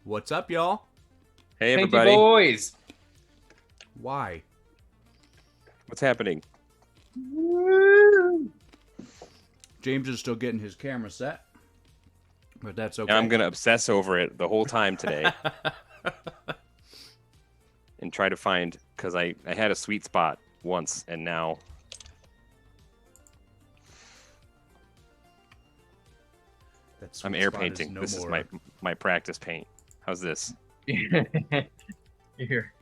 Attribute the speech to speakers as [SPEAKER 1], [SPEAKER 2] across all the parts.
[SPEAKER 1] What's up, y'all?
[SPEAKER 2] Hey,
[SPEAKER 3] Pinky
[SPEAKER 2] everybody.
[SPEAKER 3] boys.
[SPEAKER 1] Why?
[SPEAKER 2] What's happening?
[SPEAKER 1] James is still getting his camera set, but that's okay.
[SPEAKER 2] I'm going to obsess over it the whole time today and try to find, because I had a sweet spot once, and now... I'm air painting. This is my practice paint. How's this?
[SPEAKER 3] Here.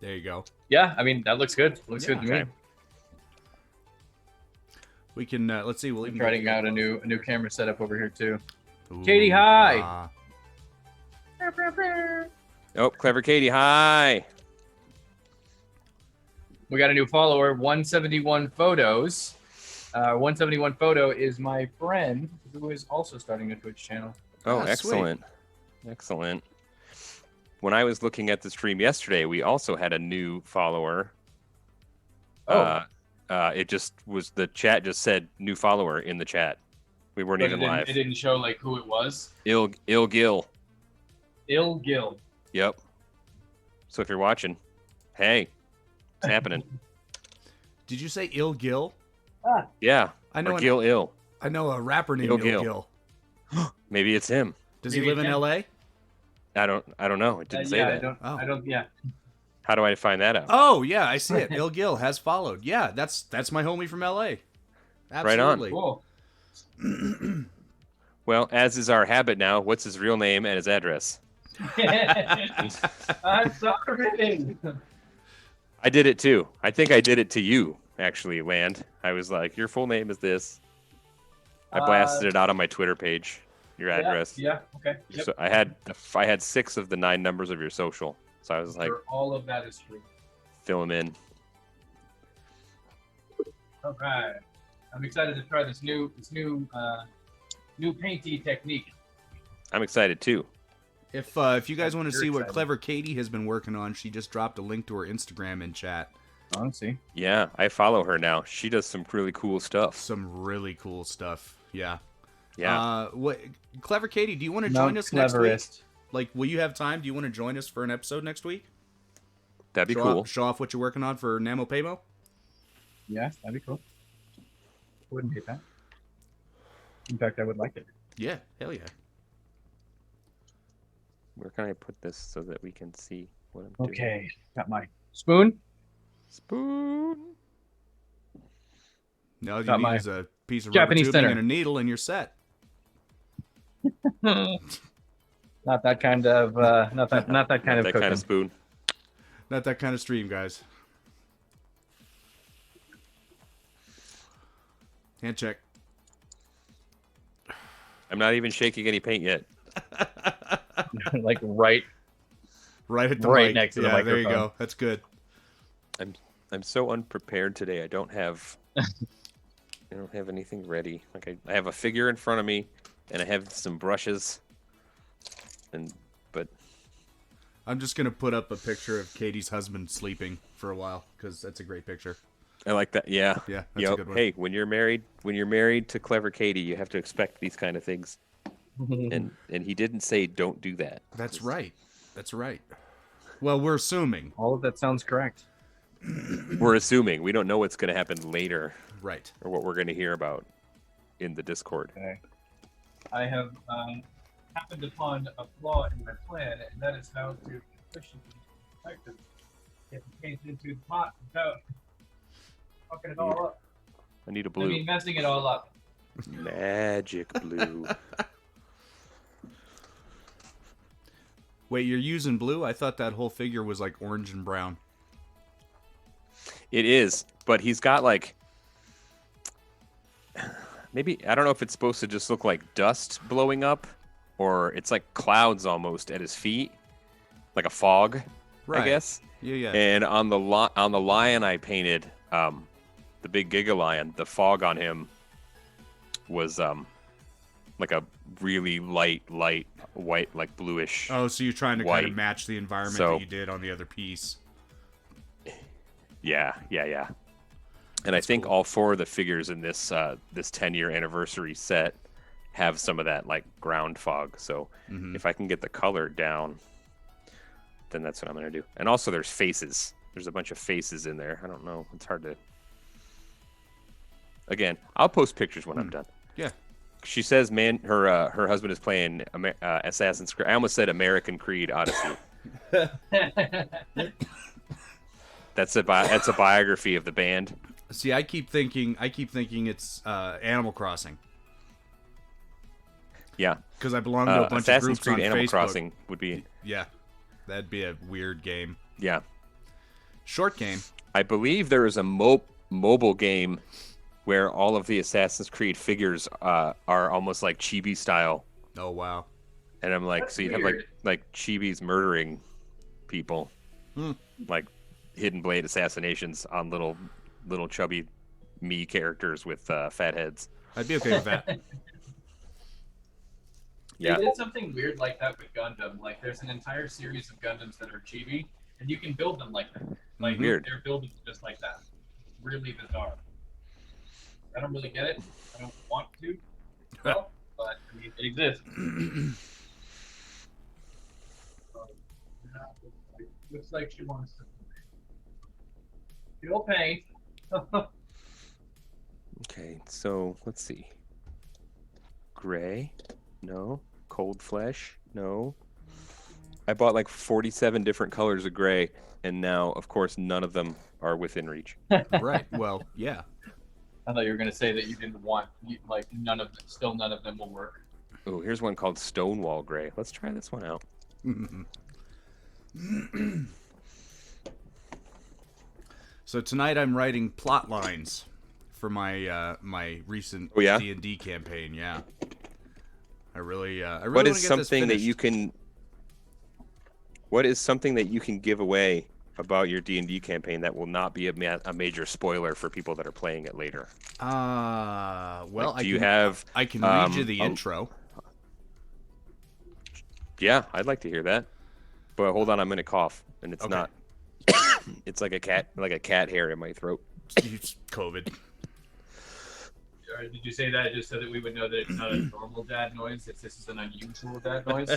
[SPEAKER 1] There you go.
[SPEAKER 3] Yeah, I mean, that looks good. Looks good to me.
[SPEAKER 2] Okay.
[SPEAKER 1] We can, let's see. We'll
[SPEAKER 3] I'm
[SPEAKER 1] even
[SPEAKER 3] trying out a new camera setup over here, too.
[SPEAKER 1] Ooh,
[SPEAKER 3] Katie, hi!
[SPEAKER 2] Oh, Clever Katie, hi!
[SPEAKER 3] We got a new follower, 171 Photos. 171 Photo is my friend who is also starting a Twitch channel.
[SPEAKER 2] Oh,
[SPEAKER 1] That's
[SPEAKER 2] excellent. Excellent. When I was looking at the stream yesterday, we also had a new follower.
[SPEAKER 3] Oh.
[SPEAKER 2] It just was, the chat just said new follower in the chat. We weren't even live.
[SPEAKER 3] It didn't show like who it was.
[SPEAKER 2] Ill Gil.
[SPEAKER 3] Ill Gil.
[SPEAKER 2] Yep. So if you're watching, hey, it's happening.
[SPEAKER 1] Did you say Il Gil?
[SPEAKER 2] Yeah.
[SPEAKER 1] I know
[SPEAKER 2] or Gil Ill.
[SPEAKER 1] I know a rapper named
[SPEAKER 2] Il
[SPEAKER 1] Il
[SPEAKER 2] Gil.
[SPEAKER 1] Gil.
[SPEAKER 2] Maybe it's him.
[SPEAKER 1] Does
[SPEAKER 3] Maybe
[SPEAKER 1] he live in
[SPEAKER 3] him.
[SPEAKER 1] L.A.?
[SPEAKER 2] I don't know. It didn't say
[SPEAKER 3] Yeah,
[SPEAKER 2] that.
[SPEAKER 3] I don't, yeah.
[SPEAKER 2] How do I find that out?
[SPEAKER 1] Oh, yeah, I see it. Il Gil has followed. Yeah, that's my homie from L.A. Absolutely.
[SPEAKER 2] Right on.
[SPEAKER 3] Cool.
[SPEAKER 2] Well, as is our habit now, what's his real name and his address?
[SPEAKER 3] I'm sorry.
[SPEAKER 2] I did it too. I think I did it to you, actually, Land. I was like, your full name is this. I blasted it out on my Twitter page, your address.
[SPEAKER 3] Yeah, okay. Yep.
[SPEAKER 2] So I had 6 of the 9 numbers of your social. So I was like,
[SPEAKER 3] Sure, all of that is true.
[SPEAKER 2] fill them in.
[SPEAKER 3] Okay. I'm excited to try this new painty technique.
[SPEAKER 2] I'm excited too.
[SPEAKER 1] If you guys want to
[SPEAKER 3] Very
[SPEAKER 1] see what
[SPEAKER 3] excited.
[SPEAKER 1] Clever Katie has been working on, she just dropped a link to her Instagram in chat.
[SPEAKER 3] Honestly.
[SPEAKER 2] Yeah, I follow her now. She does some really cool stuff.
[SPEAKER 1] Some really cool stuff. Yeah.
[SPEAKER 2] Yeah.
[SPEAKER 1] What, Clever Katie, do you want to join us next week?
[SPEAKER 3] Cleverest.
[SPEAKER 1] Like, will you have time? Do you want to join us for an episode next week?
[SPEAKER 2] That'd be
[SPEAKER 1] show
[SPEAKER 2] cool.
[SPEAKER 1] Show off what you're working on for Namo Paymo?
[SPEAKER 3] Yeah, that'd be cool. Wouldn't hate that. In fact, I would like it.
[SPEAKER 1] Yeah, hell yeah.
[SPEAKER 2] Where can I put this so that we can see what I'm doing?
[SPEAKER 3] Okay, got my spoon.
[SPEAKER 2] Spoon.
[SPEAKER 1] Now all you
[SPEAKER 3] Got
[SPEAKER 1] need
[SPEAKER 3] my
[SPEAKER 1] is a piece of
[SPEAKER 3] Japanese
[SPEAKER 1] rubber tubing
[SPEAKER 3] thinner.
[SPEAKER 1] and a needle, and you're set.
[SPEAKER 3] Not that kind of not that kind
[SPEAKER 2] Not
[SPEAKER 3] of
[SPEAKER 2] that
[SPEAKER 3] cooking.
[SPEAKER 2] kind of spoon.
[SPEAKER 1] Not that kind of stream, guys. Hand check.
[SPEAKER 2] I'm not even shaking any paint yet.
[SPEAKER 3] Like right
[SPEAKER 1] Right at the
[SPEAKER 3] Right
[SPEAKER 1] mic.
[SPEAKER 3] next to the
[SPEAKER 1] yeah, there you
[SPEAKER 3] microphone.
[SPEAKER 1] go. That's good.
[SPEAKER 2] I'm so unprepared today. I don't have anything ready. Like I have a figure in front of me, and I have some brushes, but
[SPEAKER 1] I'm just gonna put up a picture of Katie's husband sleeping for a while because that's a great picture.
[SPEAKER 2] I like that. Yeah.
[SPEAKER 1] Yeah, that's a good one.
[SPEAKER 2] Hey, when you're married to Clever Katie, you have to expect these kind of things. And he didn't say don't do that.
[SPEAKER 1] That's right. That's right. Well, we're assuming.
[SPEAKER 3] all of that sounds correct.
[SPEAKER 2] We're assuming. We don't know what's going to happen later
[SPEAKER 1] Right.
[SPEAKER 2] or what we're going to hear about in the Discord.
[SPEAKER 3] Okay. I have happened upon a flaw in my plan, and that is how to efficiently effective get the paint into the pot without fucking it all up.
[SPEAKER 2] I need a
[SPEAKER 3] I
[SPEAKER 2] blue.
[SPEAKER 3] mean, messing it all up.
[SPEAKER 2] Magic blue.
[SPEAKER 1] Wait, you're using blue? I thought that whole figure was like orange and brown.
[SPEAKER 2] It is, but he's got like maybe I don't know if it's supposed to just look like dust blowing up or it's like clouds almost at his feet, like a fog,
[SPEAKER 1] Right.
[SPEAKER 2] I guess.
[SPEAKER 1] Yeah.
[SPEAKER 2] And on the lion I painted, the big Giga lion, the fog on him was like a really light white, like bluish.
[SPEAKER 1] Oh, so you're trying to kind
[SPEAKER 2] White.
[SPEAKER 1] of match the environment
[SPEAKER 2] So-
[SPEAKER 1] that you did on the other piece.
[SPEAKER 2] Yeah. And I think
[SPEAKER 1] cool.
[SPEAKER 2] all 4 of the figures in this 10-year anniversary set have some of that like ground fog. So if I can get the color down, then that's what I'm gonna do. And also, there's faces. There's a bunch of faces in there. I don't know. It's hard to. Again, I'll post pictures when I'm done.
[SPEAKER 1] Yeah.
[SPEAKER 2] She says, "Man, her husband is playing Assassin's Creed." I almost said American Creed Odyssey. That's a biography of the band.
[SPEAKER 1] See, I keep thinking it's Animal Crossing.
[SPEAKER 2] Yeah,
[SPEAKER 1] because I belong to a bunch
[SPEAKER 2] Assassin's
[SPEAKER 1] of groups
[SPEAKER 2] Creed
[SPEAKER 1] on
[SPEAKER 2] Animal
[SPEAKER 1] Facebook.
[SPEAKER 2] Crossing would be.
[SPEAKER 1] Yeah, that'd be a weird game.
[SPEAKER 2] Yeah,
[SPEAKER 1] short game.
[SPEAKER 2] I believe there is a mobile game where all of the Assassin's Creed figures are almost like chibi style.
[SPEAKER 1] Oh wow!
[SPEAKER 2] And I'm like,
[SPEAKER 3] That's
[SPEAKER 2] so you
[SPEAKER 3] weird.
[SPEAKER 2] have like chibis murdering people, like hidden blade assassinations on little chubby me characters with fat heads.
[SPEAKER 1] I'd be okay with that.
[SPEAKER 2] Yeah.
[SPEAKER 3] They did something weird like that with Gundam. Like, there's an entire series of Gundams that are chibi, and you can build them like that. Like,
[SPEAKER 2] Weird.
[SPEAKER 3] they're building just like that. Really bizarre. I don't really get it. I don't want to. Well, but I mean, it exists. Looks like she wants to feel pain.
[SPEAKER 2] Okay, so let's see. Gray, no. Cold flesh, no. I bought like 47 different colors of gray, and now, of course, none of them are within reach.
[SPEAKER 1] Right. Well, yeah.
[SPEAKER 3] I thought you were going to say that you didn't want, like, none of them will work.
[SPEAKER 2] Oh, here's one called Stonewall Gray. Let's try this one out.
[SPEAKER 1] So tonight I'm writing plot lines for my my recent
[SPEAKER 2] Oh, yeah?
[SPEAKER 1] D&D campaign. Yeah. I really
[SPEAKER 2] What
[SPEAKER 1] want
[SPEAKER 2] is
[SPEAKER 1] to get
[SPEAKER 2] something
[SPEAKER 1] this
[SPEAKER 2] that you
[SPEAKER 1] finished.
[SPEAKER 2] can? What is something that you can give away about your D&D campaign that will not be a major spoiler for people that are playing it later?
[SPEAKER 1] Well,
[SPEAKER 2] Like, do you have?
[SPEAKER 1] I can read you the intro.
[SPEAKER 2] Yeah, I'd like to hear that. But hold on, I'm gonna cough, and it's
[SPEAKER 1] Okay.
[SPEAKER 2] not. It's like a cat hair in my throat.
[SPEAKER 1] It's COVID.
[SPEAKER 3] Or did you say that just so that we would know that it's not a normal dad noise? This is an unusual dad noise?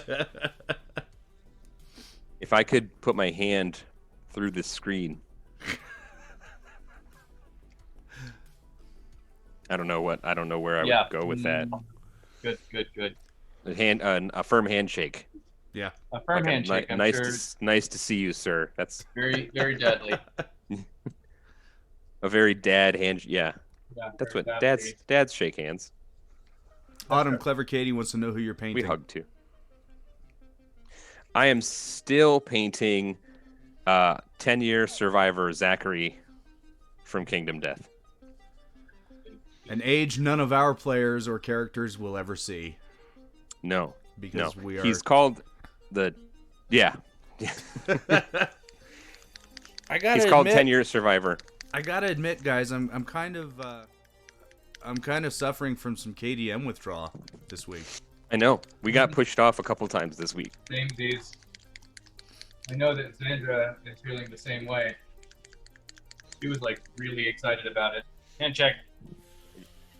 [SPEAKER 2] If I could put my hand through the screen, I don't know where I would go with that.
[SPEAKER 3] Good.
[SPEAKER 2] A firm handshake.
[SPEAKER 1] Yeah.
[SPEAKER 3] A firm handshake, I'm
[SPEAKER 2] nice,
[SPEAKER 3] sure.
[SPEAKER 2] nice to see you, sir. That's
[SPEAKER 3] Very, very deadly.
[SPEAKER 2] a very dad hand. Yeah,
[SPEAKER 3] Yeah,
[SPEAKER 2] that's
[SPEAKER 3] very
[SPEAKER 2] what
[SPEAKER 3] deadly.
[SPEAKER 2] dads shake hands.
[SPEAKER 1] Autumn Clever Katie wants to know who you're painting.
[SPEAKER 2] We hug too. I am still painting 10-year survivor Zachary from Kingdom Death.
[SPEAKER 1] An age none of our players or characters will ever see.
[SPEAKER 2] No,
[SPEAKER 1] Because we are.
[SPEAKER 2] He's called the. Yeah.
[SPEAKER 1] I gotta
[SPEAKER 2] He's called
[SPEAKER 1] admit,
[SPEAKER 2] 10-year survivor.
[SPEAKER 1] I gotta admit, guys, I'm kind of suffering from some KDM withdrawal this week.
[SPEAKER 2] I know. We got pushed off a couple times this week.
[SPEAKER 3] Same days. I know that Sandra is feeling the same way. She was like really excited about it. Hand check.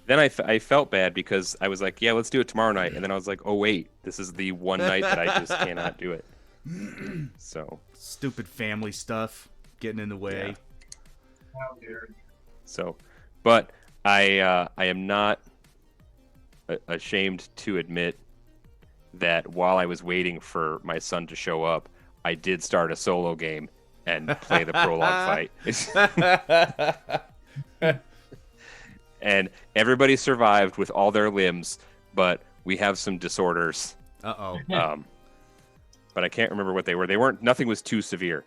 [SPEAKER 2] Then I felt bad because I was like, yeah, let's do it tomorrow night. And then I was like, oh, wait, this is the one night that I just cannot do it. So.
[SPEAKER 1] Stupid family stuff getting in the way.
[SPEAKER 2] Yeah.
[SPEAKER 3] How dare you.
[SPEAKER 2] So, but I am not ashamed to admit that while I was waiting for my son to show up, I did start a solo game and play the prologue fight. And everybody survived with all their limbs, but we have some disorders.
[SPEAKER 1] Uh-oh.
[SPEAKER 2] But I can't remember what they were. Nothing was too severe.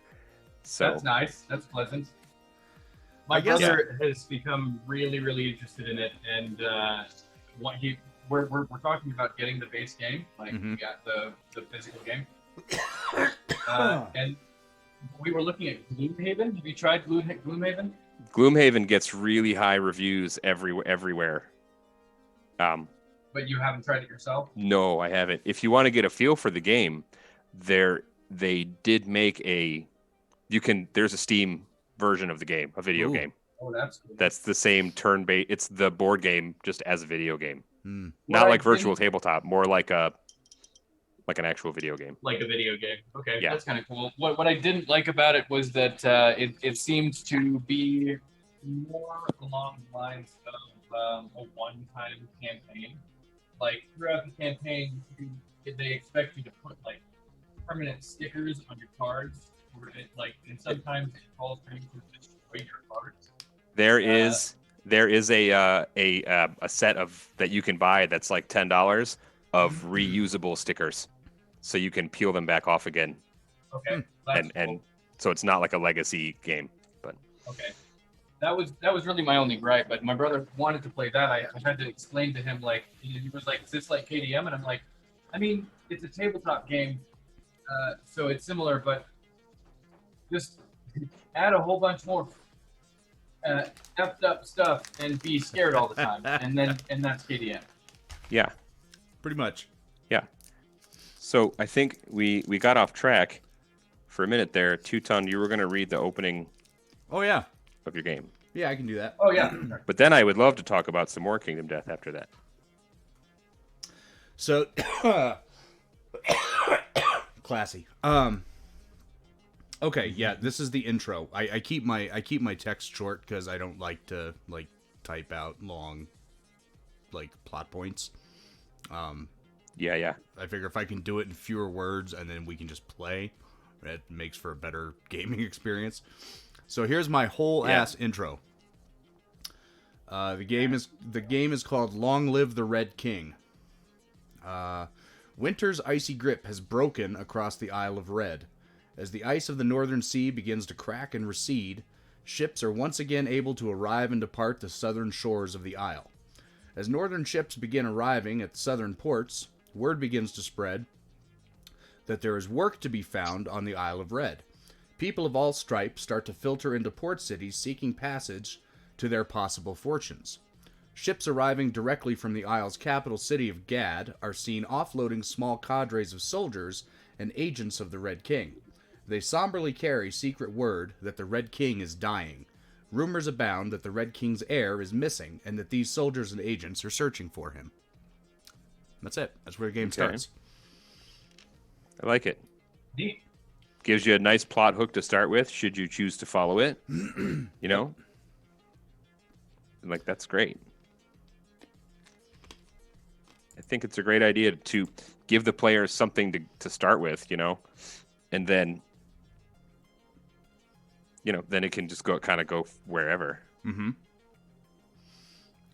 [SPEAKER 2] So
[SPEAKER 3] That's nice. That's pleasant. My
[SPEAKER 1] I guess-
[SPEAKER 3] brother has become really, really interested in it, and we're talking about getting the base game, like we got the physical game, and we were looking at Gloomhaven. Have you tried Gloomhaven?
[SPEAKER 2] Gloomhaven gets really high reviews everywhere.
[SPEAKER 3] But you haven't tried it yourself?
[SPEAKER 2] No, I haven't. If you want to get a feel for the game, they did make there's a Steam version of the game, a video
[SPEAKER 1] Ooh.
[SPEAKER 2] game.
[SPEAKER 3] Oh, that's cool.
[SPEAKER 2] That's the same turn-based. It's the board game just as a video game.
[SPEAKER 1] Hmm.
[SPEAKER 2] Not
[SPEAKER 3] What I
[SPEAKER 2] like virtual
[SPEAKER 3] didn't-
[SPEAKER 2] tabletop, more like an actual video game.
[SPEAKER 3] Like a video game. Okay,
[SPEAKER 2] Yeah.
[SPEAKER 3] that's kind of cool. What I didn't like about it was that it seemed to be more along the lines of a one-time campaign. Like throughout the campaign, they expect you to put like permanent stickers on your cards, or and sometimes it calls for you to destroy your cards.
[SPEAKER 2] There is a set of that you can buy that's like $10 of reusable stickers, so you can peel them back off again,
[SPEAKER 3] Okay, that's
[SPEAKER 2] and
[SPEAKER 3] cool.
[SPEAKER 2] so it's not like a legacy game. But
[SPEAKER 3] Okay. That was really my only gripe, but my brother wanted to play that. I had to explain to him, like, he was like, is this like KDM? And I'm like, I mean, it's a tabletop game, so it's similar, but just add a whole bunch more effed up stuff and be scared all the time, and that's KDM.
[SPEAKER 2] yeah,
[SPEAKER 1] Pretty much.
[SPEAKER 2] yeah. So I think we got off track for a minute there. Two-Ton, you were going to read the opening
[SPEAKER 1] Oh yeah.
[SPEAKER 2] of your game,
[SPEAKER 1] Yeah, I can do that.
[SPEAKER 3] Oh yeah.
[SPEAKER 2] but then I would love to talk about some more Kingdom Death after that.
[SPEAKER 1] So classy. Okay, yeah, this is the intro. I keep my text short because I don't like to like type out long like plot points.
[SPEAKER 2] Yeah.
[SPEAKER 1] I figure if I can do it in fewer words and then we can just play, it makes for a better gaming experience. So here's my whole ass intro. The game is called Long Live the Red King. Winter's icy grip has broken across the Isle of Red. As the ice of the northern sea begins to crack and recede, ships are once again able to arrive and depart the southern shores of the isle. As northern ships begin arriving at southern ports, word begins to spread that there is work to be found on the Isle of Red. People of all stripes start to filter into port cities seeking passage to their possible fortunes. Ships arriving directly from the Isle's capital city of Gad are seen offloading small cadres of soldiers and agents of the Red King. They somberly carry secret word that the Red King is dying. Rumors abound that the Red King's heir is missing and that these soldiers and agents are searching for him. That's it. That's where the game starts.
[SPEAKER 2] I like it.
[SPEAKER 3] Neat.
[SPEAKER 2] Gives you a nice plot hook to start with, should you choose to follow it. You know? And, like, that's great. I think it's a great idea to give the players something to start with, you know? And then, you know, then it can just go wherever.
[SPEAKER 1] Mm-hmm.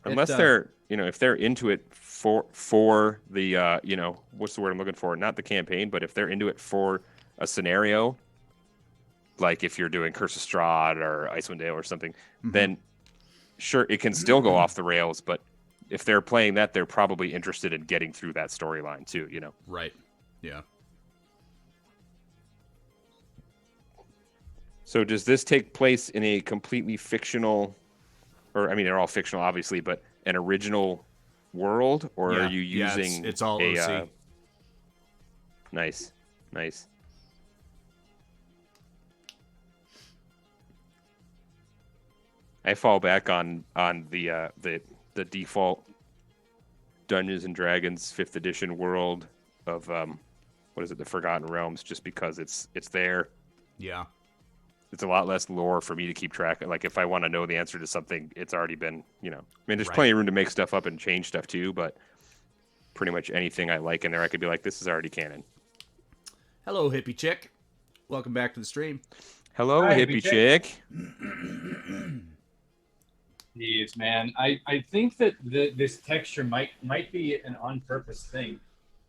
[SPEAKER 2] Unless they're, you know, if they're into it for the, you know, what's the word I'm looking for? Not the campaign, but if they're into it for a scenario, like if you're doing Curse of Strahd or Icewind Dale or something, then sure, it can still go off the rails. But if they're playing that, they're probably interested in getting through that storyline too, you know?
[SPEAKER 1] Right. Yeah.
[SPEAKER 2] So does this take place in a completely fictional, or I mean, they're all fictional, obviously, but an original world, or
[SPEAKER 1] Yeah.
[SPEAKER 2] are you
[SPEAKER 1] Yeah,
[SPEAKER 2] using
[SPEAKER 1] it's all OC.
[SPEAKER 2] Nice. I fall back on the default Dungeons and Dragons 5th edition world of what is it, the Forgotten Realms, just because it's there.
[SPEAKER 1] Yeah.
[SPEAKER 2] It's a lot less lore for me to keep track of. Like, if I want to know the answer to something, it's already been, you know. I mean, there's plenty of room to make stuff up and change stuff too, but pretty much anything I like in there, I could be like, this is already canon.
[SPEAKER 1] Hello, hippie chick. Welcome back to the stream.
[SPEAKER 2] Hello,
[SPEAKER 3] Hi,
[SPEAKER 2] hippie
[SPEAKER 3] hippie
[SPEAKER 2] chick.
[SPEAKER 3] Jeez, man. I think that this texture might be an on-purpose thing,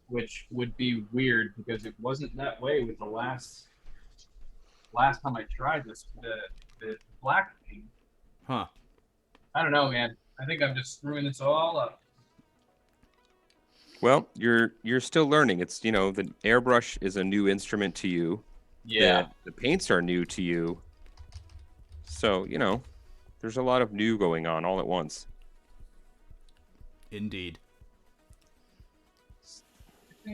[SPEAKER 3] which would be weird because it wasn't that way with the last time I tried this, the black thing.
[SPEAKER 1] Huh.
[SPEAKER 3] I don't know, man. I think I'm just screwing this all up.
[SPEAKER 2] Well, you're still learning. It's, you know, the airbrush is a new instrument to you.
[SPEAKER 3] Yeah.
[SPEAKER 2] The paints are new to you. So, you know, there's a lot of new going on all at once.
[SPEAKER 1] Indeed.
[SPEAKER 3] I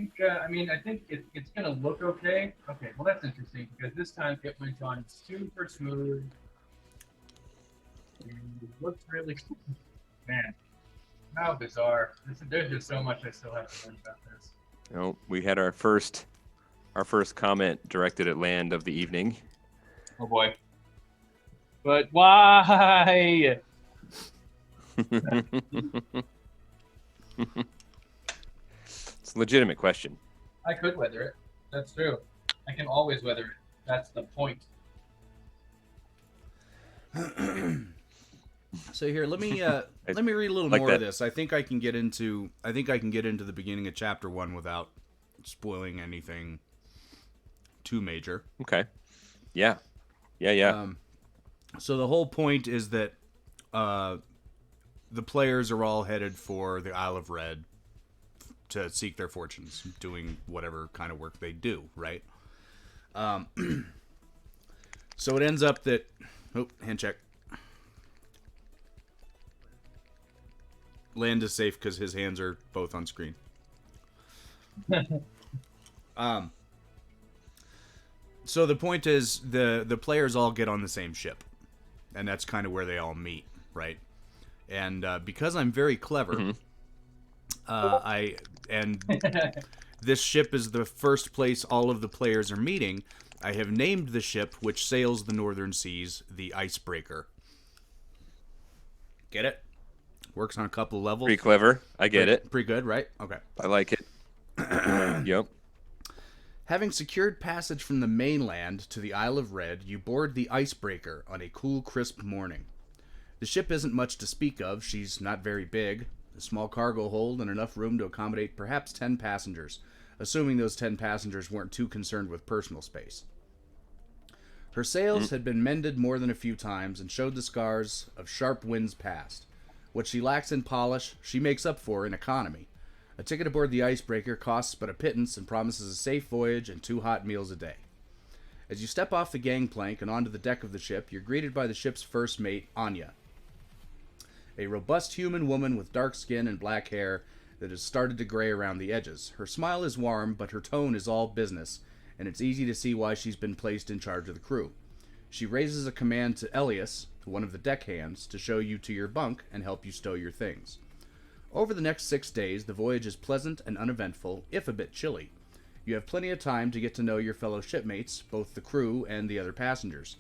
[SPEAKER 3] think it's gonna look okay. Okay, well that's interesting because this time it went on super smooth. And it looks really cool. Man. How bizarre. There's just so much I still have to learn about this.
[SPEAKER 2] Oh, we had our first comment directed at Land of the evening.
[SPEAKER 3] Oh boy. But why?
[SPEAKER 2] It's a legitimate question.
[SPEAKER 3] I could weather it. That's true. I can always weather it. That's the point.
[SPEAKER 1] So here, let me read a little
[SPEAKER 2] like
[SPEAKER 1] more
[SPEAKER 2] that.
[SPEAKER 1] of this. I think I can get into the beginning of chapter 1 without spoiling anything too major.
[SPEAKER 2] Okay. Yeah. Yeah.
[SPEAKER 1] So the whole point is that the players are all headed for the Isle of Red to seek their fortunes, doing whatever kind of work they do, right? So it ends up that... Oh, hand check. Land is safe because his hands are both on screen. So the point is the players all get on the same ship, and that's kind of where they all meet, right? And because I'm very clever, this ship is the first place all of the players are meeting. I have named the ship which sails the northern seas the Icebreaker. Get it? Works on a couple levels.
[SPEAKER 2] Pretty clever. I get it.
[SPEAKER 1] Pretty good, right? Okay.
[SPEAKER 2] I like it. Yep.
[SPEAKER 1] Having secured passage from the mainland to the Isle of Red, you board the Icebreaker on a cool, crisp morning. The ship isn't much to speak of. She's not very big. A small cargo hold and enough room to accommodate perhaps 10 passengers, assuming those 10 passengers weren't too concerned with personal space. Her sails had been mended more than a few times and showed the scars of sharp winds past. What she lacks in polish, she makes up for in economy. A ticket aboard the Icebreaker costs but a pittance and promises a safe voyage and 2 hot meals a day. As you step off the gangplank and onto the deck of the ship, you're greeted by the ship's first mate, Anya. A robust human woman with dark skin and black hair that has started to gray around the edges. Her smile is warm, but her tone is all business, and it's easy to see why she's been placed in charge of the crew. She raises a command to Elias, one of the deckhands, to show you to your bunk and help you stow your things. Over the next 6 days, the voyage is pleasant and uneventful, if a bit chilly. You have plenty of time to get to know your fellow shipmates, both the crew and the other passengers.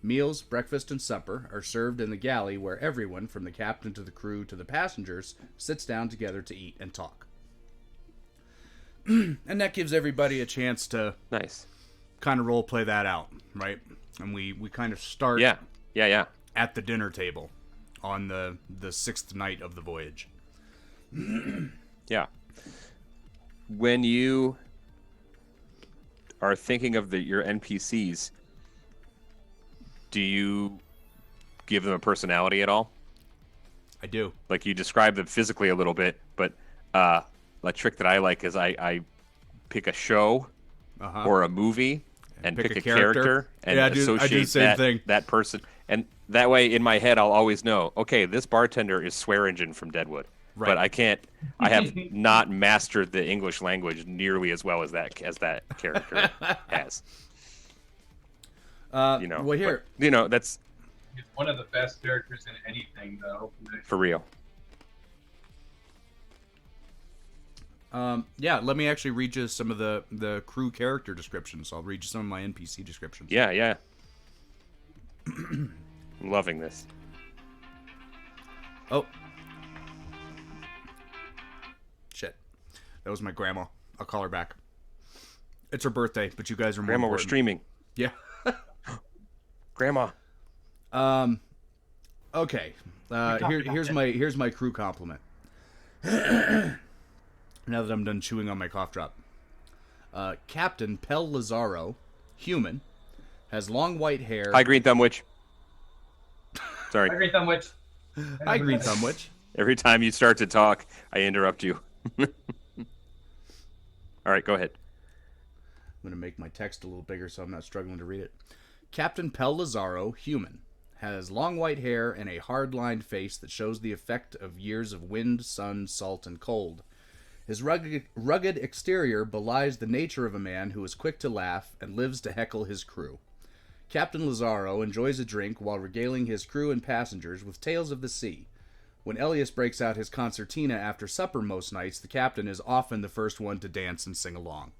[SPEAKER 1] Meals, breakfast, and supper are served in the galley where everyone, from the captain to the crew to the passengers, sits down together to eat and talk. And that gives everybody a chance to
[SPEAKER 2] Nice.
[SPEAKER 1] kind of role play that out, right? And we kind of start
[SPEAKER 2] Yeah.
[SPEAKER 1] at the dinner table on the 6th night of the voyage.
[SPEAKER 2] Yeah. When you are thinking of your NPCs, do you give them a personality at all?
[SPEAKER 1] I do.
[SPEAKER 2] Like, you describe them physically a little bit, but a trick that I like is I pick a show or a movie and pick a character and associate
[SPEAKER 1] I do the same thing.
[SPEAKER 2] that person. And that way, in my head, I'll always know, okay, this bartender is Swear Engine from Deadwood.
[SPEAKER 1] Right.
[SPEAKER 2] But I have not mastered the English language nearly as well as that character has.
[SPEAKER 1] Well, here.
[SPEAKER 2] But, that's
[SPEAKER 3] He's one of the best characters in anything, though.
[SPEAKER 2] for real.
[SPEAKER 1] Yeah, let me actually read you some of the crew character descriptions. I'll read you some of my NPC descriptions.
[SPEAKER 2] Yeah. I'm loving this.
[SPEAKER 1] Oh. Shit. That was my grandma. I'll call her back. It's her birthday, but you guys are more
[SPEAKER 2] Grandma, we're
[SPEAKER 1] important.
[SPEAKER 2] streaming.
[SPEAKER 1] Yeah.
[SPEAKER 2] Grandma.
[SPEAKER 1] Okay. Here's my crew compliment. Now that I'm done chewing on my cough drop. Captain Pel Lazaro, human, has long white hair.
[SPEAKER 2] Hi, Green Thumb Witch. Sorry.
[SPEAKER 3] Hi, Green Thumb Witch.
[SPEAKER 1] Hi, Green Thumb Witch.
[SPEAKER 2] Every time you start to talk, I interrupt you. All right, go ahead.
[SPEAKER 1] I'm going to make my text a little bigger so I'm not struggling to read it. Captain Pel Lazaro, human, has long white hair and a hard-lined face that shows the effect of years of wind, sun, salt, and cold. His rugged exterior belies the nature of a man who is quick to laugh and lives to heckle his crew. Captain Lazaro enjoys a drink while regaling his crew and passengers with tales of the sea. When Elias breaks out his concertina after supper most nights, the captain is often the first one to dance and sing along.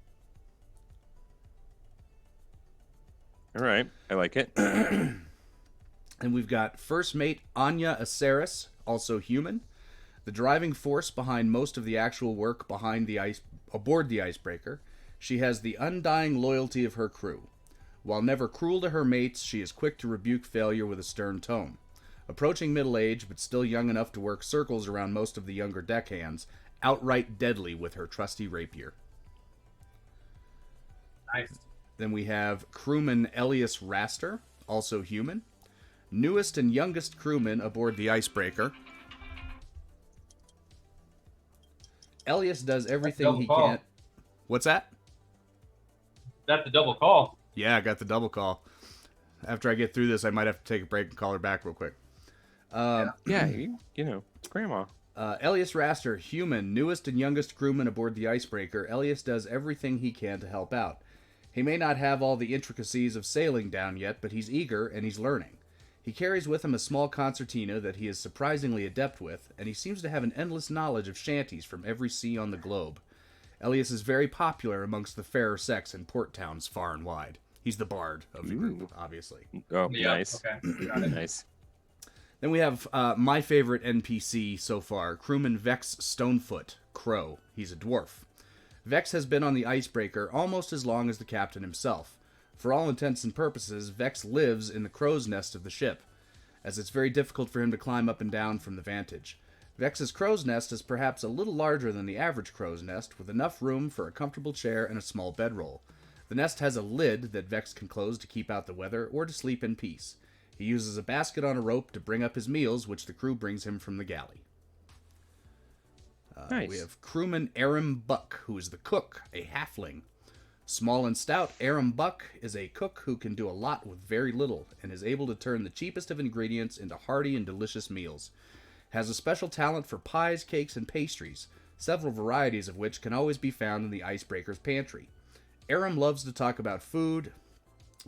[SPEAKER 2] All right, I like it.
[SPEAKER 1] And we've got first mate Anya Aceris, also human, the driving force behind most of the actual work aboard the icebreaker. She has the undying loyalty of her crew. While never cruel to her mates, she is quick to rebuke failure with a stern tone. Approaching middle age, but still young enough to work circles around most of the younger deckhands, outright deadly with her trusty rapier.
[SPEAKER 3] Nice.
[SPEAKER 1] Then we have crewman Elias Raster, also human. Newest and youngest crewman aboard the icebreaker. Elias does everything he can. What's that?
[SPEAKER 3] That's the double call.
[SPEAKER 1] Yeah, I got the double call. After I get through this, I might have to take a break and call her back real quick.
[SPEAKER 2] Yeah, you know, Grandma.
[SPEAKER 1] Elias Raster, human, newest and youngest crewman aboard the icebreaker. Elias does everything he can to help out. He may not have all the intricacies of sailing down yet, but he's eager and he's learning. He carries with him a small concertina that he is surprisingly adept with, and he seems to have an endless knowledge of shanties from every sea on the globe. Elias is very popular amongst the fairer sex in port towns far and wide. He's the bard of the group, obviously.
[SPEAKER 2] Oh,
[SPEAKER 3] Yeah,
[SPEAKER 2] nice.
[SPEAKER 3] Okay. Got it.
[SPEAKER 2] Nice.
[SPEAKER 1] Then we have my favorite NPC so far, crewman Vex Stonefoot, Crow. He's a dwarf. Vex has been on the icebreaker almost as long as the captain himself. For all intents and purposes, Vex lives in the crow's nest of the ship, as it's very difficult for him to climb up and down from the vantage. Vex's crow's nest is perhaps a little larger than the average crow's nest, with enough room for a comfortable chair and a small bedroll. The nest has a lid that Vex can close to keep out the weather or to sleep in peace. He uses a basket on a rope to bring up his meals, which the crew brings him from the galley.
[SPEAKER 2] Nice.
[SPEAKER 1] We have crewman Aram Buck, who is the cook, a halfling. Small and stout, Aram Buck is a cook who can do a lot with very little and is able to turn the cheapest of ingredients into hearty and delicious meals. Has a special talent for pies, cakes, and pastries, several varieties of which can always be found in the icebreaker's pantry. Aram loves to talk about food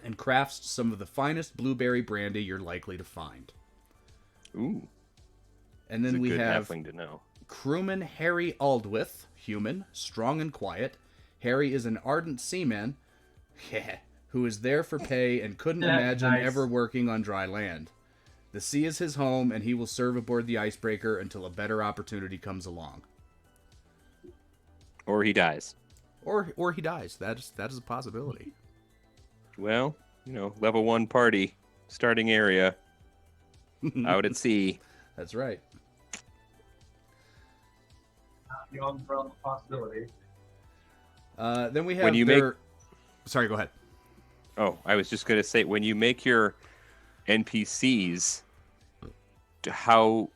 [SPEAKER 1] and crafts some of the finest blueberry brandy you're likely to find.
[SPEAKER 2] Ooh.
[SPEAKER 1] And then
[SPEAKER 2] It's a
[SPEAKER 1] we
[SPEAKER 2] good
[SPEAKER 1] have
[SPEAKER 2] halfling to know.
[SPEAKER 1] crewman Harry Aldwith, human, strong and quiet. Harry is an ardent seaman who is there for pay and couldn't imagine
[SPEAKER 3] Nice.
[SPEAKER 1] ever working on dry land. The sea is his home, and he will serve aboard the icebreaker until a better opportunity comes along.
[SPEAKER 2] Or he dies.
[SPEAKER 1] Or he dies. That is a possibility.
[SPEAKER 2] Well, you know, level 1 party, starting area, out at sea.
[SPEAKER 1] That's right.
[SPEAKER 3] Not beyond the realm of possibility.
[SPEAKER 1] Then we have
[SPEAKER 2] When you
[SPEAKER 1] Sorry, go ahead.
[SPEAKER 2] Oh, I was just going to say, when you make your NPCs, how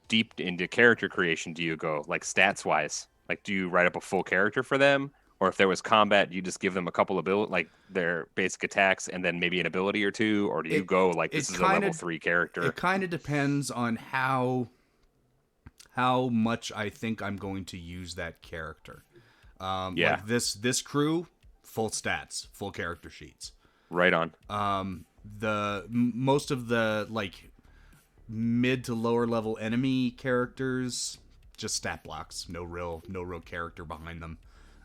[SPEAKER 2] deep into character creation do you go, like stats-wise? Like, do you write up a full character for them? Or if there was combat, you just give them a couple of like their basic attacks and then maybe an ability or two? Or do you go like, this is a level 3 character?
[SPEAKER 1] It kind of depends on how much I think I'm going to use that character.
[SPEAKER 2] Yeah.
[SPEAKER 1] Like this crew, full stats, full character sheets.
[SPEAKER 2] Right on.
[SPEAKER 1] Most of the like mid to lower level enemy characters, just stat blocks, no real character behind them.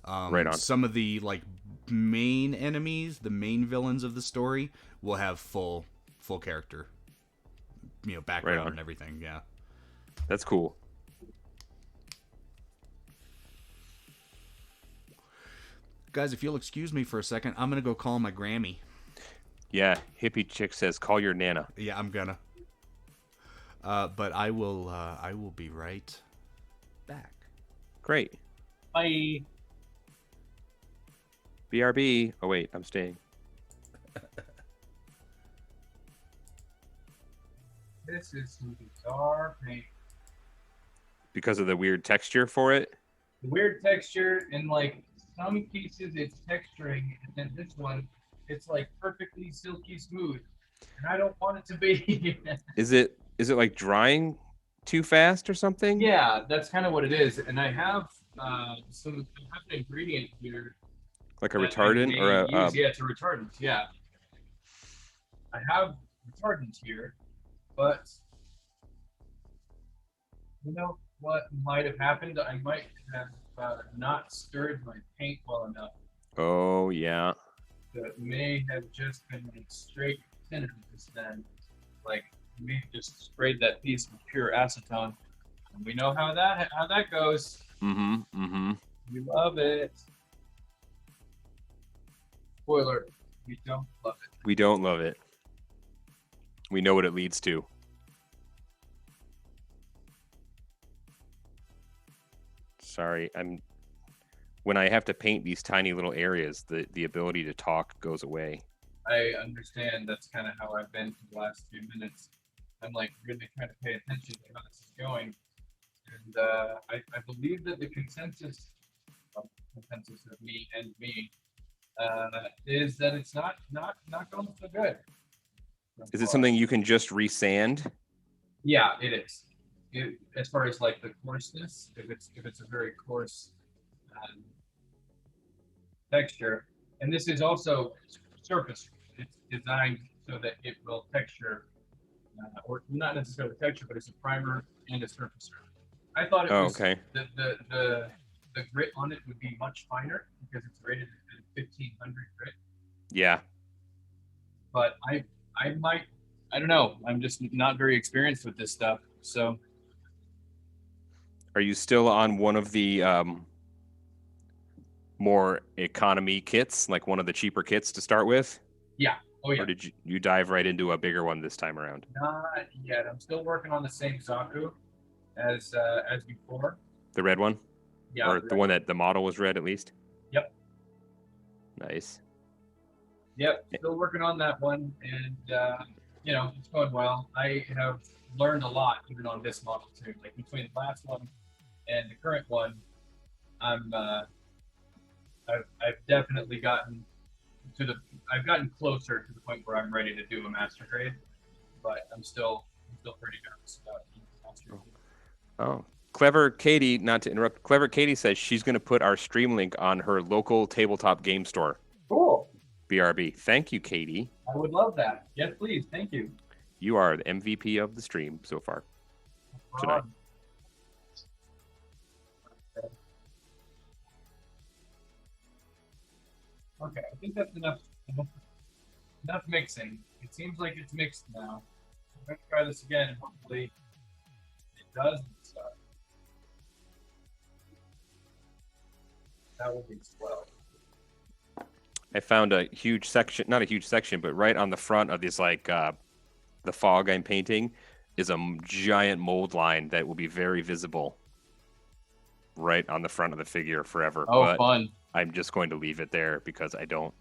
[SPEAKER 2] Right on.
[SPEAKER 1] Some of the like main enemies, the main villains of the story, will have full character, background
[SPEAKER 2] Right on.
[SPEAKER 1] and everything. Yeah,
[SPEAKER 2] That's cool.
[SPEAKER 1] guys, if you'll excuse me for a second, I'm gonna go call my Grammy.
[SPEAKER 2] Yeah, hippie chick says, call your Nana.
[SPEAKER 1] Yeah, I'm gonna. But I will be right back.
[SPEAKER 2] Great.
[SPEAKER 3] Bye.
[SPEAKER 2] BRB. Oh, wait, I'm staying.
[SPEAKER 3] This is some bizarre paint.
[SPEAKER 2] Because of the weird texture for it?
[SPEAKER 3] The weird texture, and like some pieces it's texturing, and then this one, it's like perfectly silky smooth. And I don't want it to be.
[SPEAKER 2] Is it like drying too fast or something?
[SPEAKER 3] Yeah, that's kind of what it is. And I have an ingredient here.
[SPEAKER 2] Like a
[SPEAKER 3] that I
[SPEAKER 2] retardant
[SPEAKER 3] may
[SPEAKER 2] or a
[SPEAKER 3] use. Yeah, it's a retardant. Yeah. I have retardant here, but You know what might have happened? I might have not stirred my paint well enough.
[SPEAKER 2] Oh yeah.
[SPEAKER 3] That may have just been like straight tinted just then. Like we just sprayed that piece with pure acetone. And we know how that goes.
[SPEAKER 2] Mm-hmm. Mm-hmm.
[SPEAKER 3] We love it. Spoiler, we don't love it.
[SPEAKER 2] We don't love it. We know what it leads to. Sorry, when I have to paint these tiny little areas, the ability to talk goes away.
[SPEAKER 3] I understand that's kind of how I've been for the last few minutes. I'm like really trying to pay attention to how this is going. And I believe that the consensus of me and me is that it's not going so good.
[SPEAKER 2] Is it something you can just resand?
[SPEAKER 3] Yeah, it is. As far as like the coarseness, if it's a very coarse um, texture, and this is also surface. It's designed so that it will texture, or not necessarily texture, but it's a primer and a surfacer. I thought it was
[SPEAKER 2] Okay.
[SPEAKER 3] the grit on it would be much finer because it's rated at 1500 grit.
[SPEAKER 2] Yeah.
[SPEAKER 3] But I don't know. I'm just not very experienced with this stuff. So
[SPEAKER 2] Are you still on one of the more economy kits, like one of the cheaper kits to start with?
[SPEAKER 3] yeah. Oh yeah.
[SPEAKER 2] Or did you dive right into a bigger one this time around?
[SPEAKER 3] Not yet. I'm still working on the same Zaku as before.
[SPEAKER 2] The red one?
[SPEAKER 3] Yeah.
[SPEAKER 2] Or the one that the model was red at least?
[SPEAKER 3] Yep.
[SPEAKER 2] Nice.
[SPEAKER 3] Yep. Still working on that one, and it's going well. I have learned a lot even on this model too. Like between the last one and the current one, I've definitely gotten I've gotten closer to the point where I'm ready to do a master grade, but I'm still pretty nervous about the master grade.
[SPEAKER 2] Oh, Clever Katie, not to interrupt, Clever Katie says she's going to put our stream link on her local tabletop game store,
[SPEAKER 3] Cool.
[SPEAKER 2] BRB. Thank you, Katie.
[SPEAKER 3] I would love that. Yes, please. Thank you.
[SPEAKER 2] You are the MVP of the stream so far tonight.
[SPEAKER 3] Okay, I think that's enough mixing. It seems like it's mixed now. So I'm going to try this again, and hopefully it does mix up. That will be swell.
[SPEAKER 2] I found a huge section, not a huge section, but right on the front of this, like the fog I'm painting is a giant mold line that will be very visible right on the front of the figure forever.
[SPEAKER 3] Oh,
[SPEAKER 2] but
[SPEAKER 3] fun.
[SPEAKER 2] I'm just going to leave it there because I don't,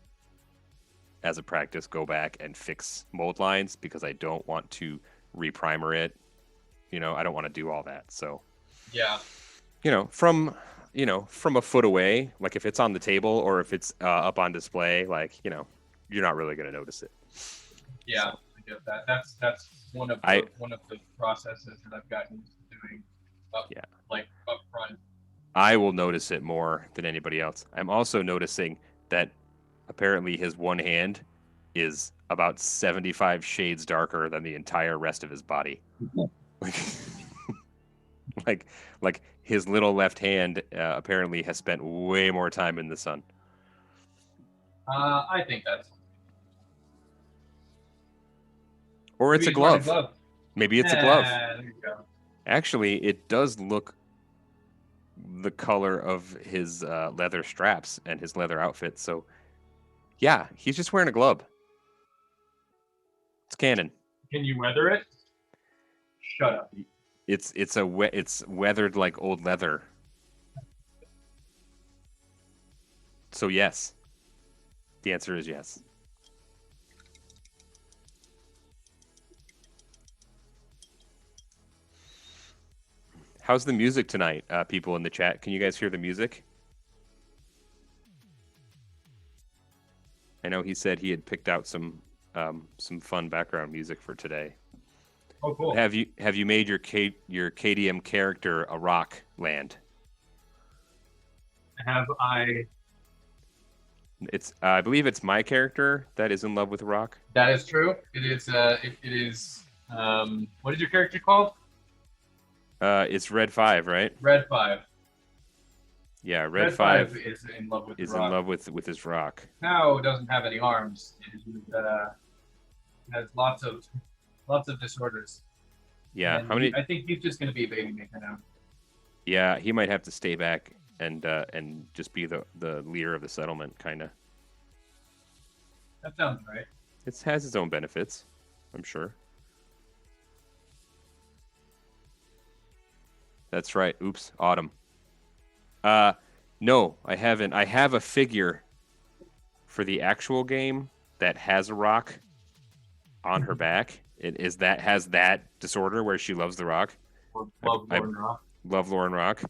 [SPEAKER 2] as a practice, go back and fix mold lines because I don't want to reprimer it. I don't want to do all that. So,
[SPEAKER 3] yeah,
[SPEAKER 2] from a foot away, like if it's on the table or if it's up on display, like, you're not really going to notice it.
[SPEAKER 3] Yeah, so, I get that. That's one of the processes that I've gotten used to doing up front.
[SPEAKER 2] I will notice it more than anybody else. I'm also noticing that apparently his one hand is about 75 shades darker than the entire rest of his body. like his little left hand apparently has spent way more time in the sun.
[SPEAKER 3] I think that's.
[SPEAKER 2] Or it's a glove. Maybe it's a glove.
[SPEAKER 3] There you go.
[SPEAKER 2] Actually, it does look the color of his leather straps and his leather outfit. So, yeah, he's just wearing a glove. It's canon.
[SPEAKER 3] Can you weather it? Shut up.
[SPEAKER 2] It's weathered like old leather. So yes, the answer is yes. How's the music tonight, people in the chat? Can you guys hear the music? I know he said he had picked out some fun background music for today.
[SPEAKER 3] Oh, cool.
[SPEAKER 2] Have you made your KDM character a rock, Land?
[SPEAKER 3] Have I?
[SPEAKER 2] I believe it's my character that is in love with rock.
[SPEAKER 3] That is true. It is. It is. What is your character called?
[SPEAKER 2] It's red 5, right?
[SPEAKER 3] Red 5.
[SPEAKER 2] Yeah,
[SPEAKER 3] Red 5 is in love with the
[SPEAKER 2] is
[SPEAKER 3] rock.
[SPEAKER 2] in love with his rock.
[SPEAKER 3] Cow doesn't have any arms. It has lots of disorders.
[SPEAKER 2] Yeah,
[SPEAKER 3] And
[SPEAKER 2] how many?
[SPEAKER 3] I think he's just going to be a baby maker now.
[SPEAKER 2] Yeah, he might have to stay back and just be the leader of the settlement, kind of.
[SPEAKER 3] That sounds right.
[SPEAKER 2] It has its own benefits, I'm sure. That's right. Oops, Autumn. No, I haven't. I have a figure for the actual game that has a rock on her back. It has that disorder where she loves the rock.
[SPEAKER 3] Love Lauren Rock.
[SPEAKER 2] Love Lauren Rock.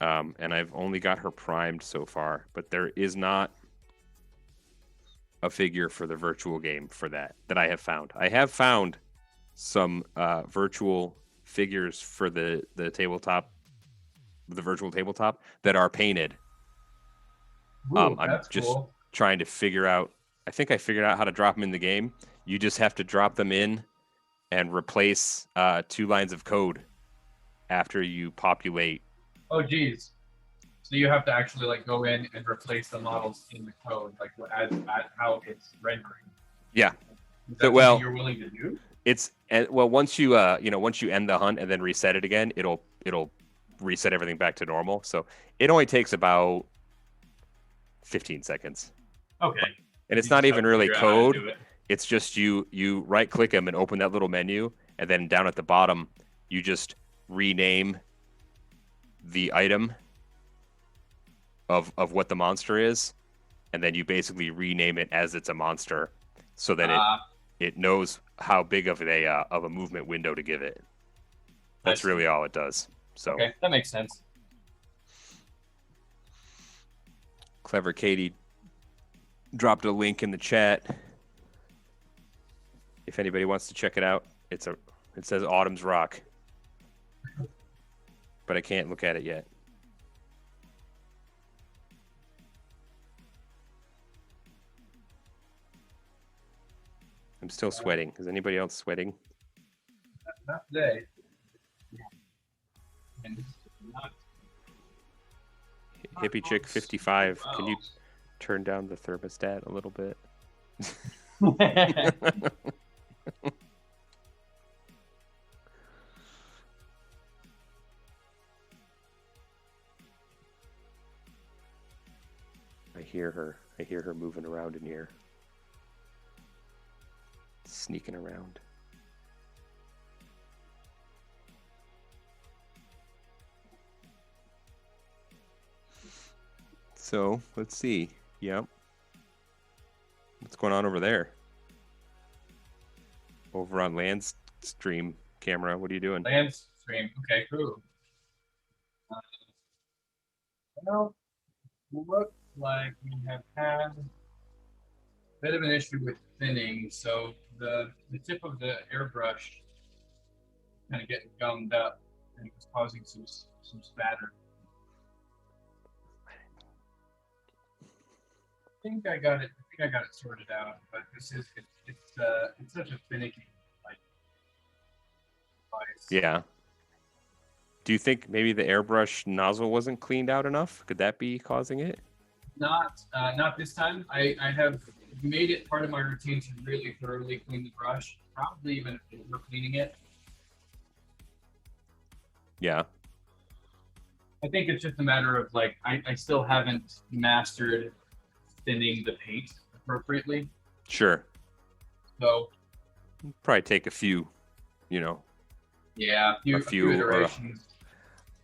[SPEAKER 2] And I've only got her primed so far, but there is not a figure for the virtual game for that I have found. I have found some virtual figures for the tabletop, the virtual tabletop that are painted.
[SPEAKER 3] Ooh,
[SPEAKER 2] I'm
[SPEAKER 3] that's
[SPEAKER 2] just
[SPEAKER 3] cool.
[SPEAKER 2] trying to figure out. I think I figured out how to drop them in the game. You just have to drop them in and replace 2 lines of code after you populate.
[SPEAKER 3] Oh, geez. So you have to actually like go in and replace the models in the code, like as how it's rendering.
[SPEAKER 2] Yeah.
[SPEAKER 3] Is that
[SPEAKER 2] Well,
[SPEAKER 3] something you're willing to do?
[SPEAKER 2] It's once you once you end the hunt and then reset it again, it'll reset everything back to normal. So it only takes about 15 seconds.
[SPEAKER 3] Okay.
[SPEAKER 2] And it's
[SPEAKER 3] You
[SPEAKER 2] not
[SPEAKER 3] just
[SPEAKER 2] even
[SPEAKER 3] have to
[SPEAKER 2] really
[SPEAKER 3] figure out how to
[SPEAKER 2] code.
[SPEAKER 3] do it.
[SPEAKER 2] It's just you right click them and open that little menu, and then down at the bottom you just rename the item of what the monster is, and then you basically rename it as it's a monster, so that it knows how big of a movement window to give it. That's really all it does. So
[SPEAKER 3] okay, that makes sense.
[SPEAKER 2] Clever Katie dropped a link in the chat. If anybody wants to check it out, it says Autumn's Rock, but I can't look at it yet. I'm still sweating. Is anybody else sweating?
[SPEAKER 3] Not today. And not
[SPEAKER 2] Hippie Chick 55, can you turn down the thermostat a little bit? I hear her moving around in here. Sneaking around. So, let's see. Yep. What's going on over there? Over on Lande's stream camera, what are you doing?
[SPEAKER 3] Lande's stream. Okay, cool. Well, looks like we have had a bit of an issue with thinning, so the tip of the airbrush kind of getting gummed up, and it was causing some spatter. I think I got it sorted out, but it's such a finicky device.
[SPEAKER 2] Yeah. Do you think maybe the airbrush nozzle wasn't cleaned out enough? Could that be causing it?
[SPEAKER 3] Not this time. I have made it part of my routine to really thoroughly clean the brush, probably even over cleaning it.
[SPEAKER 2] Yeah.
[SPEAKER 3] I think it's just a matter of like I still haven't mastered thinning the paint appropriately.
[SPEAKER 2] Sure.
[SPEAKER 3] So
[SPEAKER 2] probably take a few,
[SPEAKER 3] yeah, a few iterations.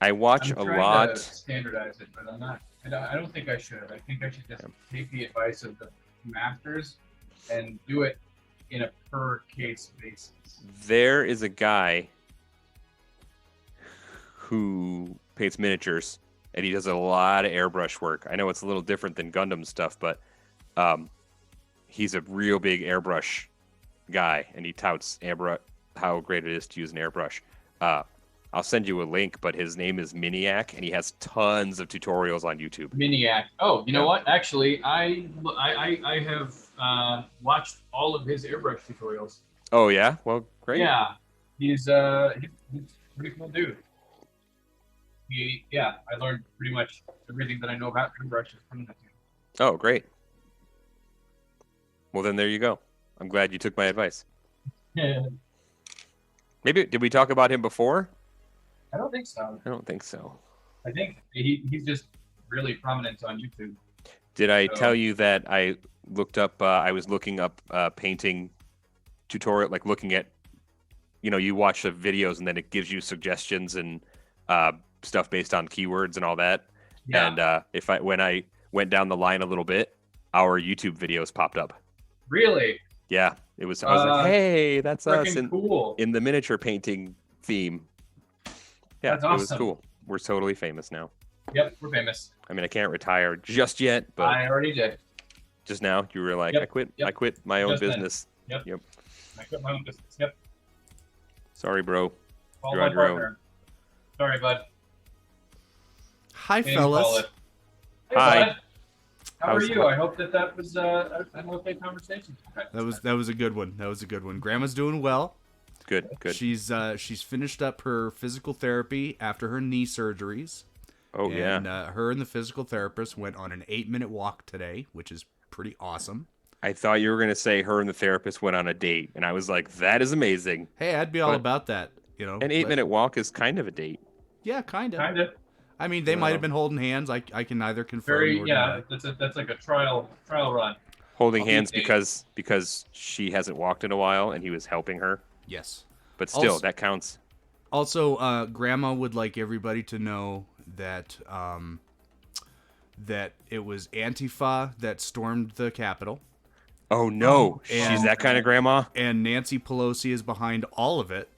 [SPEAKER 2] I watch
[SPEAKER 3] I'm
[SPEAKER 2] a
[SPEAKER 3] trying
[SPEAKER 2] lot.
[SPEAKER 3] to standardize it, but I'm not. I don't think I should. I think I should just take the advice of the masters and do it in a per case basis.
[SPEAKER 2] There is a guy who paints miniatures, and he does a lot of airbrush work. I know it's a little different than Gundam stuff, but he's a real big airbrush guy, and he touts how great it is to use an airbrush. I'll send you a link, but his name is Miniac, and he has tons of tutorials on YouTube.
[SPEAKER 3] Miniac. Oh, you know what? Actually, I have watched all of his airbrush tutorials.
[SPEAKER 2] Oh yeah, well, great.
[SPEAKER 3] Yeah, he's a pretty cool dude. Yeah, I learned pretty much everything that I know about paintbrushes from that.
[SPEAKER 2] Oh, great. Well, then there you go. I'm glad you took my advice.
[SPEAKER 3] dude.
[SPEAKER 2] Maybe did we talk about him before?
[SPEAKER 3] I don't think so.
[SPEAKER 2] I don't think so.
[SPEAKER 3] I think he's just really prominent on YouTube.
[SPEAKER 2] Did I
[SPEAKER 3] So-
[SPEAKER 2] tell you that I looked up? I was looking up painting tutorial, like looking at, you watch the videos and then it gives you suggestions and stuff based on keywords and all that.
[SPEAKER 3] Yeah.
[SPEAKER 2] And when I went down the line a little bit, our YouTube videos popped up.
[SPEAKER 3] Really?
[SPEAKER 2] Yeah, it was. I was like, hey, that's us
[SPEAKER 3] Freaking cool.
[SPEAKER 2] in the miniature painting theme. Yeah,
[SPEAKER 3] That's
[SPEAKER 2] it was
[SPEAKER 3] awesome.
[SPEAKER 2] cool. We're totally famous now.
[SPEAKER 3] Yep, we're famous.
[SPEAKER 2] I mean, I can't retire just yet, but
[SPEAKER 3] I already did.
[SPEAKER 2] just now you were like,
[SPEAKER 3] Yep,
[SPEAKER 2] I quit my own
[SPEAKER 3] Just then.
[SPEAKER 2] business.
[SPEAKER 3] Yep.
[SPEAKER 2] Yep.
[SPEAKER 3] I quit my own business. Yep.
[SPEAKER 2] Sorry, bro.
[SPEAKER 3] Follow
[SPEAKER 2] You're
[SPEAKER 3] my
[SPEAKER 2] on your own.
[SPEAKER 3] partner. Sorry, bud.
[SPEAKER 1] Hi,
[SPEAKER 3] Can't
[SPEAKER 1] fellas.
[SPEAKER 3] call it. Hey,
[SPEAKER 2] Hi.
[SPEAKER 3] bud. How are
[SPEAKER 2] How's
[SPEAKER 3] you?
[SPEAKER 2] it?
[SPEAKER 3] I hope that was an okay conversation.
[SPEAKER 1] That was a good one. That was a good one. Grandma's doing well.
[SPEAKER 2] Good, good.
[SPEAKER 1] She's finished up her physical therapy after her knee surgeries.
[SPEAKER 2] Oh, yeah.
[SPEAKER 1] And her and the physical therapist went on an 8-minute walk today, which is pretty awesome.
[SPEAKER 2] I thought you were going to say her and the therapist went on a date, and I was like, that is amazing.
[SPEAKER 1] Hey, I'd be all
[SPEAKER 2] But
[SPEAKER 1] about that.
[SPEAKER 2] An
[SPEAKER 1] but-
[SPEAKER 2] 8-minute walk is kind of a date.
[SPEAKER 1] Yeah, kind of.
[SPEAKER 3] Kind of.
[SPEAKER 1] I mean, they might have been holding hands. I can neither confirm
[SPEAKER 3] Very.
[SPEAKER 1] nor
[SPEAKER 3] Yeah.
[SPEAKER 1] deny.
[SPEAKER 3] That's like a trial run.
[SPEAKER 2] Holding
[SPEAKER 3] I'll be
[SPEAKER 2] hands
[SPEAKER 3] a date.
[SPEAKER 2] because she hasn't walked in a while, and he was helping her.
[SPEAKER 1] Yes.
[SPEAKER 2] But still,
[SPEAKER 1] Also-
[SPEAKER 2] that counts.
[SPEAKER 1] Also, Grandma would like everybody to know that that it was Antifa that stormed the Capitol,
[SPEAKER 2] Oh, no. She's
[SPEAKER 1] and-
[SPEAKER 2] that kind of grandma?
[SPEAKER 1] and Nancy Pelosi is behind all of it.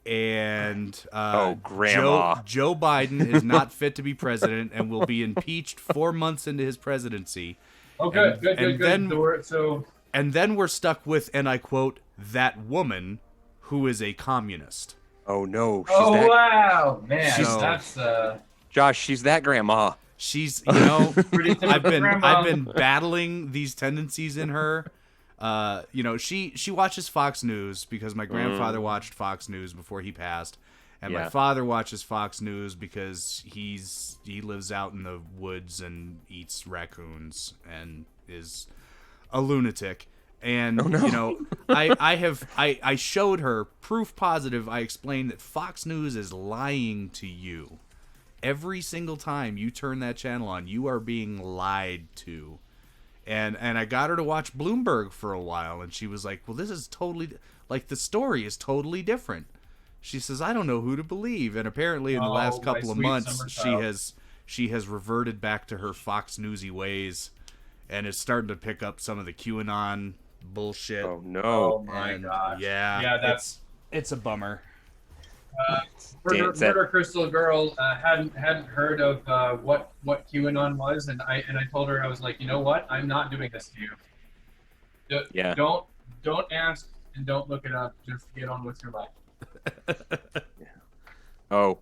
[SPEAKER 1] And
[SPEAKER 2] Oh, Grandma.
[SPEAKER 1] Joe Biden is not fit to be president and will be impeached 4 months into his presidency.
[SPEAKER 3] Oh, good,
[SPEAKER 1] And-
[SPEAKER 3] good,
[SPEAKER 1] and
[SPEAKER 3] good.
[SPEAKER 1] then-
[SPEAKER 3] So
[SPEAKER 1] And then we're stuck with, and I quote, that woman who is a communist.
[SPEAKER 2] Oh, no. She's
[SPEAKER 3] oh
[SPEAKER 2] that...
[SPEAKER 3] wow, man,
[SPEAKER 1] So-
[SPEAKER 3] that's
[SPEAKER 2] Josh, she's that grandma.
[SPEAKER 1] She's,
[SPEAKER 3] pretty typical
[SPEAKER 1] I've
[SPEAKER 3] grandma.
[SPEAKER 1] been battling these tendencies in her. She watches Fox News because my grandfather watched Fox News before he passed, and my
[SPEAKER 2] Yeah.
[SPEAKER 1] father watches Fox News because he lives out in the woods and eats raccoons and is a lunatic. And I showed her proof positive. I explained that Fox News is lying to you. Every single time you turn that channel on, you are being lied to. And I got her to watch Bloomberg for a while, and she was like, well, this is totally, like, the story is totally different. She says, I don't know who to believe. And apparently in the last
[SPEAKER 3] my
[SPEAKER 1] couple of
[SPEAKER 3] sweet
[SPEAKER 1] months,
[SPEAKER 3] summer
[SPEAKER 1] she
[SPEAKER 3] child.
[SPEAKER 1] has reverted back to her Fox Newsy ways and is starting to pick up some of the QAnon bullshit.
[SPEAKER 2] Oh,
[SPEAKER 3] oh
[SPEAKER 2] no.
[SPEAKER 3] my
[SPEAKER 1] And,
[SPEAKER 3] gosh.
[SPEAKER 1] Yeah,
[SPEAKER 3] Yeah, that's
[SPEAKER 1] it's a bummer.
[SPEAKER 3] Murder Crystal Girl hadn't heard of what QAnon was, and I told her, I was like, you know what? I'm not doing this to you.
[SPEAKER 2] Yeah.
[SPEAKER 3] Don't ask and don't look it up. Just get on with your life.
[SPEAKER 2] Oh.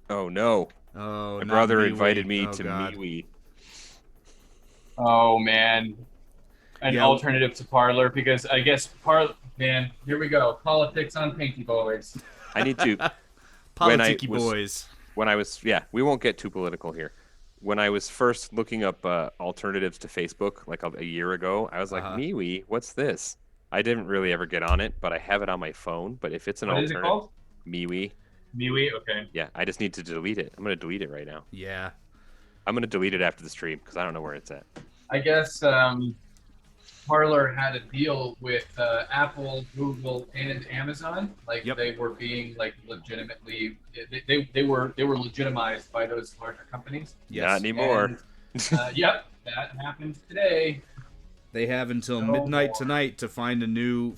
[SPEAKER 2] Oh, no.
[SPEAKER 1] Oh,
[SPEAKER 2] My
[SPEAKER 1] not
[SPEAKER 2] brother
[SPEAKER 1] MeWe.
[SPEAKER 2] invited me
[SPEAKER 1] Oh,
[SPEAKER 2] to
[SPEAKER 1] God.
[SPEAKER 2] MeWe.
[SPEAKER 3] Oh man, an
[SPEAKER 1] Yeah.
[SPEAKER 3] alternative to Parlor, because I guess Man, here we go. Politics on Pinky Boys.
[SPEAKER 2] I need to...
[SPEAKER 1] Politicky
[SPEAKER 2] was-
[SPEAKER 1] boys.
[SPEAKER 2] When I was... Yeah, we won't get too political here. When I was first looking up alternatives to Facebook, like a year ago, I was like,
[SPEAKER 1] Uh-huh.
[SPEAKER 2] MeWe, what's this? I didn't really ever get on it, but I have it on my phone. But if it's an
[SPEAKER 3] What is it
[SPEAKER 2] alternative...
[SPEAKER 3] called?
[SPEAKER 2] MeWe.
[SPEAKER 3] MeWe. Okay.
[SPEAKER 2] Yeah, I just need to delete it. I'm going to delete it right now.
[SPEAKER 1] Yeah.
[SPEAKER 2] I'm going to delete it after the stream because I don't know where it's at.
[SPEAKER 3] I guess Parlor had a deal with Apple, Google, and Amazon. Like
[SPEAKER 1] Yep.
[SPEAKER 3] they were being like legitimately, they were legitimized by those larger companies.
[SPEAKER 1] Yes.
[SPEAKER 2] Not anymore.
[SPEAKER 3] And, yep, that happened today.
[SPEAKER 1] They have until
[SPEAKER 3] No
[SPEAKER 1] midnight
[SPEAKER 3] more.
[SPEAKER 1] tonight to find a new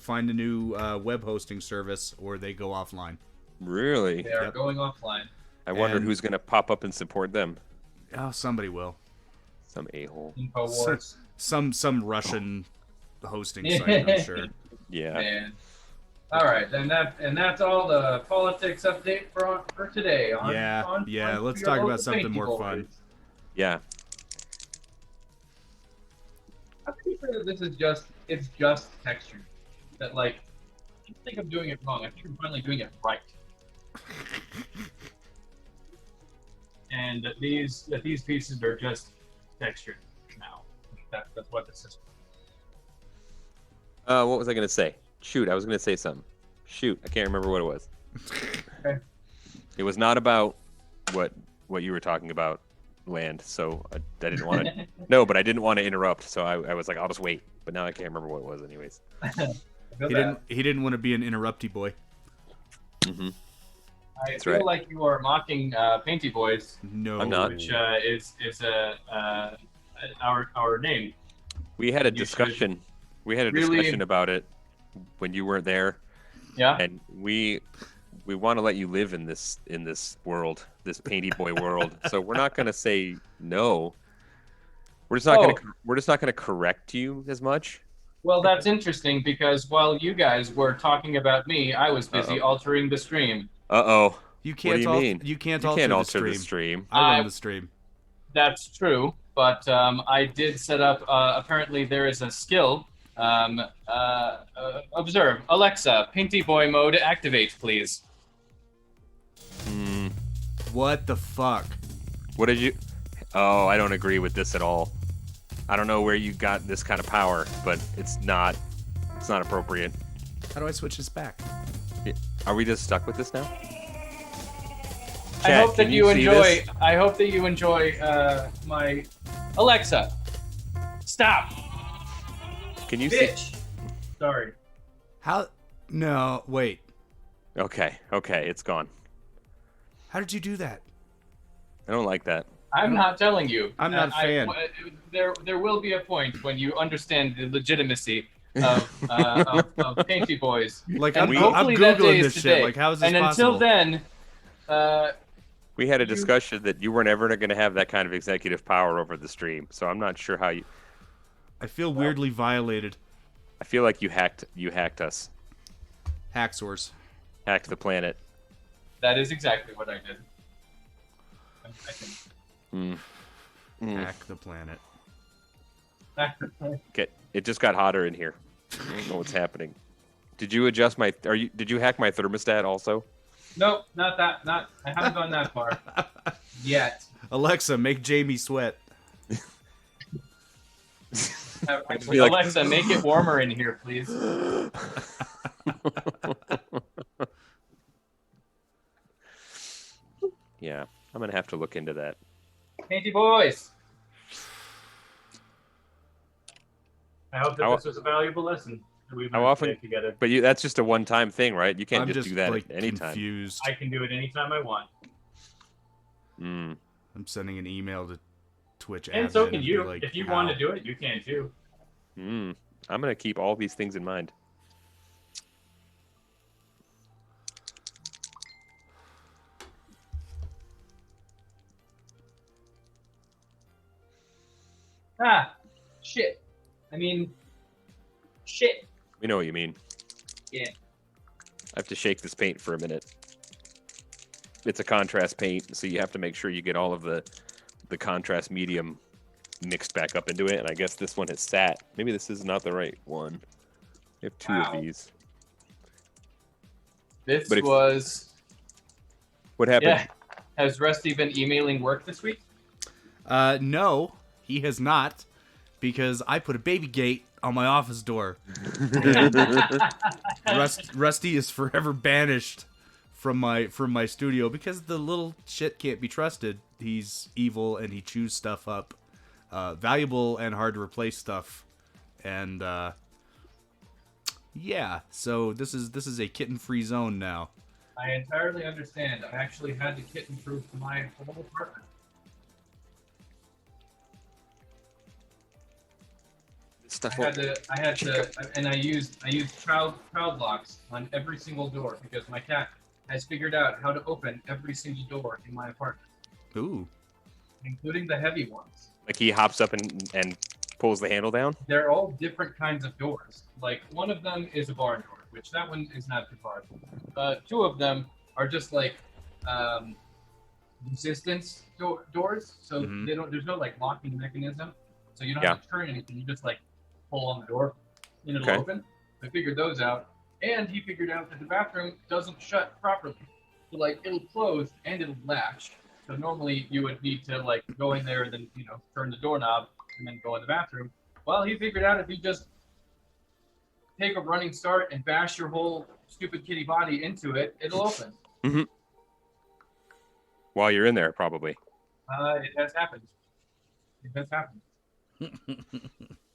[SPEAKER 1] web hosting service, or they go offline.
[SPEAKER 2] Really?
[SPEAKER 3] They are
[SPEAKER 1] Yep.
[SPEAKER 3] going offline.
[SPEAKER 2] I wonder
[SPEAKER 1] And-
[SPEAKER 2] who's going to pop up and support them.
[SPEAKER 1] Oh, somebody will.
[SPEAKER 2] Some a-hole.
[SPEAKER 3] Infowars.
[SPEAKER 1] Some Russian hosting site, I'm sure.
[SPEAKER 2] Yeah.
[SPEAKER 3] Man. All right, then that's all the politics update for today.
[SPEAKER 1] Yeah,
[SPEAKER 3] on
[SPEAKER 1] let's
[SPEAKER 3] your
[SPEAKER 1] talk
[SPEAKER 3] local
[SPEAKER 1] about something
[SPEAKER 3] Pinky
[SPEAKER 1] more
[SPEAKER 3] Boys.
[SPEAKER 1] fun.
[SPEAKER 2] Yeah.
[SPEAKER 3] I'm pretty sure that this is just texture. That like, I don't think I'm doing it wrong. I think I'm finally doing it right. And that these pieces are just textured now. That's what this is.
[SPEAKER 2] What was I gonna say? Shoot, I was gonna say something. Shoot, I can't remember what it was.
[SPEAKER 3] Okay.
[SPEAKER 2] It was not about what you were talking about, Land. So I didn't want to. No, but I didn't want to interrupt. So I was like, I'll just wait. But now I can't remember what it was, anyways.
[SPEAKER 1] He didn't want to be an interrupty boy.
[SPEAKER 2] Mm-hmm.
[SPEAKER 3] I
[SPEAKER 2] That's
[SPEAKER 3] feel
[SPEAKER 2] right.
[SPEAKER 3] like you are mocking Painty Boys,
[SPEAKER 1] No,
[SPEAKER 2] I'm not.
[SPEAKER 3] which is our name.
[SPEAKER 2] We had a
[SPEAKER 3] You
[SPEAKER 2] discussion. We had a
[SPEAKER 3] really-
[SPEAKER 2] discussion about it when you weren't there,
[SPEAKER 3] Yeah.
[SPEAKER 2] and we want to let you live in this world, this Painty Boy world. So we're not gonna say no. We're just not gonna correct you as much.
[SPEAKER 3] Well, that's interesting because while you guys were talking about me, I was busy altering the stream.
[SPEAKER 2] Uh-oh.
[SPEAKER 1] you
[SPEAKER 2] What
[SPEAKER 1] can't.
[SPEAKER 2] do you mean?
[SPEAKER 1] You can't
[SPEAKER 2] You
[SPEAKER 1] alter,
[SPEAKER 2] can't
[SPEAKER 1] the,
[SPEAKER 2] alter
[SPEAKER 1] stream.
[SPEAKER 2] the stream.
[SPEAKER 1] I run the stream.
[SPEAKER 3] That's true, but I did set up. Apparently, there is a skill. Observe, Alexa, Painty Boy mode activate, please.
[SPEAKER 1] What the fuck?
[SPEAKER 2] What did you? Oh, I don't agree with this at all. I don't know where you got this kind of power, but it's not appropriate.
[SPEAKER 1] How do I switch this back?
[SPEAKER 2] Are we just stuck with this now?
[SPEAKER 3] I
[SPEAKER 2] Chat,
[SPEAKER 3] hope that
[SPEAKER 2] can
[SPEAKER 3] you
[SPEAKER 2] see
[SPEAKER 3] enjoy.
[SPEAKER 2] this?
[SPEAKER 3] I hope that you enjoy my Alexa. Stop,
[SPEAKER 2] Can you see?
[SPEAKER 3] bitch. Sorry.
[SPEAKER 1] How? No, wait.
[SPEAKER 2] Okay, it's gone.
[SPEAKER 1] How did you do that?
[SPEAKER 2] I don't like that.
[SPEAKER 3] I'm not telling you.
[SPEAKER 1] I'm not a fan.
[SPEAKER 3] There will be a point when you understand the legitimacy of Painty Boys.
[SPEAKER 1] Like
[SPEAKER 3] And
[SPEAKER 1] I'm
[SPEAKER 3] hopefully that day
[SPEAKER 1] googling
[SPEAKER 3] is
[SPEAKER 1] this
[SPEAKER 3] today.
[SPEAKER 1] shit. Like how is this
[SPEAKER 3] And
[SPEAKER 1] possible?
[SPEAKER 3] until then,
[SPEAKER 2] We had a discussion that you weren't ever going to have that kind of executive power over the stream, so I'm not sure how you.
[SPEAKER 1] I feel weirdly violated.
[SPEAKER 2] I feel like you hacked us,
[SPEAKER 1] Hacksaws.
[SPEAKER 2] hacked the planet.
[SPEAKER 3] that is exactly what I did. I think.
[SPEAKER 1] Hack the planet.
[SPEAKER 2] Okay, it just got hotter in here. I don't know what's happening. Did you adjust my? Did you hack my thermostat also?
[SPEAKER 3] No, not that. I haven't gone that far yet.
[SPEAKER 1] Alexa, make Jamie sweat.
[SPEAKER 3] Actually,
[SPEAKER 2] Be like-
[SPEAKER 3] Alexa, make it warmer in here, please.
[SPEAKER 2] Yeah, I'm gonna have to look into that.
[SPEAKER 3] Painty Boys. I hope that
[SPEAKER 2] How-
[SPEAKER 3] this was a valuable lesson that we've
[SPEAKER 2] How
[SPEAKER 3] learned
[SPEAKER 2] often-
[SPEAKER 3] today together.
[SPEAKER 2] But that's just a one-time thing, right? You can't
[SPEAKER 1] I'm
[SPEAKER 2] just do that
[SPEAKER 1] like
[SPEAKER 2] at any time.
[SPEAKER 1] confused.
[SPEAKER 3] I can do it anytime I want.
[SPEAKER 2] Mm.
[SPEAKER 1] I'm sending an email to Twitch
[SPEAKER 3] And
[SPEAKER 1] admin
[SPEAKER 3] so can
[SPEAKER 1] be
[SPEAKER 3] you.
[SPEAKER 1] like,
[SPEAKER 3] If you
[SPEAKER 1] how?
[SPEAKER 3] want to do it, you can too.
[SPEAKER 2] I'm gonna keep all these things in mind.
[SPEAKER 3] Ah, shit. I mean, shit.
[SPEAKER 2] We know what you mean.
[SPEAKER 3] Yeah.
[SPEAKER 2] I have to shake this paint for a minute. It's a contrast paint, so you have to make sure you get all of the contrast medium mixed back up into it. And I guess this one has sat. Maybe this is not the right one. We have two
[SPEAKER 3] Wow.
[SPEAKER 2] of these.
[SPEAKER 3] This
[SPEAKER 2] But if-
[SPEAKER 3] was.
[SPEAKER 2] What happened?
[SPEAKER 3] Yeah. Has Rusty been emailing work this week?
[SPEAKER 1] No, he has not, because I put a baby gate on my office door. Rusty is forever banished from my studio because the little shit can't be trusted. He's evil and he chews stuff up, valuable and hard to replace stuff, and yeah. So this is a kitten-free zone now.
[SPEAKER 3] I entirely understand. I actually had to kitten-proof my whole apartment.
[SPEAKER 2] Stuff.
[SPEAKER 3] I had to, and I used child locks on every single door because my cat has figured out how to open every single door in my apartment,
[SPEAKER 1] Ooh.
[SPEAKER 3] including the heavy ones.
[SPEAKER 2] Like he hops up and pulls the handle down.
[SPEAKER 3] They're all different kinds of doors. Like one of them is a barn door, which that one is not too hard. Two of them are just like resistance doors, so
[SPEAKER 1] Mhm.
[SPEAKER 3] they don't. There's no like locking mechanism, so you don't
[SPEAKER 2] Yeah.
[SPEAKER 3] have to turn anything. You just like pull on the door, and it'll
[SPEAKER 2] Okay.
[SPEAKER 3] open. I figured those out, and he figured out that the bathroom doesn't shut properly. like it'll close and it'll latch. So normally you would need to like go in there and then turn the doorknob and then go in the bathroom. Well, he figured out if you just take a running start and bash your whole stupid kitty body into it, it'll open.
[SPEAKER 2] Mm-hmm. While you're in there, probably.
[SPEAKER 3] It has happened. It has happened.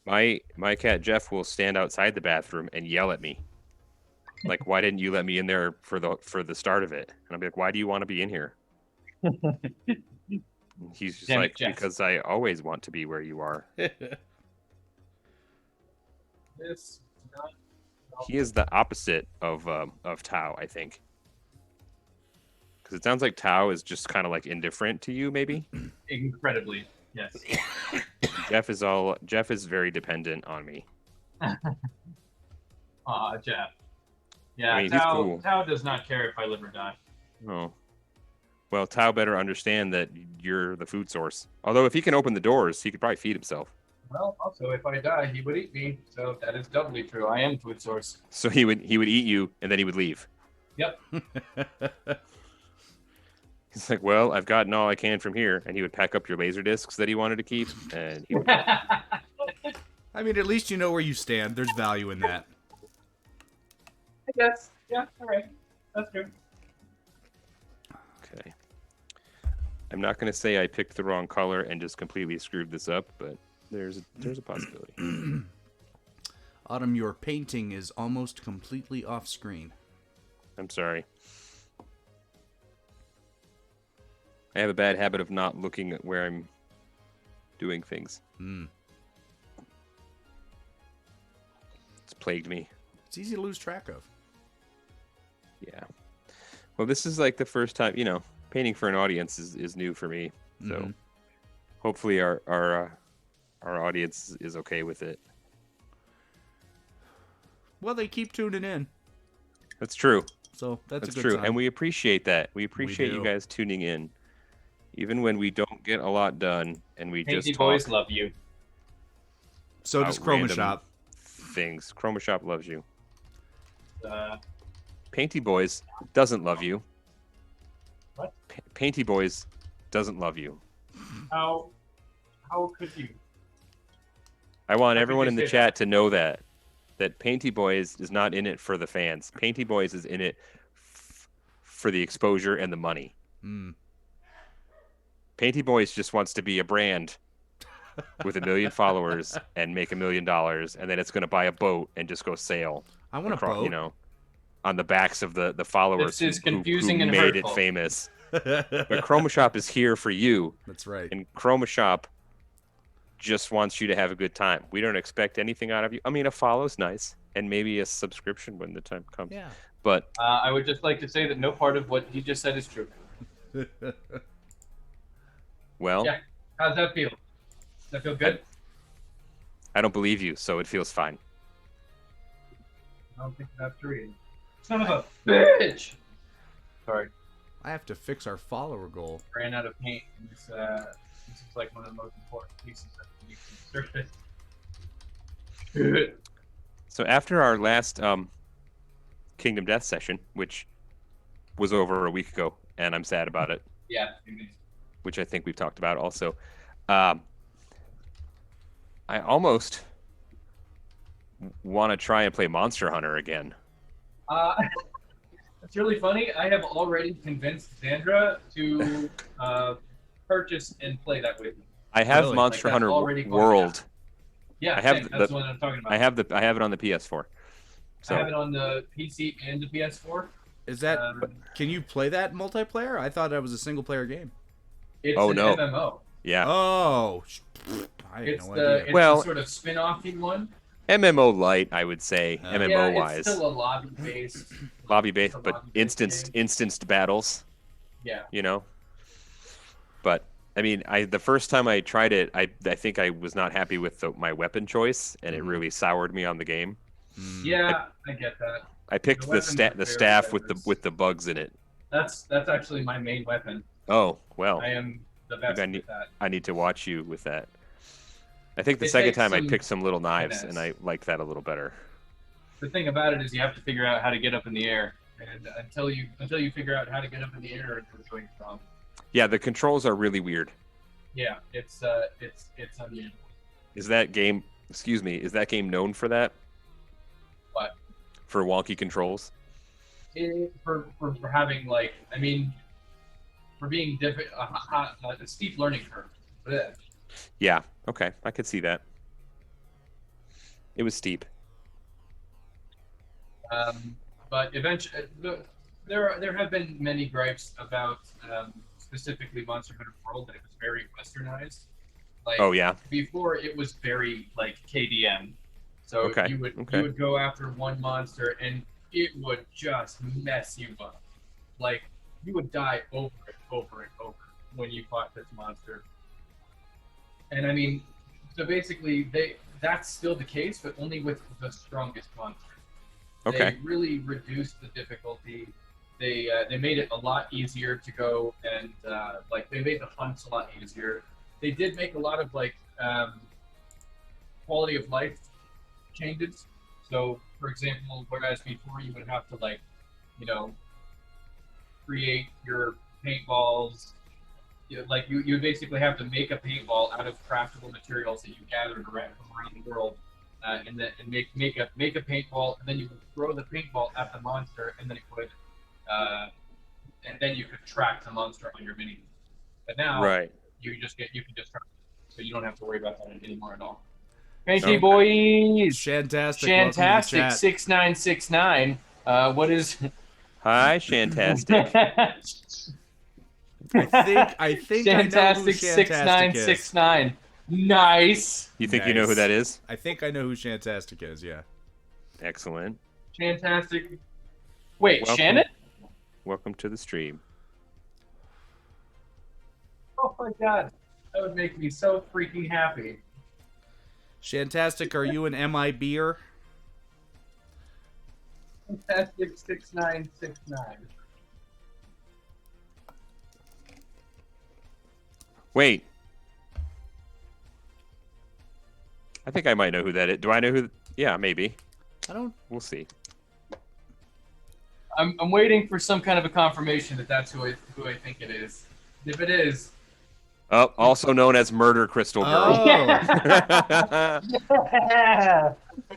[SPEAKER 2] My cat Jeff will stand outside the bathroom and yell at me. Like, why didn't you let me in there for the start of it? And I'll be like, why do you want to be in here? He's just
[SPEAKER 3] Damn it,
[SPEAKER 2] like,
[SPEAKER 3] Jeff.
[SPEAKER 2] because I always want to be where you are.
[SPEAKER 3] This not
[SPEAKER 2] He is the opposite of Tao, I think. Because it sounds like Tao is just kind of like indifferent to you, maybe.
[SPEAKER 3] incredibly, yes.
[SPEAKER 2] Jeff is very dependent on me.
[SPEAKER 3] Aw, Jeff. Yeah,
[SPEAKER 2] I mean, he's
[SPEAKER 3] Tao,
[SPEAKER 2] cool.
[SPEAKER 3] Tao does not care if I live or die.
[SPEAKER 2] Oh. Well, Tao better understand that you're the food source. Although if he can open the doors, he could probably feed himself.
[SPEAKER 3] Well, also, if I die, he would eat me, so that is doubly true. I am food source.
[SPEAKER 2] So he would eat you and then he would leave.
[SPEAKER 3] Yep.
[SPEAKER 2] He's like, well, I've gotten all I can from here, and he would pack up your laser discs that he wanted to keep, and he would...
[SPEAKER 1] I mean, at least you know where you stand. There's value in that.
[SPEAKER 3] I guess. Yeah, all right. That's true.
[SPEAKER 2] Okay. I'm not going to say I picked the wrong color and just completely screwed this up, but there's a possibility.
[SPEAKER 1] Autumn, your painting is almost completely off screen.
[SPEAKER 2] I'm sorry. I have a bad habit of not looking at where I'm doing things. It's plagued me.
[SPEAKER 1] It's easy to lose track of.
[SPEAKER 2] Yeah. Well, this is like the first time, painting for an audience is new for me. So hopefully our audience is okay with it.
[SPEAKER 1] Well, they keep tuning in,
[SPEAKER 2] That's true.
[SPEAKER 1] so that's a good
[SPEAKER 2] true.
[SPEAKER 1] sign.
[SPEAKER 2] And we appreciate that. We appreciate you
[SPEAKER 1] do.
[SPEAKER 2] guys tuning in. Even when we don't get a lot done and we
[SPEAKER 3] Painty
[SPEAKER 2] just
[SPEAKER 3] boys
[SPEAKER 2] talk
[SPEAKER 3] love you.
[SPEAKER 1] So does
[SPEAKER 2] about
[SPEAKER 1] Chroma
[SPEAKER 2] random
[SPEAKER 1] Shop.
[SPEAKER 2] things. Chroma Shop loves you.
[SPEAKER 3] Uh,
[SPEAKER 2] Painty Boys doesn't love you.
[SPEAKER 3] What?
[SPEAKER 2] Painty Boys doesn't love you.
[SPEAKER 3] how could you?
[SPEAKER 2] I want
[SPEAKER 3] How could
[SPEAKER 2] everyone
[SPEAKER 3] you
[SPEAKER 2] in the
[SPEAKER 3] say
[SPEAKER 2] chat to know that Painty Boys is not in it for the fans. Painty Boys is in it for the exposure and the money. Painty Boys just wants to be a brand with 1 million followers and make $1 million, and then it's going to buy a boat and just go sail.
[SPEAKER 1] I want a boat.
[SPEAKER 2] On the backs of the followers
[SPEAKER 3] This is
[SPEAKER 2] who
[SPEAKER 3] confusing and
[SPEAKER 2] made
[SPEAKER 3] hurtful.
[SPEAKER 2] it famous. But Chroma Shop is here for you,
[SPEAKER 1] That's right.
[SPEAKER 2] and Chroma Shop just wants you to have a good time. We don't expect anything out of you. I mean, a follow's nice, and maybe a subscription when the time comes.
[SPEAKER 1] Yeah.
[SPEAKER 2] But
[SPEAKER 3] I would just like to say that no part of what he just said is true.
[SPEAKER 2] well,
[SPEAKER 3] Yeah. How's that feel? Does that feel good?
[SPEAKER 2] I don't believe you, so it feels fine.
[SPEAKER 3] I don't think that's true either. Son of a bitch! Sorry,
[SPEAKER 1] I have to fix our follower goal.
[SPEAKER 3] ran out of paint. And this is like one of the most important pieces that needs to be surfaced.
[SPEAKER 2] So after our last Kingdom Death session, which was over a week ago, and I'm sad about it,
[SPEAKER 3] Yeah.
[SPEAKER 2] which I think we've talked about also, I almost want to try and play Monster Hunter again.
[SPEAKER 3] It's really funny. I have already convinced Sandra to purchase and play that with me.
[SPEAKER 2] I have
[SPEAKER 1] Really?
[SPEAKER 2] Monster
[SPEAKER 3] Like, that's
[SPEAKER 2] Hunter
[SPEAKER 3] already going
[SPEAKER 2] World.
[SPEAKER 3] down. Yeah,
[SPEAKER 2] I have
[SPEAKER 3] same.
[SPEAKER 2] the-
[SPEAKER 3] That's what I'm talking about.
[SPEAKER 2] I have it on the PS4. So
[SPEAKER 3] I have it on the PC and the PS4.
[SPEAKER 1] Is that?
[SPEAKER 3] Um,
[SPEAKER 1] Can you play that multiplayer? I thought that was a single player game.
[SPEAKER 3] It's
[SPEAKER 2] Oh,
[SPEAKER 3] an
[SPEAKER 2] no.
[SPEAKER 3] MMO.
[SPEAKER 2] yeah,
[SPEAKER 1] Oh, I had
[SPEAKER 3] It's
[SPEAKER 1] no
[SPEAKER 3] the
[SPEAKER 1] idea.
[SPEAKER 3] it's
[SPEAKER 2] Well-
[SPEAKER 3] the sort of spin-offy one.
[SPEAKER 2] MMO light, I would say,
[SPEAKER 1] Yeah,
[SPEAKER 2] MMO
[SPEAKER 3] Yeah, it's
[SPEAKER 2] wise,
[SPEAKER 3] still a lobby-based.
[SPEAKER 2] lobby based,
[SPEAKER 3] it's a
[SPEAKER 2] but
[SPEAKER 3] lobby-based game.
[SPEAKER 2] instanced battles.
[SPEAKER 3] Yeah.
[SPEAKER 2] But I mean, the first time I tried it, I think I was not happy with my weapon choice, and it really soured me on the game.
[SPEAKER 3] Yeah, I get that.
[SPEAKER 2] I picked
[SPEAKER 3] The
[SPEAKER 2] the
[SPEAKER 3] weapons are
[SPEAKER 2] the
[SPEAKER 3] very
[SPEAKER 2] staff
[SPEAKER 3] diverse.
[SPEAKER 2] with the bugs in it.
[SPEAKER 3] That's actually my main weapon.
[SPEAKER 2] Oh well,
[SPEAKER 3] I am the best
[SPEAKER 2] Maybe
[SPEAKER 3] at that.
[SPEAKER 2] I need to watch you with that. I think the
[SPEAKER 3] It
[SPEAKER 2] second
[SPEAKER 3] takes
[SPEAKER 2] time I
[SPEAKER 3] some
[SPEAKER 2] picked some little knives,
[SPEAKER 3] finesse.
[SPEAKER 2] and I like that a little better.
[SPEAKER 3] The thing about it is you have to figure out how to get up in the air. and until you figure out how to get up in the air, it's going wrong.
[SPEAKER 2] Yeah, the controls are really weird.
[SPEAKER 3] Yeah, it's unusual.
[SPEAKER 2] Is that game? Excuse me. Is that game known for that?
[SPEAKER 3] What?
[SPEAKER 2] For wonky controls?
[SPEAKER 3] For having for being a steep learning curve. Blech.
[SPEAKER 2] Yeah. Okay, I could see that. It was steep.
[SPEAKER 3] But eventually, there have been many gripes about specifically Monster Hunter World that it was very westernized. Like,
[SPEAKER 2] Oh yeah.
[SPEAKER 3] before it was very like KDM. So
[SPEAKER 2] Okay,
[SPEAKER 3] you would go after one monster and it would just mess you up. Like you would die over and over and over when you fought this monster. And I mean, so basically that's still the case, but only with the strongest monster.
[SPEAKER 2] Okay.
[SPEAKER 3] They really reduced the difficulty. They made it a lot easier to go and they made the hunts a lot easier. They did make a lot of quality of life changes. So, for example, whereas before you would have to create your paintballs, you basically have to make a paintball out of craftable materials that you gathered around the world, and make a paintball, and then you would throw the paintball at the monster, and then you could track the monster on your mini. But now,
[SPEAKER 2] Right.
[SPEAKER 3] you can just track it, so you don't have to worry about that anymore at all. Thank
[SPEAKER 2] So-
[SPEAKER 3] you, boys.
[SPEAKER 1] Shantastic.
[SPEAKER 3] Shantastic 6969. What is?
[SPEAKER 2] Hi, Shantastic.
[SPEAKER 1] I think I know who
[SPEAKER 3] Shantastic
[SPEAKER 1] Shantastic is.
[SPEAKER 3] 6969. Nice.
[SPEAKER 2] You think you know who
[SPEAKER 1] Nice.
[SPEAKER 2] that is?
[SPEAKER 1] I think I know who Shantastic is. Yeah.
[SPEAKER 2] Excellent.
[SPEAKER 3] Fantastic. Wait,
[SPEAKER 2] Welcome.
[SPEAKER 3] Shannon?
[SPEAKER 2] Welcome to the stream.
[SPEAKER 3] Oh my god. That would make me so freaking happy.
[SPEAKER 1] Shantastic, are you an MIBer?
[SPEAKER 3] Fantastic 6969.
[SPEAKER 2] Wait. I think I might know who that is. Do I know who? Yeah, maybe.
[SPEAKER 1] I don't.
[SPEAKER 2] We'll see.
[SPEAKER 3] I'm waiting for some kind of a confirmation that that's who I think it is. If it is,
[SPEAKER 2] Oh, also known as Murder Crystal Girl.
[SPEAKER 1] Oh,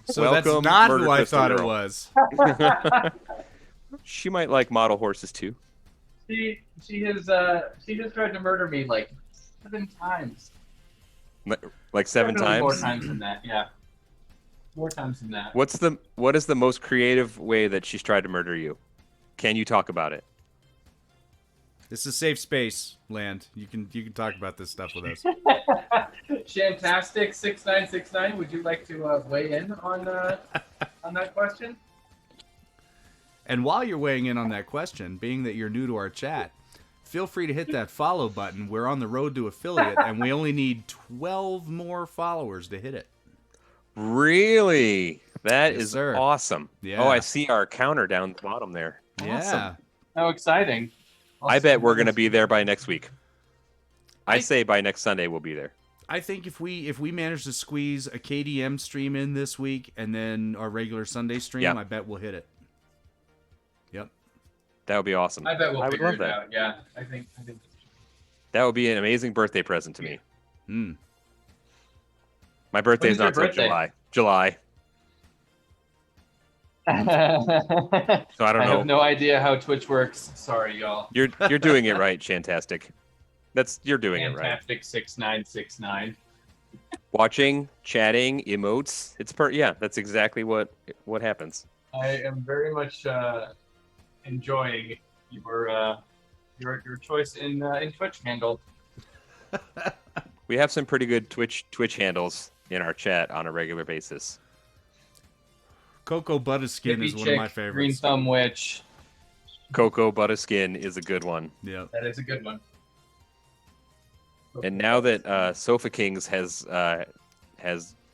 [SPEAKER 1] so
[SPEAKER 2] Welcome,
[SPEAKER 1] that's not
[SPEAKER 2] Murder
[SPEAKER 1] who I
[SPEAKER 2] Crystal
[SPEAKER 1] thought it
[SPEAKER 2] Girl.
[SPEAKER 1] was.
[SPEAKER 2] She might like model horses too.
[SPEAKER 3] she has tried to murder me like 7 times.
[SPEAKER 2] Like 7
[SPEAKER 3] Definitely more
[SPEAKER 2] times.
[SPEAKER 3] times than that. Yeah, more times than that.
[SPEAKER 2] What is the most creative way that she's tried to murder you? Can you talk about it?
[SPEAKER 1] This is a safe space, Land. You can talk about this stuff with us.
[SPEAKER 3] Shantastic 6969. Would you like to weigh in on that question?
[SPEAKER 1] And while you're weighing in on that question, being that you're new to our chat, feel free to hit that follow button. We're on the road to affiliate, and we only need 12 more followers to hit it.
[SPEAKER 2] Really? That
[SPEAKER 1] Yes,
[SPEAKER 2] is
[SPEAKER 1] sir.
[SPEAKER 2] awesome.
[SPEAKER 1] Yeah.
[SPEAKER 2] Oh, I see our counter down the bottom there.
[SPEAKER 1] Yeah.
[SPEAKER 2] Awesome.
[SPEAKER 3] How exciting!
[SPEAKER 2] I bet we're going to be there by next week. I
[SPEAKER 1] I-
[SPEAKER 2] say by next Sunday we'll be there.
[SPEAKER 1] I think if we manage to squeeze a KDM stream in this week and then our regular Sunday stream,
[SPEAKER 2] Yeah.
[SPEAKER 1] I bet we'll hit it. Yep.
[SPEAKER 2] That would be awesome.
[SPEAKER 3] I bet we'll
[SPEAKER 2] would
[SPEAKER 3] figure
[SPEAKER 2] love
[SPEAKER 3] it
[SPEAKER 2] that.
[SPEAKER 3] out. Yeah, I think.
[SPEAKER 2] That would be an amazing birthday present to me.
[SPEAKER 1] Hmm.
[SPEAKER 2] My birthday's
[SPEAKER 3] is your
[SPEAKER 2] not till
[SPEAKER 3] birthday?
[SPEAKER 2] July. So I don't
[SPEAKER 3] I
[SPEAKER 2] know.
[SPEAKER 3] have no idea how Twitch works. Sorry, y'all.
[SPEAKER 2] You're doing it right, Shantastic. You're doing it right.
[SPEAKER 3] Fantastic 6969.
[SPEAKER 2] Watching, chatting, emotes. Yeah, that's exactly what happens.
[SPEAKER 3] I am very much enjoying your choice in Twitch handle.
[SPEAKER 2] We have some pretty good Twitch handles in our chat on a regular basis.
[SPEAKER 1] Cocoa Butterskin is
[SPEAKER 3] Hippie
[SPEAKER 1] one of my
[SPEAKER 3] Chick, Green
[SPEAKER 1] favorites.
[SPEAKER 3] Thumb Witch.
[SPEAKER 2] Cocoa Butterskin is a good one.
[SPEAKER 1] Yep.
[SPEAKER 3] That is a good one.
[SPEAKER 2] And now that Sofa Kings has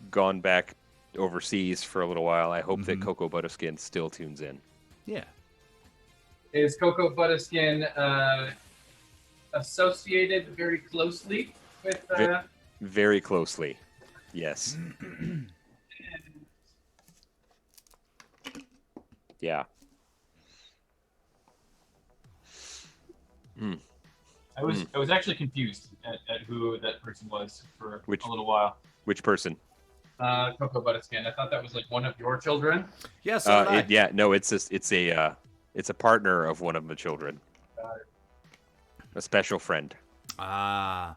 [SPEAKER 2] gone back overseas for a little while, I hope that
[SPEAKER 1] Mhm.
[SPEAKER 2] Cocoa Butterskin still tunes in.
[SPEAKER 1] Yeah.
[SPEAKER 3] Is Cocoa Butterskin associated very closely with?
[SPEAKER 2] Very closely, yes. Yeah.
[SPEAKER 4] I was actually confused at who that person was for a little while.
[SPEAKER 2] Which person?
[SPEAKER 4] Cocoa Butterskin. I thought that was like one of your children.
[SPEAKER 1] Yes, so did I.
[SPEAKER 2] Yeah, no, it's a partner of one of the children. A special friend.
[SPEAKER 1] Ah.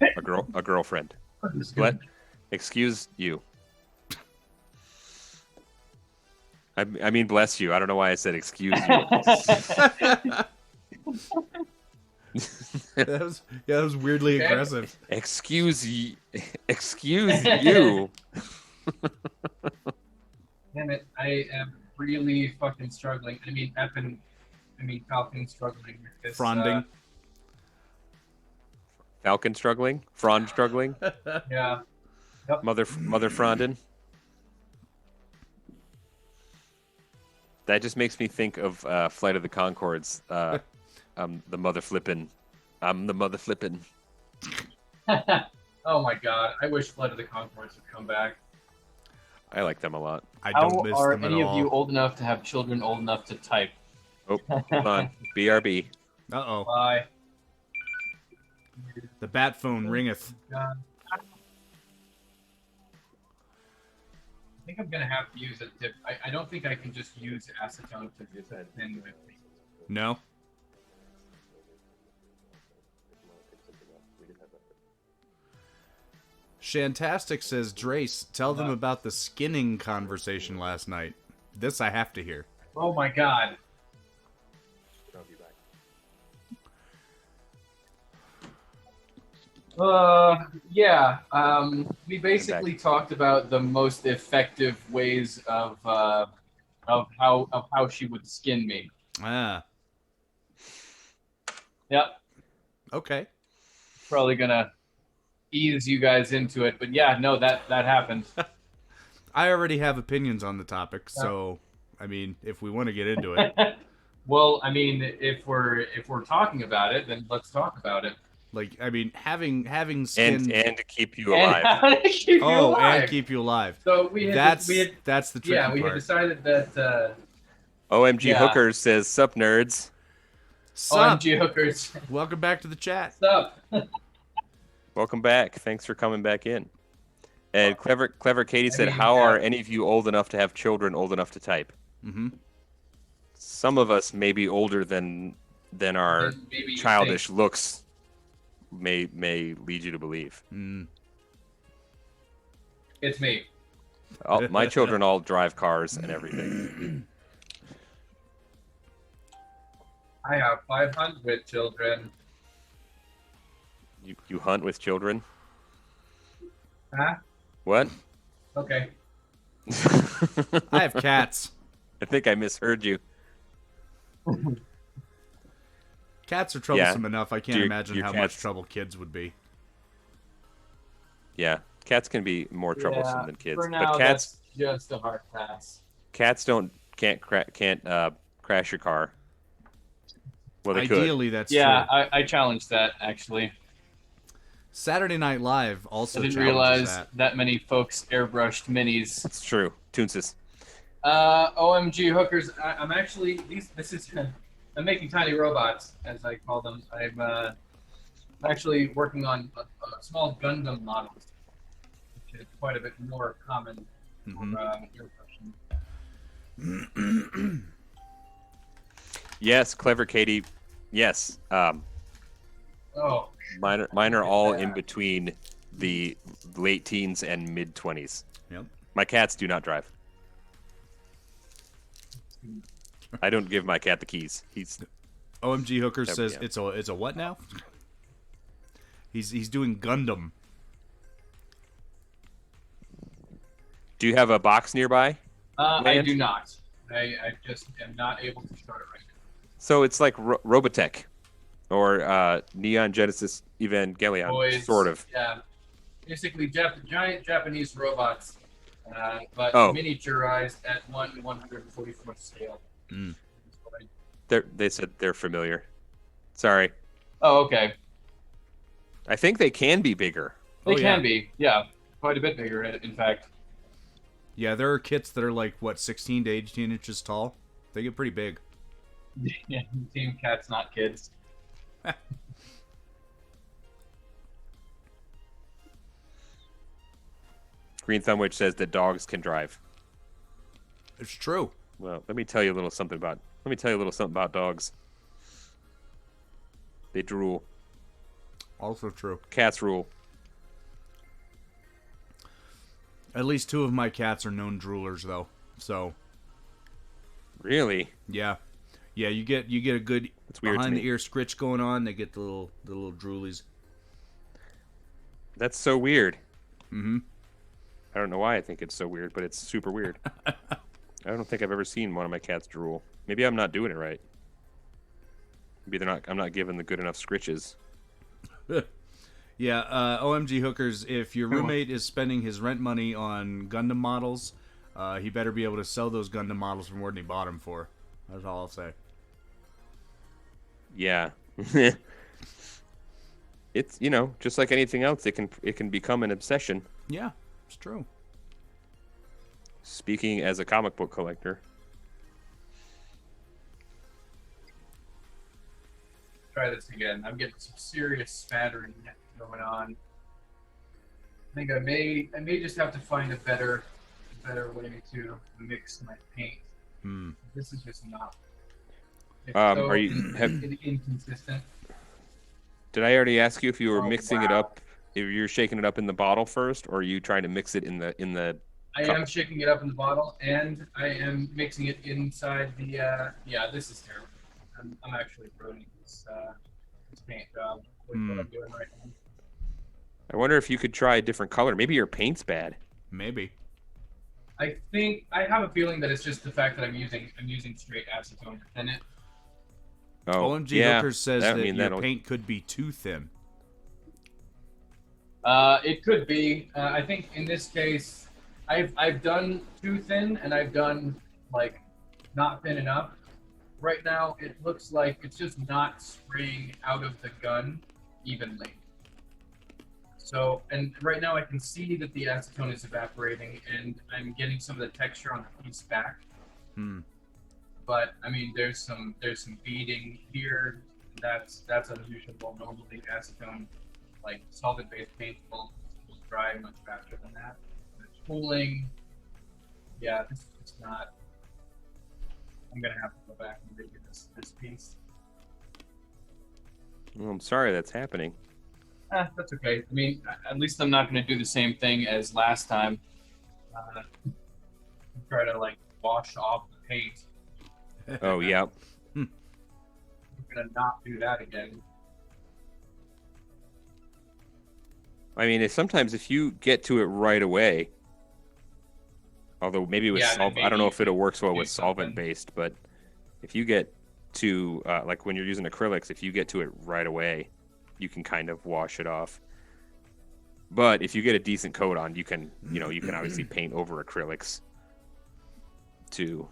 [SPEAKER 2] A girlfriend. Excuse you. I mean, bless you. I don't know why I said excuse you.
[SPEAKER 1] that was weirdly aggressive.
[SPEAKER 2] Excuse you.
[SPEAKER 4] Damn it! I am really fucking struggling. Falcon's struggling with this.
[SPEAKER 1] Fronding.
[SPEAKER 2] Falcon struggling. Frond struggling.
[SPEAKER 4] Yeah. Yep.
[SPEAKER 2] Mother Frondin. That just makes me think of Flight of the Conchords. The mother flippin'. I'm the mother flippin'.
[SPEAKER 4] Oh my god! I wish Flight of the Conchords would come back.
[SPEAKER 2] I like them a lot.
[SPEAKER 1] I don't miss
[SPEAKER 4] are
[SPEAKER 1] them at
[SPEAKER 4] any
[SPEAKER 1] all.
[SPEAKER 4] of you old enough to have children old enough to type?
[SPEAKER 2] Oh, hold on. BRB.
[SPEAKER 1] Uh-oh.
[SPEAKER 4] Bye.
[SPEAKER 1] The bat phone ringeth.
[SPEAKER 4] God. I think I'm gonna have to use a dip. I don't think I can just use acetone to do that thing with me.
[SPEAKER 1] No? Shantastic says, Drace, tell them about the skinning conversation last night. This I have to hear.
[SPEAKER 4] Oh my god. Yeah. We basically talked about the most effective ways of how she would skin me.
[SPEAKER 1] Ah.
[SPEAKER 4] Yep.
[SPEAKER 1] Okay.
[SPEAKER 4] Probably gonna ease you guys into it, but yeah, no, that happened.
[SPEAKER 1] I already have opinions on the topic, so I mean, if we want to get into it.
[SPEAKER 4] Well, I mean, if we're talking about it, then let's talk about it.
[SPEAKER 1] Like, I mean, having skin
[SPEAKER 2] and to keep you alive.
[SPEAKER 4] And
[SPEAKER 1] keep you alive.
[SPEAKER 4] So that's
[SPEAKER 1] the tricky part.
[SPEAKER 4] we had decided that.
[SPEAKER 2] OMG Hookers says, "Sup nerds."
[SPEAKER 1] Sup?
[SPEAKER 4] OMG Hookers.
[SPEAKER 1] Welcome back to the chat.
[SPEAKER 4] Sup?
[SPEAKER 2] Welcome back. Thanks for coming back in. And clever Katie said, "How are any of you old enough to have children old enough to type?"
[SPEAKER 1] Mm-hmm.
[SPEAKER 2] Some of us may be older than our
[SPEAKER 4] Maybe
[SPEAKER 2] childish looks may lead you to believe.
[SPEAKER 1] Mm.
[SPEAKER 4] It's me.
[SPEAKER 2] My children all drive cars and everything.
[SPEAKER 4] I have 500 children.
[SPEAKER 2] You hunt with children?
[SPEAKER 4] Huh?
[SPEAKER 2] What?
[SPEAKER 4] Okay.
[SPEAKER 1] I have cats.
[SPEAKER 2] I think I misheard you.
[SPEAKER 1] Cats are troublesome enough. I can't
[SPEAKER 2] Your
[SPEAKER 1] imagine how
[SPEAKER 2] cats-
[SPEAKER 1] much trouble kids would be.
[SPEAKER 2] Yeah, cats can be more troublesome than kids.
[SPEAKER 4] For now,
[SPEAKER 2] but cats
[SPEAKER 4] that's just a hard pass.
[SPEAKER 2] cats can't crash your car. Well, they could.
[SPEAKER 1] Ideally, that's
[SPEAKER 4] Yeah,
[SPEAKER 1] true.
[SPEAKER 4] I challenged that actually.
[SPEAKER 1] Saturday Night Live also
[SPEAKER 4] I didn't
[SPEAKER 1] challenges
[SPEAKER 4] realize that many folks airbrushed minis.
[SPEAKER 2] It's true. Toonses.
[SPEAKER 4] OMG Hookers. I'm actually I'm making tiny robots, as I call them. I'm actually working on a small Gundam model, which is quite a bit more common for your question.
[SPEAKER 2] Yes, clever Katie. Yes.
[SPEAKER 4] Oh.
[SPEAKER 2] Mine are all in between the late teens and mid 20s.
[SPEAKER 1] Yep.
[SPEAKER 2] My cats do not drive. I don't give my cat the keys. He's
[SPEAKER 1] OMG Hooker
[SPEAKER 2] Yeah,
[SPEAKER 1] says
[SPEAKER 2] yeah.
[SPEAKER 1] it's a what now? He's doing Gundam.
[SPEAKER 2] Do you have a box nearby?
[SPEAKER 4] I
[SPEAKER 2] Lance?
[SPEAKER 4] do not. I just am not able to start it right now.
[SPEAKER 2] So it's like Robotech or Neon Genesis Evangelion,
[SPEAKER 4] Boys,
[SPEAKER 2] sort of.
[SPEAKER 4] Yeah. Basically, giant Japanese robots, but
[SPEAKER 2] Oh.
[SPEAKER 4] miniaturized at 1/144th scale.
[SPEAKER 1] Mm.
[SPEAKER 2] They said they're familiar. Sorry.
[SPEAKER 4] Oh, okay.
[SPEAKER 2] I think they can be bigger.
[SPEAKER 4] They
[SPEAKER 1] Oh, yeah.
[SPEAKER 4] can be, yeah, quite a bit bigger, in fact.
[SPEAKER 1] Yeah, there are kits that are like, what, 16 to 18 inches tall? They get pretty big.
[SPEAKER 4] Yeah, team cats, not kids.
[SPEAKER 2] Green Thumbwich says that dogs can drive.
[SPEAKER 1] It's true.
[SPEAKER 2] Well, let me tell you a little something about. Let me tell you a little something about dogs. They drool.
[SPEAKER 1] Also true.
[SPEAKER 2] Cats rule.
[SPEAKER 1] At least 2 of my cats are known droolers, though. So
[SPEAKER 2] Really?
[SPEAKER 1] yeah, you get a good
[SPEAKER 2] It's weird to
[SPEAKER 1] behind the
[SPEAKER 2] me.
[SPEAKER 1] ear scritch going on. They get the little droolies.
[SPEAKER 2] That's so weird.
[SPEAKER 1] Mm-hmm.
[SPEAKER 2] I don't know why I think it's so weird, but it's super weird. I don't think I've ever seen one of my cats drool. Maybe I'm not doing it right. Maybe they're not. I'm not giving the good enough scritches.
[SPEAKER 1] Yeah, OMG hookers, if your roommate is spending his rent money on Gundam models, he better be able to sell those Gundam models for more than he bought them for. That's all I'll say.
[SPEAKER 2] Yeah. It's just like anything else. It can become an obsession.
[SPEAKER 1] Yeah, it's true.
[SPEAKER 2] Speaking as a comic book collector.
[SPEAKER 4] Try this again. I'm getting some serious spattering going on. I think I may just have to find a better way to mix my paint. This is just not. It's so
[SPEAKER 2] Are you
[SPEAKER 4] inconsistent?
[SPEAKER 2] Did I already ask you if you were
[SPEAKER 4] Oh,
[SPEAKER 2] mixing it
[SPEAKER 4] wow.
[SPEAKER 2] up? If you're shaking it up in the bottle first, or are you trying to mix it in the
[SPEAKER 4] I
[SPEAKER 2] cup?
[SPEAKER 4] am shaking it up in the bottle, and I am mixing it inside the. Yeah, this is terrible. I'm actually ruining this paint job with what I'm doing right now.
[SPEAKER 2] I wonder if you could try a different color. Maybe your paint's bad.
[SPEAKER 1] Maybe.
[SPEAKER 4] I think I have a feeling that it's just the fact that I'm using straight acetone to thin it.
[SPEAKER 2] Oh,
[SPEAKER 1] OMG
[SPEAKER 2] yeah.
[SPEAKER 1] hookers says that your
[SPEAKER 2] that'll-
[SPEAKER 1] paint could be too thin.
[SPEAKER 4] It could be. I think in this case, I've done too thin, and I've done like not thin enough. Right now, it looks like it's just not spraying out of the gun evenly. So, and right now I can see that the acetone is evaporating, and I'm getting some of the texture on the piece back. But I mean, there's some beading here. That's unusual. Normally, acetone, like solvent-based paint, will dry much faster than that. The tooling, yeah, this is just not. I'm gonna have to go back and redo this piece.
[SPEAKER 2] Well, I'm sorry that's happening.
[SPEAKER 4] That's okay. I mean, at least I'm not going to do the same thing as last time. Try to like wash off the paint.
[SPEAKER 2] Oh, yeah.
[SPEAKER 4] I'm going to not do that again.
[SPEAKER 2] I mean, sometimes if you get to it right away, although maybe with
[SPEAKER 4] Yeah,
[SPEAKER 2] solvent, I don't know if it'll work so well
[SPEAKER 4] do
[SPEAKER 2] with
[SPEAKER 4] something.
[SPEAKER 2] solvent-based, but if you get to, like when you're using acrylics, if you get to it right away, you can kind of wash it off. But if you get a decent coat on, you can obviously paint over acrylics too.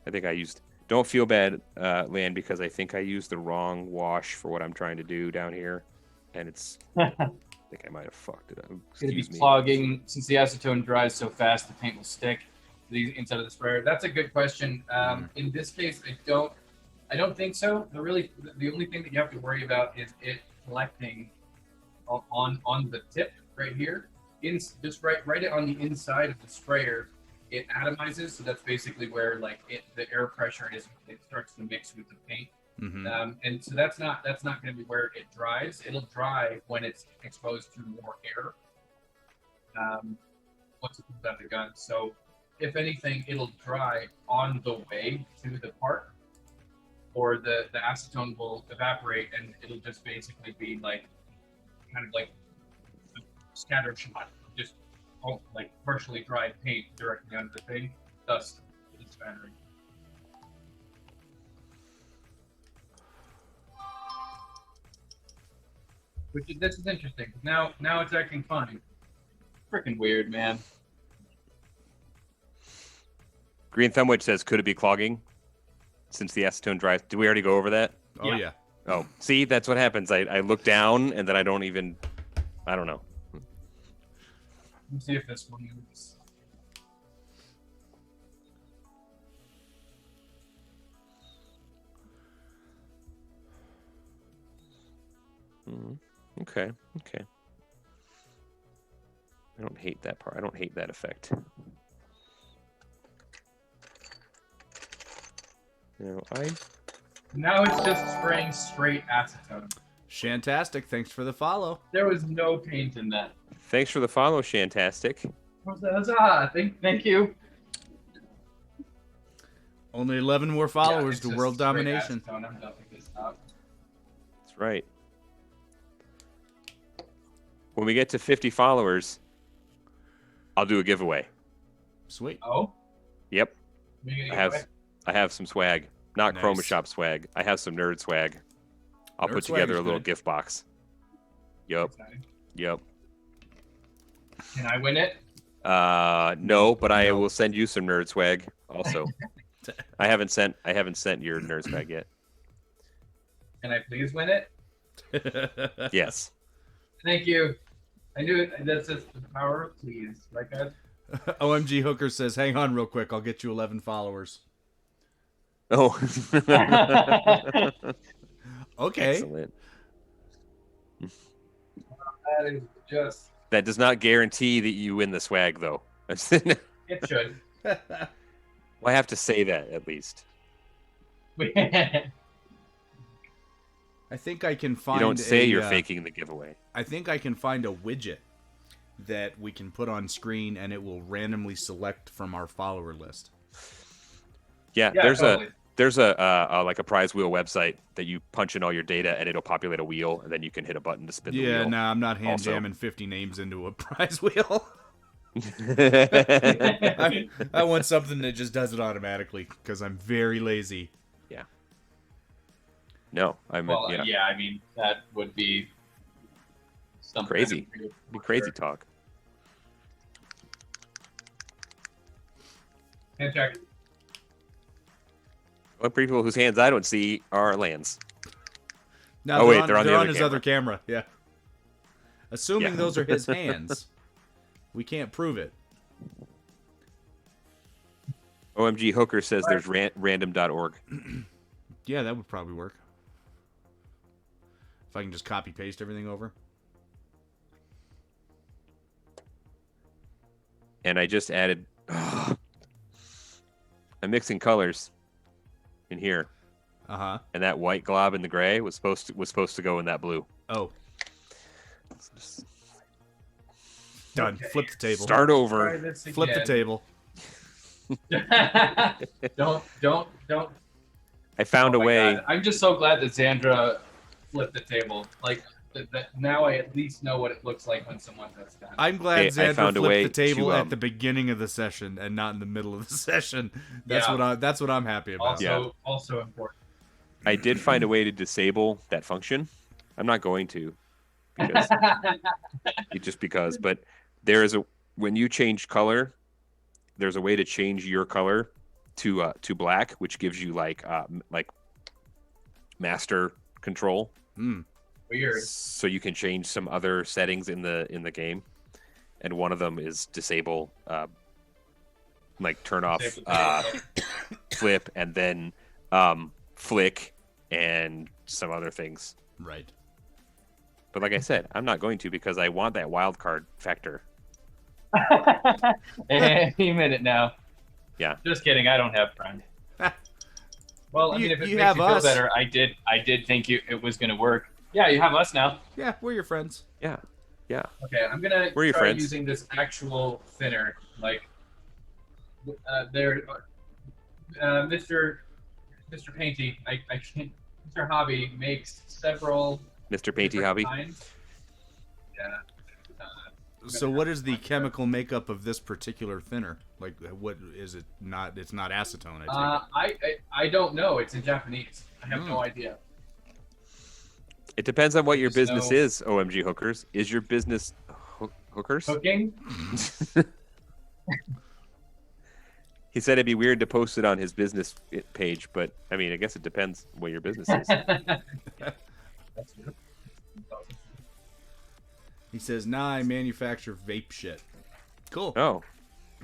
[SPEAKER 2] I think I used, don't feel bad, Land, because I think I used the wrong wash for what I'm trying to do down here. And I think I might have fucked it up.
[SPEAKER 4] It's going to be
[SPEAKER 2] Excuse me.
[SPEAKER 4] clogging. Since the acetone dries so fast, the paint will stick to the inside of the sprayer. That's a good question. In this case, I don't think so. The only thing that you have to worry about is it collecting on the tip right here, just right on the inside of the sprayer. It atomizes, so that's basically where the air pressure it starts to mix with the paint. And so that's not going to be where it dries. It'll dry when it's exposed to more air. Once it comes out of the gun. So if anything, it'll dry on the way to the part, or the acetone will evaporate, and it'll just basically be kind of like a scatter shot, just like partially dried paint directly onto the thing, thus it's spattering. This is interesting. Now it's acting fine. Freaking weird, man.
[SPEAKER 2] Green Thumbwitch says, could it be clogging since the acetone dries? Did we already go over that?
[SPEAKER 1] Oh, yeah.
[SPEAKER 2] Oh, see, that's what happens. I look down and then I don't know.
[SPEAKER 4] Let me see if this one moves.
[SPEAKER 2] Okay. Okay. I don't hate that part. I don't hate that effect. No,
[SPEAKER 4] Now it's just spraying straight acetone.
[SPEAKER 1] Shantastic, thanks for the follow.
[SPEAKER 4] There was no paint in that.
[SPEAKER 2] Thanks for the follow, Shantastic.
[SPEAKER 4] Huzzah! Thank you.
[SPEAKER 1] Only 11 more followers to world domination.
[SPEAKER 4] Acetone. I'm done with this stuff.
[SPEAKER 2] That's right. When we get to 50 followers, I'll do a giveaway.
[SPEAKER 1] Sweet.
[SPEAKER 4] Oh?
[SPEAKER 2] Yep.
[SPEAKER 4] What are you
[SPEAKER 2] I
[SPEAKER 4] gonna
[SPEAKER 2] have
[SPEAKER 4] give away?
[SPEAKER 2] I have some swag. Not
[SPEAKER 1] Nice.
[SPEAKER 2] Chroma Shop swag. I have some nerd swag. I'll
[SPEAKER 1] Nerd
[SPEAKER 2] put
[SPEAKER 1] swag
[SPEAKER 2] together
[SPEAKER 1] is
[SPEAKER 2] a little
[SPEAKER 1] good.
[SPEAKER 2] gift box. Yep. Yep.
[SPEAKER 4] Can I win it?
[SPEAKER 2] No, but I
[SPEAKER 1] No.
[SPEAKER 2] will send you some nerd swag also. I haven't sent your nerd swag yet.
[SPEAKER 4] Can I please win it?
[SPEAKER 2] Yes.
[SPEAKER 4] Thank you. I knew it. That's just the power of please, right, guys?
[SPEAKER 1] OMG Hooker says, hang on real quick, I'll get you 11 followers.
[SPEAKER 2] Oh.
[SPEAKER 1] Okay.
[SPEAKER 2] Excellent.
[SPEAKER 4] That is just.
[SPEAKER 2] That does not guarantee that you win the swag, though.
[SPEAKER 4] It should.
[SPEAKER 2] Well, I have to say that at least.
[SPEAKER 1] I think I can find
[SPEAKER 2] You don't say you're
[SPEAKER 1] a,
[SPEAKER 2] faking the giveaway.
[SPEAKER 1] I think I can find a widget that we can put on screen and it will randomly select from our follower list.
[SPEAKER 2] Yeah,
[SPEAKER 4] Yeah, totally.
[SPEAKER 2] there's a like a prize wheel website that you punch in all your data and it'll populate a wheel and then you can hit a button to spin the
[SPEAKER 1] Yeah,
[SPEAKER 2] wheel.
[SPEAKER 1] nah, I'm not hand
[SPEAKER 2] Also.
[SPEAKER 1] jamming 50 names into a prize wheel. I want something that just does it automatically because I'm very lazy.
[SPEAKER 2] No, I'm
[SPEAKER 4] Well,
[SPEAKER 2] yeah,
[SPEAKER 4] yeah, I mean, that would be something.
[SPEAKER 2] Crazy. Be crazy talk.
[SPEAKER 4] Hand check.
[SPEAKER 2] What people whose hands I don't see are Lands.
[SPEAKER 1] No,
[SPEAKER 2] Oh, wait, they're on the other
[SPEAKER 1] his
[SPEAKER 2] camera.
[SPEAKER 1] other camera. Yeah. Assuming
[SPEAKER 2] Yeah.
[SPEAKER 1] those are his hands, we can't prove it.
[SPEAKER 2] OMG Hooker says there's random.org.
[SPEAKER 1] Yeah, that would probably work. If I can just copy paste everything over.
[SPEAKER 2] And I just added. I'm mixing colors in here,
[SPEAKER 1] Uh-huh.
[SPEAKER 2] and that white glob in the gray was supposed to go in that blue.
[SPEAKER 1] Oh,
[SPEAKER 2] So just
[SPEAKER 1] done.
[SPEAKER 4] Okay.
[SPEAKER 1] Flip the table.
[SPEAKER 2] start
[SPEAKER 4] Try
[SPEAKER 2] over.
[SPEAKER 4] this
[SPEAKER 1] Flip the
[SPEAKER 4] again.
[SPEAKER 1] table.
[SPEAKER 4] Don't.
[SPEAKER 2] I found
[SPEAKER 4] Oh
[SPEAKER 2] a
[SPEAKER 4] my
[SPEAKER 2] way.
[SPEAKER 4] God. I'm just so glad that Xandra flipped the table. Like, now I at least know what it looks like when someone does that.
[SPEAKER 1] I'm glad
[SPEAKER 2] Okay, I
[SPEAKER 1] Xander
[SPEAKER 2] found a
[SPEAKER 1] flipped
[SPEAKER 2] way
[SPEAKER 1] the table
[SPEAKER 2] to,
[SPEAKER 1] at the beginning of the session and not in the middle of the session. That's
[SPEAKER 4] Yeah.
[SPEAKER 1] what I'm happy about.
[SPEAKER 4] Also important.
[SPEAKER 2] I did find a way to disable that function. I'm not going to, because because. But there is when you change color, there's a way to change your color to black, which gives you like master control.
[SPEAKER 1] Hmm.
[SPEAKER 4] Weird.
[SPEAKER 2] So you can change some other settings in the game, and one of them is disable, like turn off flip, and then flick, and some other things.
[SPEAKER 1] Right.
[SPEAKER 2] But like I said, I'm not going to because I want that wild card factor.
[SPEAKER 4] Any minute now.
[SPEAKER 2] Yeah.
[SPEAKER 4] Just kidding. I don't have friend. Well, I mean, if it
[SPEAKER 1] You
[SPEAKER 4] makes
[SPEAKER 1] have
[SPEAKER 4] you feel
[SPEAKER 1] us.
[SPEAKER 4] better, I did think it was going to work. Yeah, you have us now.
[SPEAKER 1] Yeah, we're your friends.
[SPEAKER 2] Yeah.
[SPEAKER 4] Okay, I'm gonna
[SPEAKER 2] We're your
[SPEAKER 4] try
[SPEAKER 2] friends.
[SPEAKER 4] using this actual thinner. Like, Mr. Painty, I can't. Mr. Hobby makes several
[SPEAKER 2] Mr. Painty
[SPEAKER 4] different
[SPEAKER 2] Hobby.
[SPEAKER 4] kinds. Yeah.
[SPEAKER 1] So what is the chemical makeup of this particular thinner? Like, what is it? Not. It's not acetone.
[SPEAKER 4] I don't know. It's in Japanese. I have
[SPEAKER 1] Hmm.
[SPEAKER 4] no idea.
[SPEAKER 2] It depends on what your
[SPEAKER 4] Just
[SPEAKER 2] business
[SPEAKER 4] know-
[SPEAKER 2] is, OMG hookers. Is your business hookers?
[SPEAKER 4] Cooking?
[SPEAKER 2] He said it'd be weird to post it on his business page, but I mean, I guess it depends what your business is.
[SPEAKER 4] That's true.
[SPEAKER 1] He says, "Nah, I manufacture vape shit." Cool.
[SPEAKER 2] Oh,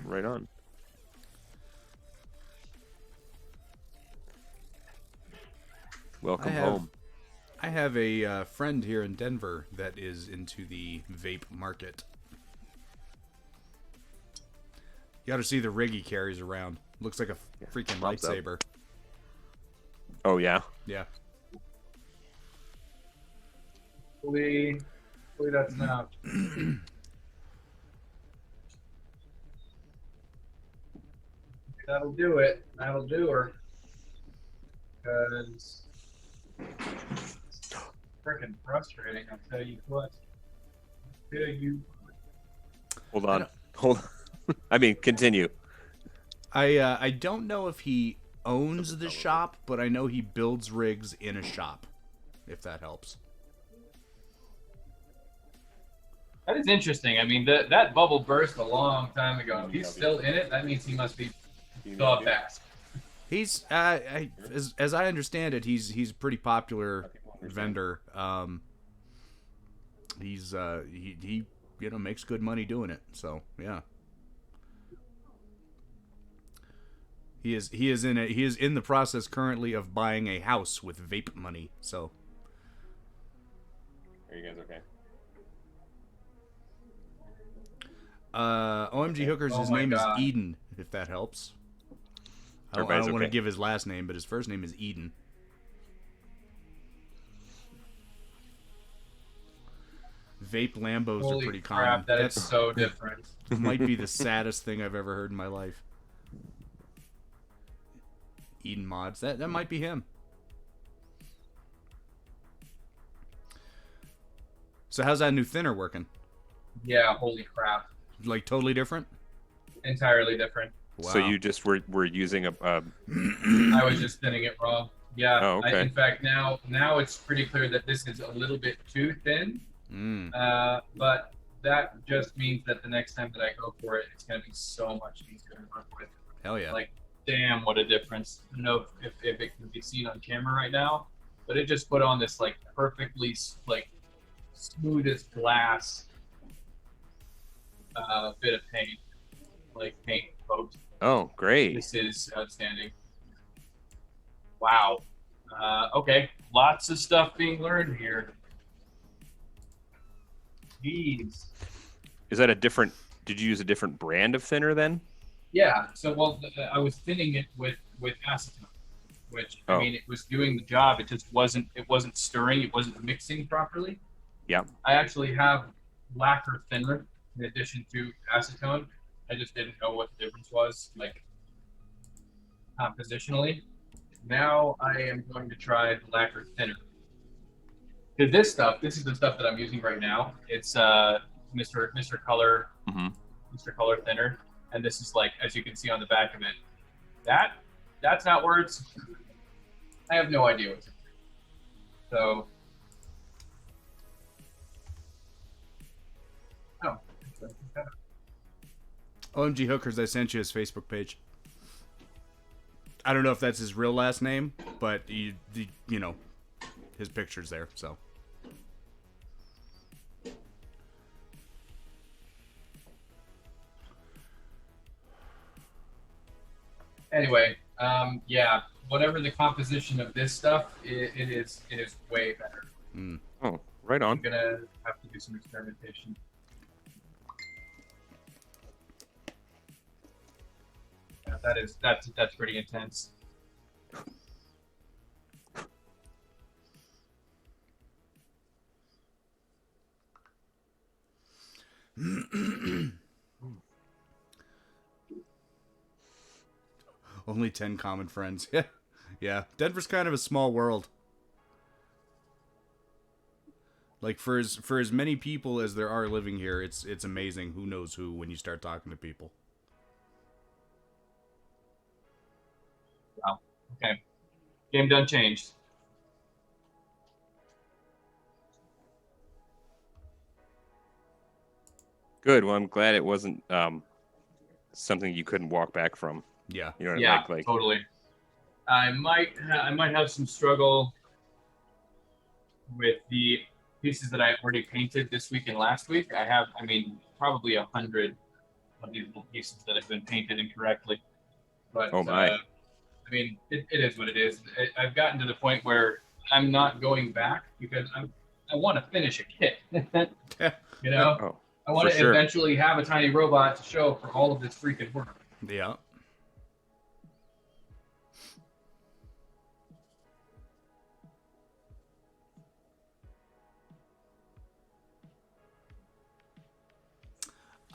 [SPEAKER 2] right on. Welcome
[SPEAKER 1] I have-
[SPEAKER 2] home.
[SPEAKER 1] I have a friend here in Denver that is into the vape market. You ought to see the rig he carries around. Looks like a freaking
[SPEAKER 2] Pops up.
[SPEAKER 1] lightsaber.
[SPEAKER 2] Oh yeah.
[SPEAKER 1] Yeah.
[SPEAKER 3] Hopefully that's not. That'll do it. That'll do her. Because freaking frustrating. I'll tell you what.
[SPEAKER 2] Hold on. Hold on. I mean, continue.
[SPEAKER 1] I don't know if he owns the shop, but I know he builds rigs in a shop, if that helps.
[SPEAKER 4] That is interesting. I mean, that bubble burst a long time ago. If he's still in it, that means he must be still fast.
[SPEAKER 1] He's as I understand it, he's a pretty popular vendor. He's he makes good money doing it. So yeah, he is in the process currently of buying a house with vape money. So
[SPEAKER 2] Are you guys okay?
[SPEAKER 1] OMG Hookers,
[SPEAKER 4] Oh
[SPEAKER 1] his
[SPEAKER 4] my
[SPEAKER 1] name
[SPEAKER 4] God.
[SPEAKER 1] is Eden, if that helps. I don't
[SPEAKER 2] Everybody's
[SPEAKER 1] want to
[SPEAKER 2] okay.
[SPEAKER 1] give his last name, but his first name is Eden. Vape Lambos are
[SPEAKER 4] Holy
[SPEAKER 1] pretty
[SPEAKER 4] crap,
[SPEAKER 1] common.
[SPEAKER 4] that is so different.
[SPEAKER 1] Might be the saddest thing I've ever heard in my life. Eden Mods. That might be him. So how's that new thinner working?
[SPEAKER 4] Yeah, holy crap.
[SPEAKER 1] Like totally different?
[SPEAKER 4] Entirely different.
[SPEAKER 1] Wow.
[SPEAKER 2] So you just were using a
[SPEAKER 4] I was just thinning it wrong. Yeah.
[SPEAKER 2] Oh, okay.
[SPEAKER 4] In fact, now it's pretty clear that this is a little bit too thin. But that just means that the next time that I go for it, it's going to be so much easier to work with.
[SPEAKER 1] Hell yeah.
[SPEAKER 4] Like, damn, what a difference. I don't know if it can be seen on camera right now, but it just put on this, like, perfectly, like, smooth as glass bit of paint. Like, paint coat.
[SPEAKER 2] Oh, great.
[SPEAKER 4] This is outstanding. Wow. Okay, lots of stuff being learned here. Jeez.
[SPEAKER 2] Is that a different? Did you use a different brand of thinner then?
[SPEAKER 4] Yeah. So, well, I was thinning it with acetone, which I
[SPEAKER 2] Oh.
[SPEAKER 4] mean, it was doing the job. It just wasn't. It wasn't stirring. It wasn't mixing properly.
[SPEAKER 2] Yeah.
[SPEAKER 4] I actually have lacquer thinner in addition to acetone. I just didn't know what the difference was, like compositionally. Now I am going to try the lacquer thinner. Because this is the stuff that I'm using right now. It's Mr. Color,
[SPEAKER 2] Mhm.
[SPEAKER 4] Mr. Color thinner, and this is like, as you can see on the back of it, that's not words. I have no idea what's in it. So, oh,
[SPEAKER 1] OMG Hookers, I sent you his Facebook page. I don't know if that's his real last name, but you know, his picture's there, so.
[SPEAKER 4] anyway, yeah, whatever the composition of this stuff, it is way better.
[SPEAKER 2] Oh, right
[SPEAKER 4] I'm
[SPEAKER 2] on.
[SPEAKER 4] gonna have to do some experimentation. Yeah, that's pretty intense.
[SPEAKER 1] Only 10 common friends. Yeah. Yeah. Denver's kind of a small world. Like for as many people as there are living here, it's amazing who knows who when you start talking to people.
[SPEAKER 4] Wow. Okay. Game done changed.
[SPEAKER 2] Good. Well, I'm glad it wasn't something you couldn't walk back from.
[SPEAKER 1] Yeah.
[SPEAKER 2] You know what
[SPEAKER 4] Yeah,
[SPEAKER 2] like
[SPEAKER 4] totally. I might have some struggle with the pieces that I already painted this week and last week. I mean, probably 100 of these little pieces that have been painted incorrectly. But
[SPEAKER 2] Oh my.
[SPEAKER 4] I mean, it is what it is. I've gotten to the point where I'm not going back because I want to finish a kit. You know,
[SPEAKER 2] Oh,
[SPEAKER 4] I want
[SPEAKER 2] for
[SPEAKER 4] to
[SPEAKER 2] sure.
[SPEAKER 4] eventually have a tiny robot to show for all of this freaking work.
[SPEAKER 1] Yeah.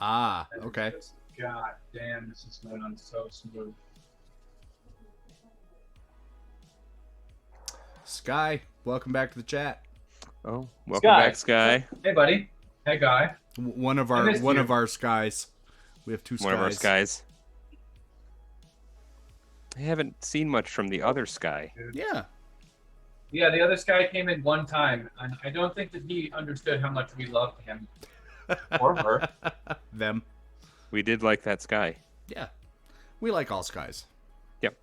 [SPEAKER 1] Ah,
[SPEAKER 4] And
[SPEAKER 1] okay.
[SPEAKER 4] just, God damn, this is going on so smooth.
[SPEAKER 1] Sky, welcome back to the chat.
[SPEAKER 2] Oh, welcome
[SPEAKER 4] Sky.
[SPEAKER 2] back, Sky.
[SPEAKER 4] Hey, buddy. Hey, guy.
[SPEAKER 1] One of
[SPEAKER 4] I
[SPEAKER 1] our
[SPEAKER 4] missed
[SPEAKER 1] one
[SPEAKER 4] you.
[SPEAKER 1] of our skies. We have two skies.
[SPEAKER 2] One of our skies. I haven't seen much from the other Sky.
[SPEAKER 1] Yeah.
[SPEAKER 4] Yeah, the other Sky came in one time, and I don't think that he understood how much we loved him. Or her.
[SPEAKER 1] Them.
[SPEAKER 2] We did like that Sky.
[SPEAKER 1] Yeah. We like all skies.
[SPEAKER 2] Yep.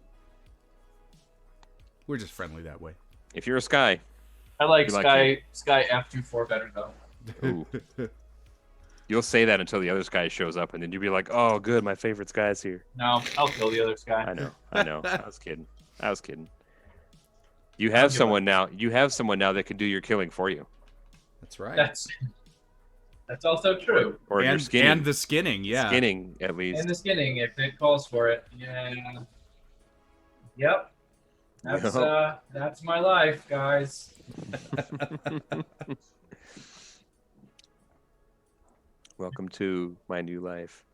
[SPEAKER 1] We're just friendly that way.
[SPEAKER 2] If you're a Sky,
[SPEAKER 4] I like
[SPEAKER 2] We like
[SPEAKER 4] Sky F24 better, though.
[SPEAKER 2] ooh. You'll say that until the other Sky shows up, and then you'll be like, "Oh, good, my favorite Sky's here."
[SPEAKER 4] No, I'll kill the other Sky.
[SPEAKER 2] I know. I was kidding. You have
[SPEAKER 4] give
[SPEAKER 2] someone now. You have someone now that can do your killing for you,
[SPEAKER 1] That's right.
[SPEAKER 4] That's also true.
[SPEAKER 2] or your
[SPEAKER 1] and,
[SPEAKER 2] skinning.
[SPEAKER 1] and the skinning, yeah.
[SPEAKER 2] Skinning, at least.
[SPEAKER 4] And the skinning, if it calls for it. Yeah. Yep. That's my life, guys.
[SPEAKER 2] Welcome to my new life.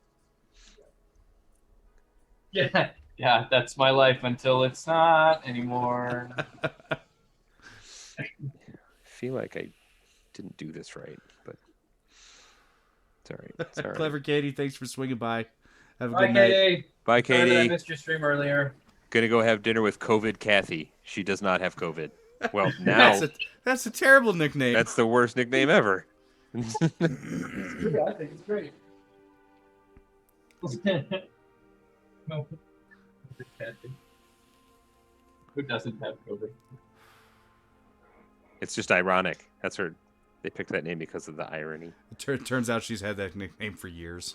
[SPEAKER 4] Yeah, that's my life until it's not anymore.
[SPEAKER 2] I feel like I didn't do this right, but it's all right. It's all right.
[SPEAKER 1] Clever Katie, thanks for swinging by. Have a
[SPEAKER 4] Bye,
[SPEAKER 1] good night.
[SPEAKER 4] Katie.
[SPEAKER 2] Bye,
[SPEAKER 4] Sorry that I
[SPEAKER 2] Katie.
[SPEAKER 4] missed your stream earlier.
[SPEAKER 2] Gonna go have dinner with COVID Kathy. She does not have COVID. Well, now
[SPEAKER 1] That's a terrible nickname.
[SPEAKER 2] that's the worst nickname ever.
[SPEAKER 4] Yeah, I think it's great. No. Who doesn't have COVID?
[SPEAKER 2] It's just ironic. That's her. They picked that name because of the irony.
[SPEAKER 1] It turns out she's had that nickname for years.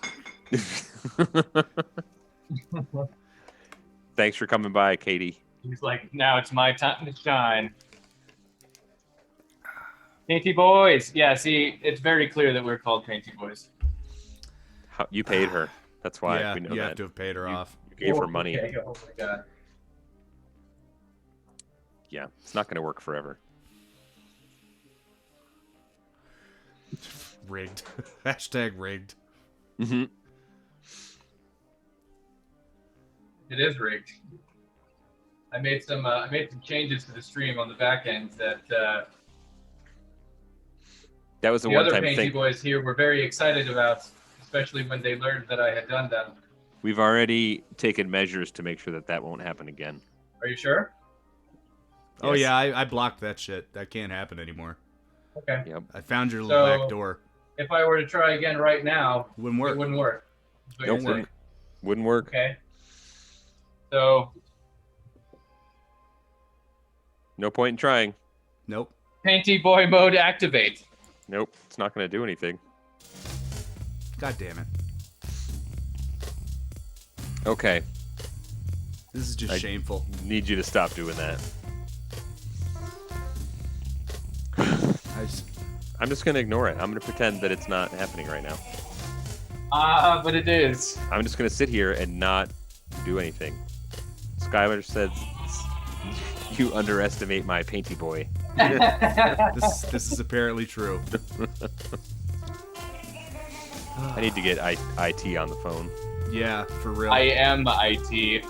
[SPEAKER 2] Thanks for coming by, Katie.
[SPEAKER 4] He's like, now it's my time to shine. Painty Boys. Yeah, see, it's very clear that we're called Painty Boys.
[SPEAKER 2] You paid her. That's why
[SPEAKER 1] yeah,
[SPEAKER 2] we know
[SPEAKER 1] you
[SPEAKER 2] that.
[SPEAKER 1] have to have paid her off.
[SPEAKER 2] You gave her money.
[SPEAKER 4] Okay. Oh my god.
[SPEAKER 2] Yeah, it's not going to work forever.
[SPEAKER 1] Rigged. Hashtag rigged.
[SPEAKER 2] Mm-hmm.
[SPEAKER 4] It is rigged. I made some changes to the stream on the back end that
[SPEAKER 2] That was a
[SPEAKER 4] the other
[SPEAKER 2] one-time
[SPEAKER 4] Painty
[SPEAKER 2] thing.
[SPEAKER 4] Boys here were very excited about, especially when they learned that I had done them.
[SPEAKER 2] We've already taken measures to make sure that that won't happen again.
[SPEAKER 4] Are you sure?
[SPEAKER 1] Oh
[SPEAKER 2] Yes.
[SPEAKER 1] yeah, I blocked that shit. That can't happen anymore.
[SPEAKER 4] Okay.
[SPEAKER 2] Yep.
[SPEAKER 1] I found your little
[SPEAKER 4] So-
[SPEAKER 1] back door.
[SPEAKER 4] If I were to try again right now,
[SPEAKER 1] Wouldn't work.
[SPEAKER 4] it wouldn't work. Is what you're
[SPEAKER 2] Nope.
[SPEAKER 4] saying.
[SPEAKER 2] Wouldn't work.
[SPEAKER 4] Okay. So,
[SPEAKER 2] No point in trying.
[SPEAKER 1] Nope.
[SPEAKER 4] Painty Boy mode activate.
[SPEAKER 2] Nope. It's not going to do anything.
[SPEAKER 1] God damn it.
[SPEAKER 2] Okay.
[SPEAKER 1] This is just
[SPEAKER 2] I-
[SPEAKER 1] shameful.
[SPEAKER 2] Need you to stop doing that.
[SPEAKER 1] I just,
[SPEAKER 2] I'm just going to ignore it. I'm going to pretend that it's not happening right now.
[SPEAKER 4] But it is.
[SPEAKER 2] I'm just going to sit here and not do anything. Skylar says, you underestimate my Painty Boy.
[SPEAKER 1] this is apparently true.
[SPEAKER 2] I need to get IT on the phone.
[SPEAKER 1] Yeah, for real.
[SPEAKER 4] I am IT.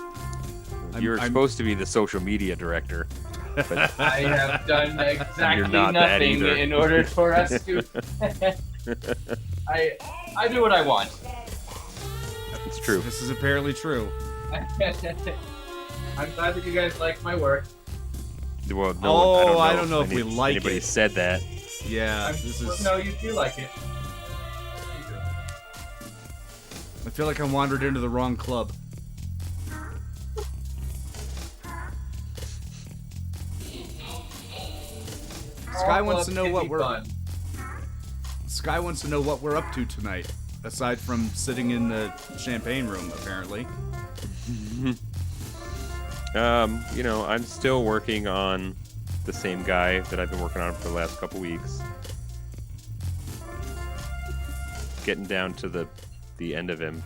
[SPEAKER 2] You're
[SPEAKER 1] I'm-
[SPEAKER 2] supposed to be the social media director. But
[SPEAKER 4] I have done exactly
[SPEAKER 2] not that
[SPEAKER 4] nothing
[SPEAKER 2] either.
[SPEAKER 4] in order for us to. I do what I want.
[SPEAKER 2] it's true.
[SPEAKER 1] This is apparently true.
[SPEAKER 4] I'm glad that you guys like my work.
[SPEAKER 2] Well,
[SPEAKER 1] I don't know if we like
[SPEAKER 2] anybody
[SPEAKER 1] it.
[SPEAKER 2] said that.
[SPEAKER 1] Yeah, this is.
[SPEAKER 4] No, you do like it.
[SPEAKER 1] I feel like I wandered into the wrong club. Sky wants to know what we're. Sky wants to know what we're up to tonight, aside from sitting in the champagne room, apparently.
[SPEAKER 2] I'm still working on the same guy that I've been working on for the last couple weeks. Getting down to the end of him.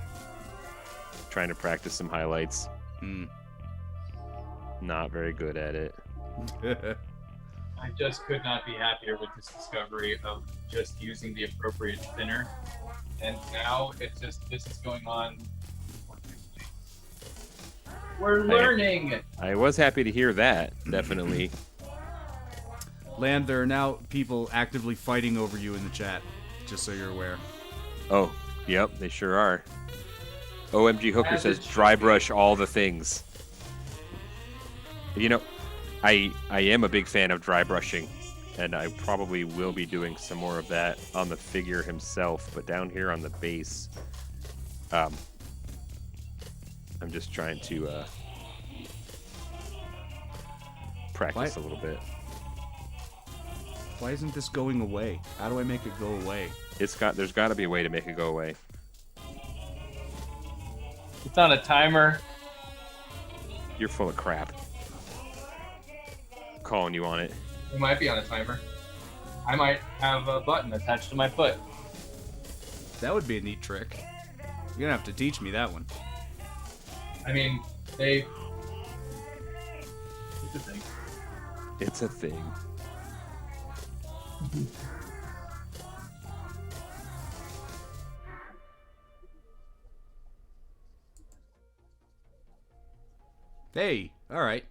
[SPEAKER 2] Trying to practice some highlights. Not very good at it.
[SPEAKER 4] I just could not be happier with this discovery of just using the appropriate thinner. And now this is going on. We're learning!
[SPEAKER 2] I was happy to hear that, definitely.
[SPEAKER 1] Land, there are now people actively fighting over you in the chat, just so you're aware.
[SPEAKER 2] Oh, yep, they sure are. OMG Hooker
[SPEAKER 4] As
[SPEAKER 2] says
[SPEAKER 4] it should
[SPEAKER 2] dry
[SPEAKER 4] be.
[SPEAKER 2] brush all the things. You know, I am a big fan of dry brushing, and I probably will be doing some more of that on the figure himself, but down here on the base, I'm just trying to practice a little bit.
[SPEAKER 1] Why isn't this going away? How do I make it go away?
[SPEAKER 2] There's got to be a way to make it go away.
[SPEAKER 4] It's on a timer.
[SPEAKER 2] You're full of crap. Calling you on it.
[SPEAKER 4] It might be on a timer. I might have a button attached to my foot.
[SPEAKER 1] That would be a neat trick. You're gonna have to teach me that one.
[SPEAKER 4] I mean, it's a thing.
[SPEAKER 2] It's a thing.
[SPEAKER 1] Hey, all right.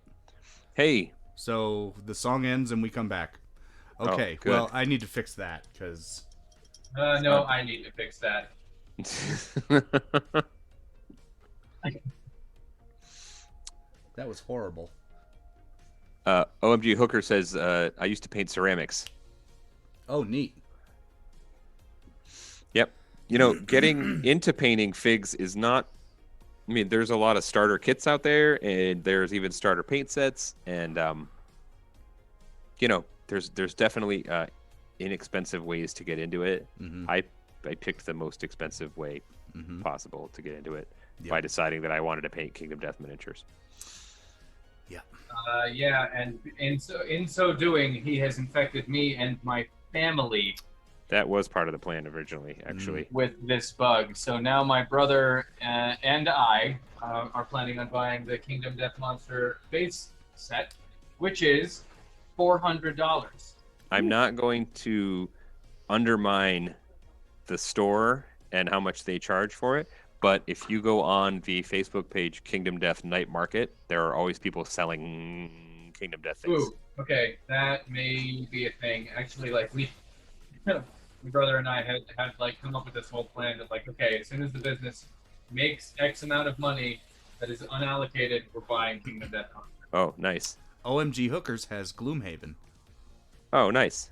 [SPEAKER 2] Hey.
[SPEAKER 1] So the song ends and we come back. Okay,
[SPEAKER 2] good.
[SPEAKER 1] well, I need to fix that because
[SPEAKER 4] No, I need to fix that.
[SPEAKER 1] that was horrible.
[SPEAKER 2] OMG Hooker says, I used to paint ceramics.
[SPEAKER 1] Oh, neat.
[SPEAKER 2] Yep. You know, getting into painting figs is not... I mean, there's a lot of starter kits out there, and there's even starter paint sets, and, you know, there's definitely inexpensive ways to get into it.
[SPEAKER 1] Mm-hmm.
[SPEAKER 2] I picked the most expensive way possible to get into it by deciding that I wanted to paint Kingdom Death miniatures.
[SPEAKER 1] Yeah.
[SPEAKER 4] Yeah, and in so doing, he has infected me and my family
[SPEAKER 2] That was part of the plan originally, actually.
[SPEAKER 4] with this bug. So now my brother and I are planning on buying the Kingdom Death Monster base set, which is $400.
[SPEAKER 2] I'm not going to undermine the store and how much they charge for it, but if you go on the Facebook page Kingdom Death Night Market, there are always people selling Kingdom Death things.
[SPEAKER 4] Ooh, okay, that may be a thing. Actually, like my brother and I had like come up with this whole plan that like, okay, as soon as the business makes X amount of money that is unallocated, we're buying Kingdom Death Monster.
[SPEAKER 2] Oh, nice.
[SPEAKER 1] OMG Hookers has Gloomhaven.
[SPEAKER 2] Oh, nice.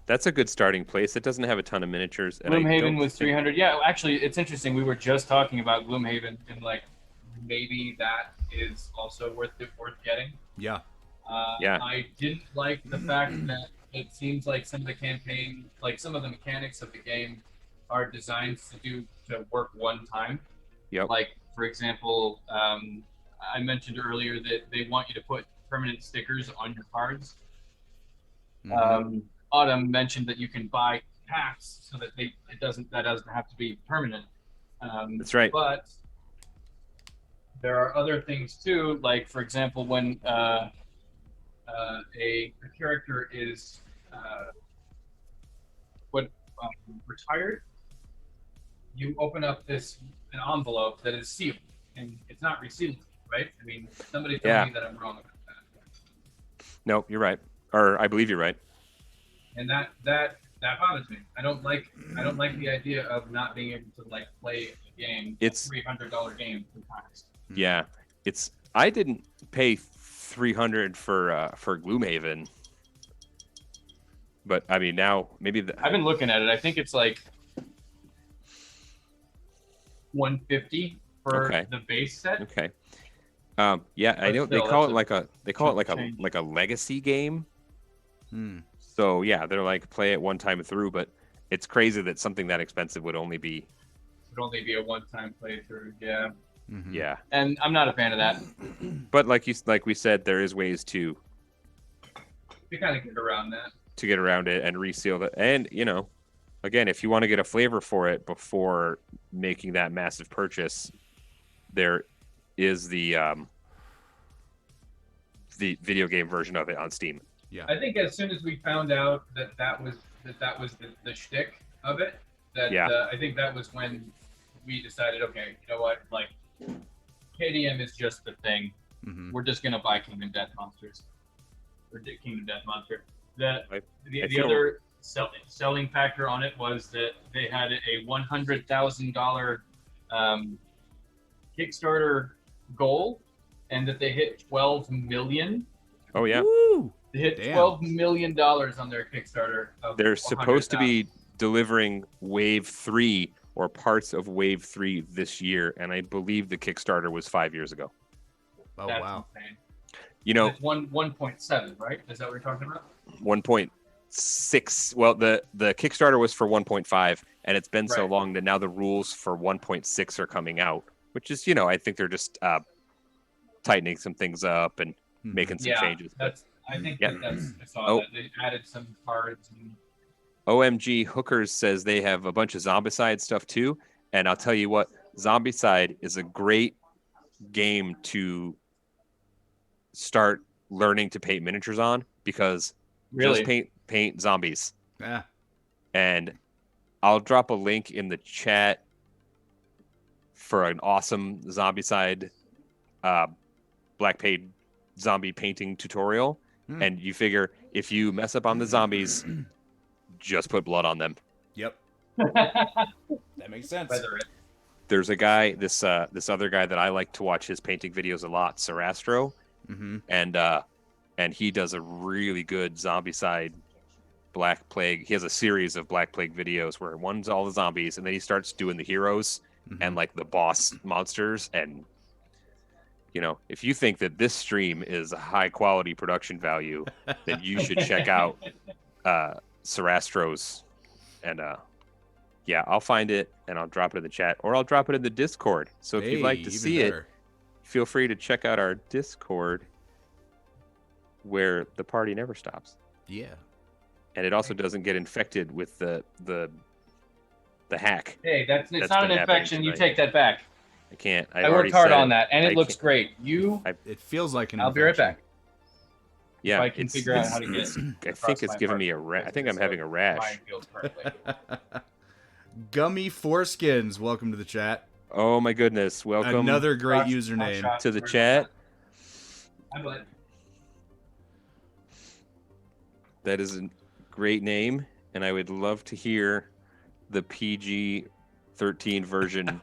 [SPEAKER 2] That's a good starting place. It doesn't have a ton of miniatures. And
[SPEAKER 4] Gloomhaven was 300. Yeah, actually, it's interesting. We were just talking about Gloomhaven, and like maybe that is also worth getting.
[SPEAKER 1] Yeah.
[SPEAKER 2] Yeah.
[SPEAKER 4] I didn't like the fact that it seems like some of the campaign, like some of the mechanics of the game, are designed to work one time.
[SPEAKER 2] Yep.
[SPEAKER 4] Like for example, I mentioned earlier that they want you to put permanent stickers on your cards.
[SPEAKER 1] Mhm.
[SPEAKER 4] Autumn mentioned that you can buy packs so that that doesn't have to be permanent.
[SPEAKER 2] That's right.
[SPEAKER 4] But there are other things too, like for example, when a character is retired, you open up an envelope that is sealed, and it's not resealed, right? I mean, somebody tell me that I'm wrong about that.
[SPEAKER 2] No, you're right. Or I believe you're right.
[SPEAKER 4] And that bothers me. I don't like the idea of not being able to like play a game.
[SPEAKER 2] It's
[SPEAKER 4] $300 game sometimes.
[SPEAKER 2] Yeah, I didn't pay $300 for Gloomhaven, but I mean now maybe
[SPEAKER 4] I've been looking at it. I think it's like $150 for the base set.
[SPEAKER 2] Okay. Yeah, I know they call it like a legacy game.
[SPEAKER 1] Hmm.
[SPEAKER 2] So yeah, they're like play it one time through, but it's crazy that something that expensive would only be
[SPEAKER 4] a one-time playthrough. Yeah.
[SPEAKER 1] Mhm.
[SPEAKER 2] Yeah.
[SPEAKER 4] And I'm not a fan of that.
[SPEAKER 2] But like we said, there is ways to
[SPEAKER 4] to kind of get around that.
[SPEAKER 2] to get around it and reseal it. And, you know, again, if you want to get a flavor for it before making that massive purchase, there is the video game version of it on Steam.
[SPEAKER 1] Yeah.
[SPEAKER 4] I think as soon as we found out that was the shtick of it, I think that was when we decided, okay, you know what, like KDM is just the thing.
[SPEAKER 1] Mm-hmm.
[SPEAKER 4] We're just gonna buy Kingdom Death Monsters or Kingdom Death Monster. The
[SPEAKER 2] feel-
[SPEAKER 4] other selling factor on it was that they had a $100,000 Kickstarter goal, and that they hit 12 million.
[SPEAKER 2] Oh yeah.
[SPEAKER 1] Woo!
[SPEAKER 4] They hit
[SPEAKER 1] Damn.
[SPEAKER 4] $12 million on their Kickstarter.
[SPEAKER 2] They're supposed to be delivering Wave 3 or parts of Wave 3 this year, and I believe the Kickstarter was 5 years ago.
[SPEAKER 1] Oh,
[SPEAKER 4] That's
[SPEAKER 1] wow.
[SPEAKER 4] insane.
[SPEAKER 2] You know,
[SPEAKER 4] It's 1.7, right? Is that what you're talking about?
[SPEAKER 2] 1.6. Well, the Kickstarter was for 1.5, and it's been so
[SPEAKER 4] Right.
[SPEAKER 2] long that now the rules for 1.6 are coming out, which is, you know, I think they're just tightening some things up and making some changes.
[SPEAKER 4] I think
[SPEAKER 2] Yeah.
[SPEAKER 4] I saw
[SPEAKER 2] Oh.
[SPEAKER 4] that they added some cards. And
[SPEAKER 2] OMG Hookers says they have a bunch of Zombicide stuff too, and I'll tell you what, Zombicide is a great game to start learning to paint miniatures on, because
[SPEAKER 4] Really?
[SPEAKER 2] just paint zombies.
[SPEAKER 1] Yeah.
[SPEAKER 2] And I'll drop a link in the chat for an awesome Zombicide black paint zombie painting tutorial. And you figure if you mess up on the zombies, just put blood on them.
[SPEAKER 1] Yep. That makes sense.
[SPEAKER 4] Feather it.
[SPEAKER 2] There's a guy, this other guy that I like to watch his painting videos a lot, Sarastro,
[SPEAKER 1] Mm-hmm.
[SPEAKER 2] and he does a really good Zombicide Black Plague. He has a series of Black Plague videos where one's all the zombies, and then he starts doing the heroes and like the boss monsters. And you know, if you think that this stream is a high quality production value, then you should check out Sarastro's. And yeah, I'll find it and I'll drop it in the chat, or I'll drop it in the Discord. So if you'd like to see it, feel free to check out our Discord, where the party never stops.
[SPEAKER 1] Yeah.
[SPEAKER 2] And it also doesn't get infected with the hack.
[SPEAKER 4] Hey, it's
[SPEAKER 2] That's
[SPEAKER 4] not an
[SPEAKER 2] been happening
[SPEAKER 4] infection. You
[SPEAKER 2] tonight.
[SPEAKER 4] take that back.
[SPEAKER 2] I can't.
[SPEAKER 4] I worked hard on that, and
[SPEAKER 2] I
[SPEAKER 4] it looks
[SPEAKER 2] can't-
[SPEAKER 4] great.
[SPEAKER 1] It feels like an
[SPEAKER 4] I'll be right
[SPEAKER 1] infection.
[SPEAKER 4] back.
[SPEAKER 2] Yeah,
[SPEAKER 4] If I can figure out how to get
[SPEAKER 2] I think
[SPEAKER 4] across
[SPEAKER 2] it's
[SPEAKER 4] my
[SPEAKER 2] giving
[SPEAKER 4] heart,
[SPEAKER 2] me a rash. I think I'm
[SPEAKER 4] so
[SPEAKER 2] having a rash.
[SPEAKER 4] mine feels correctly.
[SPEAKER 1] Gummy Foreskins, welcome to the chat.
[SPEAKER 2] Oh my goodness! Welcome
[SPEAKER 1] Another great
[SPEAKER 4] Cross-
[SPEAKER 1] username.
[SPEAKER 4] cross-shot.
[SPEAKER 2] to the chat.
[SPEAKER 4] I'm glad.
[SPEAKER 2] That is a great name, and I would love to hear the PG-13 version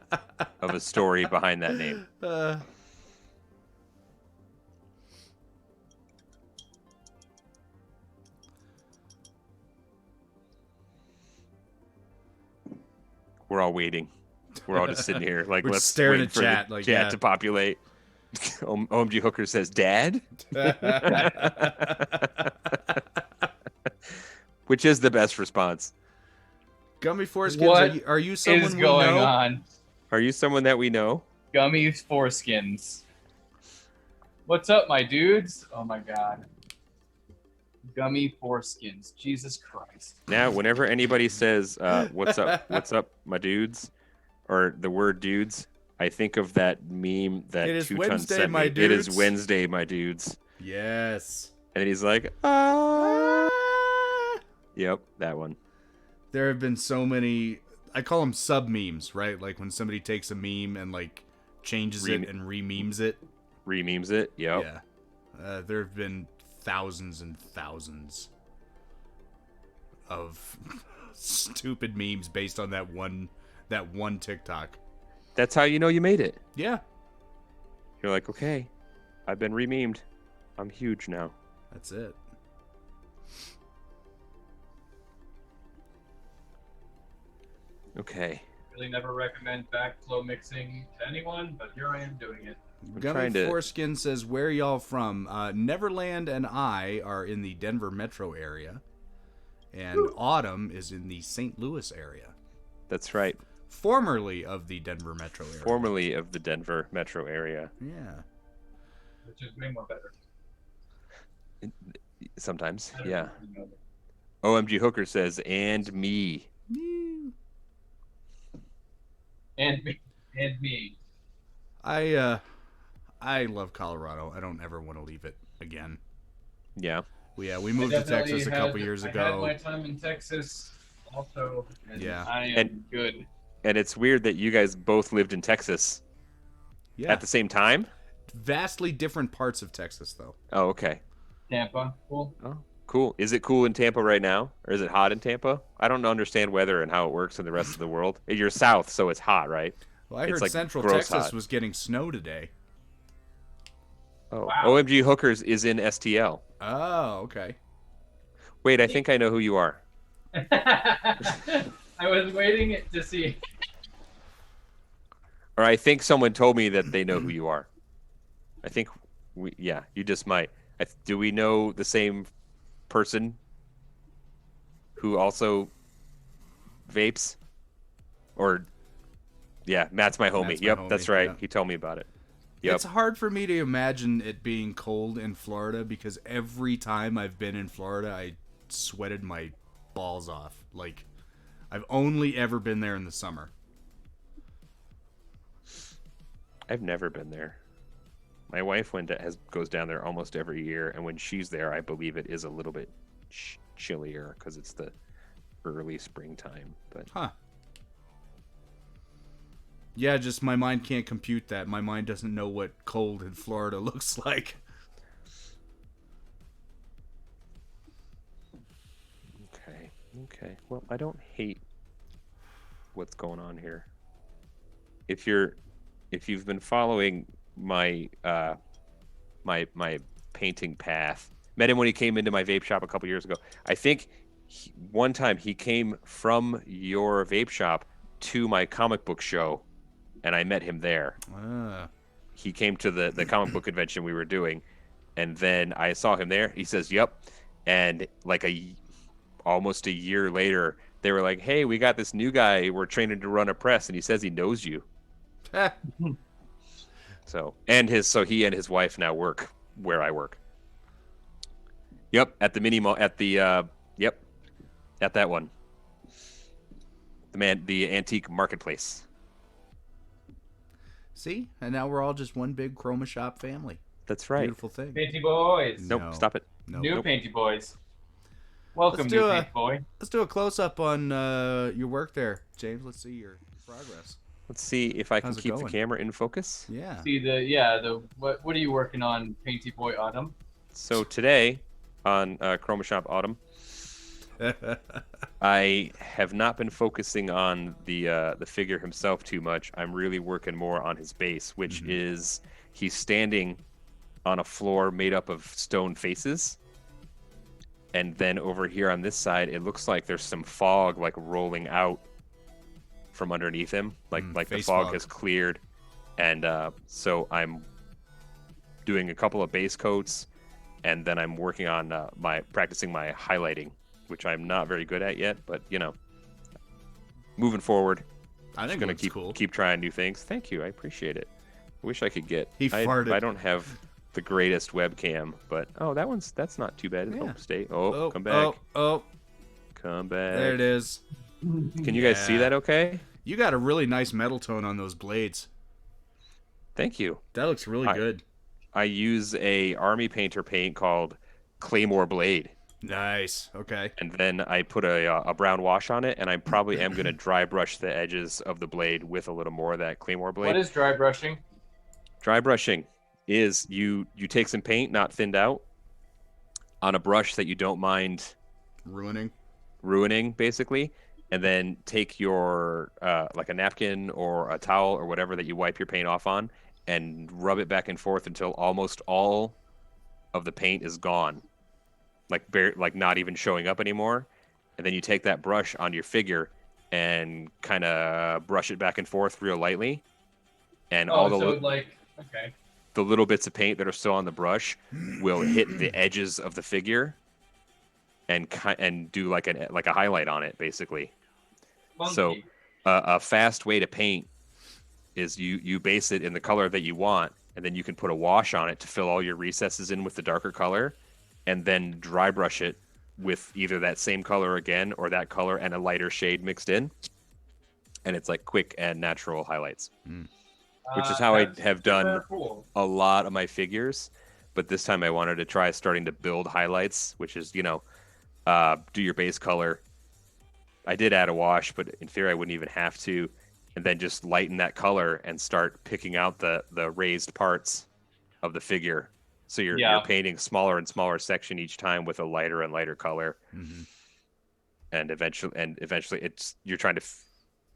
[SPEAKER 2] of a story behind that name. We're all waiting. We're all just sitting here, like,
[SPEAKER 1] We're
[SPEAKER 2] let's
[SPEAKER 1] staring
[SPEAKER 2] wait
[SPEAKER 1] at
[SPEAKER 2] for
[SPEAKER 1] chat,
[SPEAKER 2] the
[SPEAKER 1] like,
[SPEAKER 2] chat
[SPEAKER 1] yeah.
[SPEAKER 2] to populate. OMG Hooker says, "Dad," which is the best response.
[SPEAKER 1] Gummy Foreskins,
[SPEAKER 4] What
[SPEAKER 1] are you someone
[SPEAKER 4] is
[SPEAKER 1] we
[SPEAKER 4] going
[SPEAKER 1] know?
[SPEAKER 4] on?
[SPEAKER 2] Are you someone that we know?
[SPEAKER 4] Gummy foreskins. What's up, my dudes? Oh my god. Gummy foreskins. Jesus Christ.
[SPEAKER 2] Now, whenever anybody says, what's up, my dudes, or the word dudes, I think of that meme that
[SPEAKER 1] It is
[SPEAKER 2] 2 Tons
[SPEAKER 1] Wednesday,
[SPEAKER 2] sent
[SPEAKER 1] my
[SPEAKER 2] me. It is
[SPEAKER 1] dudes.
[SPEAKER 2] Wednesday, my dudes.
[SPEAKER 1] Yes.
[SPEAKER 2] And then he's like, ah. Yep, that one.
[SPEAKER 1] There have been so many, I call them sub memes, right? Like when somebody takes a meme and like changes it and re-memes it.
[SPEAKER 2] Re-memes it, yep.
[SPEAKER 1] Yeah. There have been thousands and thousands of stupid memes based on that one TikTok.
[SPEAKER 2] That's how you know you made it.
[SPEAKER 1] Yeah.
[SPEAKER 2] You're like, okay, I've been re-memed. I'm huge now.
[SPEAKER 1] That's it.
[SPEAKER 2] Okay.
[SPEAKER 4] Really never recommend backflow mixing to anyone, but here I am doing it.
[SPEAKER 1] Gummy
[SPEAKER 2] trying to-
[SPEAKER 1] Foreskin says, where y'all from? Neverland and I are in the Denver metro area. And Autumn is in the St. Louis area.
[SPEAKER 2] That's right.
[SPEAKER 1] Formerly of the Denver metro area.
[SPEAKER 2] Formerly of the Denver metro area.
[SPEAKER 1] Yeah.
[SPEAKER 4] Which is way more better.
[SPEAKER 2] sometimes.
[SPEAKER 4] I don't
[SPEAKER 2] Yeah.
[SPEAKER 4] really know that.
[SPEAKER 2] OMG Hooker says, and me.
[SPEAKER 4] And me. And me.
[SPEAKER 1] I love Colorado. I don't ever want to leave it again.
[SPEAKER 2] Yeah.
[SPEAKER 1] We moved to Texas a couple years
[SPEAKER 4] I had
[SPEAKER 1] ago.
[SPEAKER 4] my time in Texas also, and
[SPEAKER 1] Yeah.
[SPEAKER 4] I am
[SPEAKER 2] And-
[SPEAKER 4] good.
[SPEAKER 2] And it's weird that you guys both lived in Texas
[SPEAKER 1] Yeah.
[SPEAKER 2] at the same time.
[SPEAKER 1] Vastly different parts of Texas, though.
[SPEAKER 2] Oh, okay.
[SPEAKER 4] Tampa, cool.
[SPEAKER 2] Oh, cool. Is it cool in Tampa right now? Or is it hot in Tampa? I don't understand weather and how it works in the rest of the world. You're south, so it's hot, right?
[SPEAKER 1] Well, I
[SPEAKER 2] It's
[SPEAKER 1] heard
[SPEAKER 2] like
[SPEAKER 1] Central
[SPEAKER 2] gross
[SPEAKER 1] Texas
[SPEAKER 2] hot.
[SPEAKER 1] was getting snow today.
[SPEAKER 2] Oh,
[SPEAKER 4] Wow.
[SPEAKER 2] OMG Hookers is in STL.
[SPEAKER 1] Oh, okay.
[SPEAKER 2] Wait, I think I know who you are.
[SPEAKER 4] I was waiting to see.
[SPEAKER 2] Or I think someone told me that they know who you are. I think you just might. Do we know the same person who also vapes? Or, yeah, Matt's my homie.
[SPEAKER 1] Matt's my
[SPEAKER 2] Yep,
[SPEAKER 1] homie,
[SPEAKER 2] that's right.
[SPEAKER 1] yeah.
[SPEAKER 2] He told me about it. Yep.
[SPEAKER 1] It's hard for me to imagine it being cold in Florida because every time I've been in Florida, I sweated my balls off. Like, I've only ever been there in the summer.
[SPEAKER 2] I've never been there. My wife goes down there almost every year, and when she's there, I believe it is a little bit chillier because it's the early springtime. But
[SPEAKER 1] Huh. Yeah, just my mind can't compute that. My mind doesn't know what cold in Florida looks like.
[SPEAKER 2] okay. Well, I don't hate what's going on here. If you've been following my my painting path, met him when he came into my vape shop a couple years ago. I think one time he came from your vape shop to my comic book show, and I met him there. He came to the comic book convention we were doing, and then I saw him there. He says, "Yep," and like almost a year later, they were like, "Hey, we got this new guy. We're training to run a press, and he says he knows you." So he and his wife now work where I work. Yep, at the mini mall, at the yep, at that one. The antique marketplace.
[SPEAKER 1] See? And now we're all just one big Chroma Shop family.
[SPEAKER 2] That's right.
[SPEAKER 1] Beautiful thing.
[SPEAKER 4] Painty boys.
[SPEAKER 2] Nope,
[SPEAKER 1] No.
[SPEAKER 2] stop it.
[SPEAKER 1] No.
[SPEAKER 4] New
[SPEAKER 2] Nope.
[SPEAKER 4] Painty boys. Welcome,
[SPEAKER 1] Let's
[SPEAKER 4] new
[SPEAKER 1] do
[SPEAKER 4] Painty boy.
[SPEAKER 1] Let's do a close-up on your work there, James. Let's see your progress.
[SPEAKER 2] Let's see if I can
[SPEAKER 1] How's it
[SPEAKER 2] keep the
[SPEAKER 1] going?
[SPEAKER 2] camera in focus.
[SPEAKER 1] Yeah.
[SPEAKER 4] See what are you working on, Painty boy Autumn?
[SPEAKER 2] So today on Chroma Shop Autumn, I have not been focusing on the figure himself too much. I'm really working more on his base, which is he's standing on a floor made up of stone faces. And then over here on this side, it looks like there's some fog like rolling out from underneath him, like the
[SPEAKER 1] face
[SPEAKER 2] fog
[SPEAKER 1] fog.
[SPEAKER 2] has cleared. And so I'm doing a couple of base coats, and then I'm working on practicing my highlighting, which I'm not very good at yet, but moving forward.
[SPEAKER 1] I think
[SPEAKER 2] Gonna
[SPEAKER 1] it's cool.
[SPEAKER 2] keep trying new things. Thank you, I appreciate it. I wish I could get.
[SPEAKER 1] He farted.
[SPEAKER 2] I don't have the greatest webcam, but that's not too bad.
[SPEAKER 1] Yeah.
[SPEAKER 2] Oh, stay. Oh, come back.
[SPEAKER 1] Oh,
[SPEAKER 2] Come back.
[SPEAKER 1] there it is.
[SPEAKER 2] Can you guys see
[SPEAKER 1] Yeah.
[SPEAKER 2] that? Okay.
[SPEAKER 1] You got a really nice metal tone on those blades.
[SPEAKER 2] Thank you.
[SPEAKER 1] That looks really good.
[SPEAKER 2] I use a army painter paint called Claymore Blade,
[SPEAKER 1] Nice. Okay.
[SPEAKER 2] and then I put a brown wash on it, and I probably am gonna dry brush the edges of the blade with a little more of that Claymore Blade.
[SPEAKER 4] What is dry brushing?
[SPEAKER 2] Dry brushing is you take some paint not thinned out on a brush that you don't mind ruining basically, and then take your like a napkin or a towel or whatever that you wipe your paint off on and rub it back and forth until almost all of the paint is gone, like not even showing up anymore. And then you take that brush on your figure and kind of brush it back and forth real lightly, and all the
[SPEAKER 4] okay.
[SPEAKER 2] the little bits of paint that are still on the brush will hit the edges of the figure and do like a highlight on it basically. So
[SPEAKER 4] Funky.
[SPEAKER 2] a fast way to paint is you base it in the color that you want, and then you can put a wash on it to fill all your recesses in with the darker color, and then dry brush it with either that same color again or that color and a lighter shade mixed in. And it's like quick and natural highlights, which is how I
[SPEAKER 3] That's
[SPEAKER 2] have
[SPEAKER 3] super
[SPEAKER 2] done
[SPEAKER 3] cool.
[SPEAKER 2] a lot of my figures. But this time I wanted to try starting to build highlights, which is, do your base color. I did add a wash, but in theory I wouldn't even have to. And then just lighten that color and start picking out the raised parts of the figure. So you're painting smaller and smaller section each time with a lighter and lighter color.
[SPEAKER 1] Mm-hmm.
[SPEAKER 2] And eventually you're trying to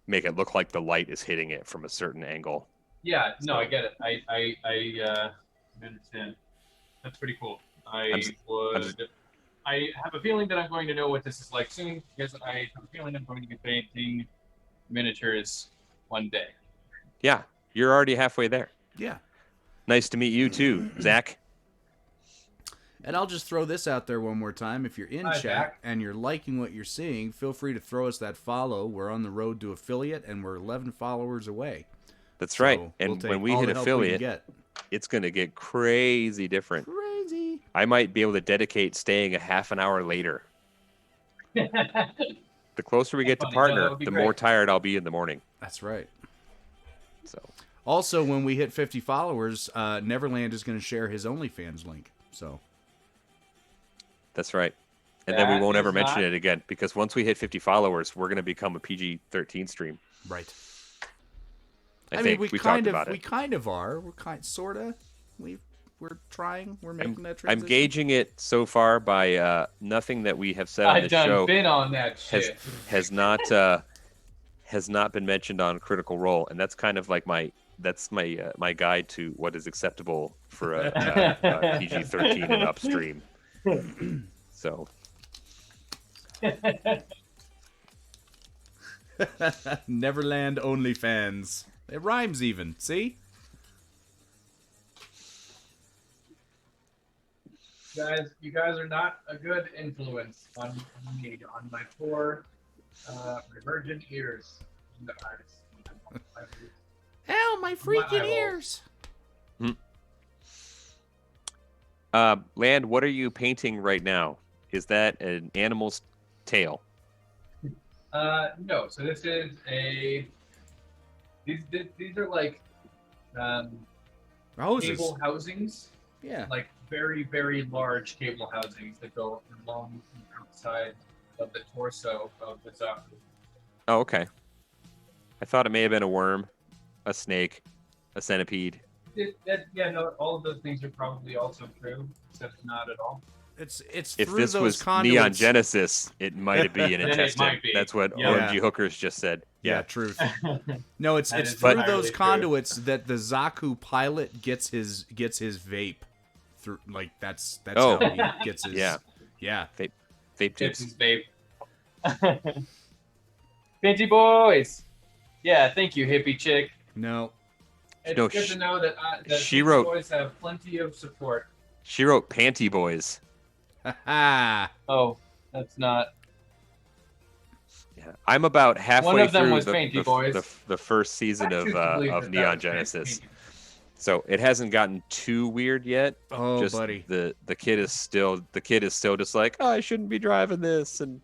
[SPEAKER 2] make it look like the light is hitting it from a certain angle.
[SPEAKER 3] Yeah, no, I get it. I understand. That's pretty cool. I have a feeling that I'm going to know what this is like soon, because I have a feeling I'm going to be painting miniatures one day.
[SPEAKER 2] Yeah, you're already halfway there.
[SPEAKER 1] Yeah.
[SPEAKER 2] Nice to meet you too, Zach.
[SPEAKER 1] And I'll just throw this out there one more time. If you're in
[SPEAKER 3] Hi,
[SPEAKER 1] chat
[SPEAKER 3] Zach.
[SPEAKER 1] and you're liking what you're seeing, feel free to throw us that follow. We're on the road to affiliate, and we're 11 followers away.
[SPEAKER 2] That's
[SPEAKER 1] So
[SPEAKER 2] right.
[SPEAKER 1] we'll
[SPEAKER 2] And
[SPEAKER 1] take
[SPEAKER 2] when we
[SPEAKER 1] all
[SPEAKER 2] hit
[SPEAKER 1] the help we can
[SPEAKER 2] affiliate,
[SPEAKER 1] get.
[SPEAKER 2] it's going to get crazy different.
[SPEAKER 1] Crazy.
[SPEAKER 2] I might be able to dedicate staying a half an hour later. The closer we get to
[SPEAKER 3] Funny. No, that
[SPEAKER 2] partner,
[SPEAKER 3] would be
[SPEAKER 2] the
[SPEAKER 3] great.
[SPEAKER 2] more tired I'll be in the morning.
[SPEAKER 1] That's right.
[SPEAKER 2] So
[SPEAKER 1] Also, when we hit 50 followers, Neverland is going to share his OnlyFans link. So
[SPEAKER 2] that's right. And then we
[SPEAKER 3] That
[SPEAKER 2] won't ever
[SPEAKER 3] is
[SPEAKER 2] mention
[SPEAKER 3] not-
[SPEAKER 2] it again, because once we hit 50 followers, we're going to become a PG-13 stream.
[SPEAKER 1] right.
[SPEAKER 2] I think
[SPEAKER 1] mean,
[SPEAKER 2] we talked about
[SPEAKER 1] we
[SPEAKER 2] it.
[SPEAKER 1] kind of are. We're sorta. We're trying. We're making that
[SPEAKER 2] I'm
[SPEAKER 1] transition.
[SPEAKER 2] gauging it so far by nothing that we have said on
[SPEAKER 3] I've
[SPEAKER 2] this
[SPEAKER 3] done
[SPEAKER 2] show
[SPEAKER 3] been on that shit.
[SPEAKER 2] has not been mentioned on Critical Role, and that's kind of like my guide to what is acceptable for a PG-13 and upstream. So
[SPEAKER 1] Neverland OnlyFans. It rhymes even. See?
[SPEAKER 3] You guys are not a good influence on me, on my poor, my virgin ears and eyes.
[SPEAKER 1] Ow, my
[SPEAKER 3] freaking
[SPEAKER 1] ears!
[SPEAKER 2] Land, what are you painting right now? Is that an animal's tail?
[SPEAKER 3] No. So this is these are like
[SPEAKER 1] Hoses.
[SPEAKER 3] cable housings,
[SPEAKER 1] Yeah.
[SPEAKER 3] like very, very large cable housings that go along the outside of the torso of the Zaku.
[SPEAKER 2] Oh, okay. I thought it may have been a worm, a snake, a centipede.
[SPEAKER 3] No, all of those things are probably also true, except not at all.
[SPEAKER 1] It's
[SPEAKER 2] If
[SPEAKER 1] through
[SPEAKER 2] this
[SPEAKER 1] those
[SPEAKER 2] was
[SPEAKER 1] conduits.
[SPEAKER 2] Neon Genesis, it might be an
[SPEAKER 3] Then it
[SPEAKER 2] intestine.
[SPEAKER 3] might be.
[SPEAKER 2] That's what
[SPEAKER 3] Yeah.
[SPEAKER 2] OMG Hookers just said.
[SPEAKER 1] Yeah, truth. No, it's
[SPEAKER 3] That
[SPEAKER 1] it's
[SPEAKER 3] is
[SPEAKER 1] through
[SPEAKER 3] entirely
[SPEAKER 1] those
[SPEAKER 3] true.
[SPEAKER 1] conduits that the Zaku pilot gets his vape through. Like that's
[SPEAKER 2] Oh.
[SPEAKER 1] how he gets his.
[SPEAKER 2] Yeah.
[SPEAKER 1] Yeah.
[SPEAKER 2] Vape
[SPEAKER 3] It's
[SPEAKER 2] tubes.
[SPEAKER 3] his babe. Fancy boys. Yeah, thank you, hippie chick.
[SPEAKER 1] No.
[SPEAKER 3] It's
[SPEAKER 2] No,
[SPEAKER 3] good to know that
[SPEAKER 2] she
[SPEAKER 3] Fancy
[SPEAKER 2] wrote-
[SPEAKER 3] boys have plenty of support.
[SPEAKER 2] She wrote Panty Boys.
[SPEAKER 1] Ha
[SPEAKER 3] Oh, that's not.
[SPEAKER 2] Yeah. I'm about halfway
[SPEAKER 3] One of them
[SPEAKER 2] through
[SPEAKER 3] was Panty Boys.
[SPEAKER 2] the first season
[SPEAKER 3] I
[SPEAKER 2] of
[SPEAKER 3] choose to believe that
[SPEAKER 2] Neon
[SPEAKER 3] that was
[SPEAKER 2] Genesis.
[SPEAKER 3] Panty.
[SPEAKER 2] So it hasn't gotten too weird yet.
[SPEAKER 1] Oh,
[SPEAKER 2] Just
[SPEAKER 1] buddy.
[SPEAKER 2] the kid is still just like, oh, I shouldn't be driving this, and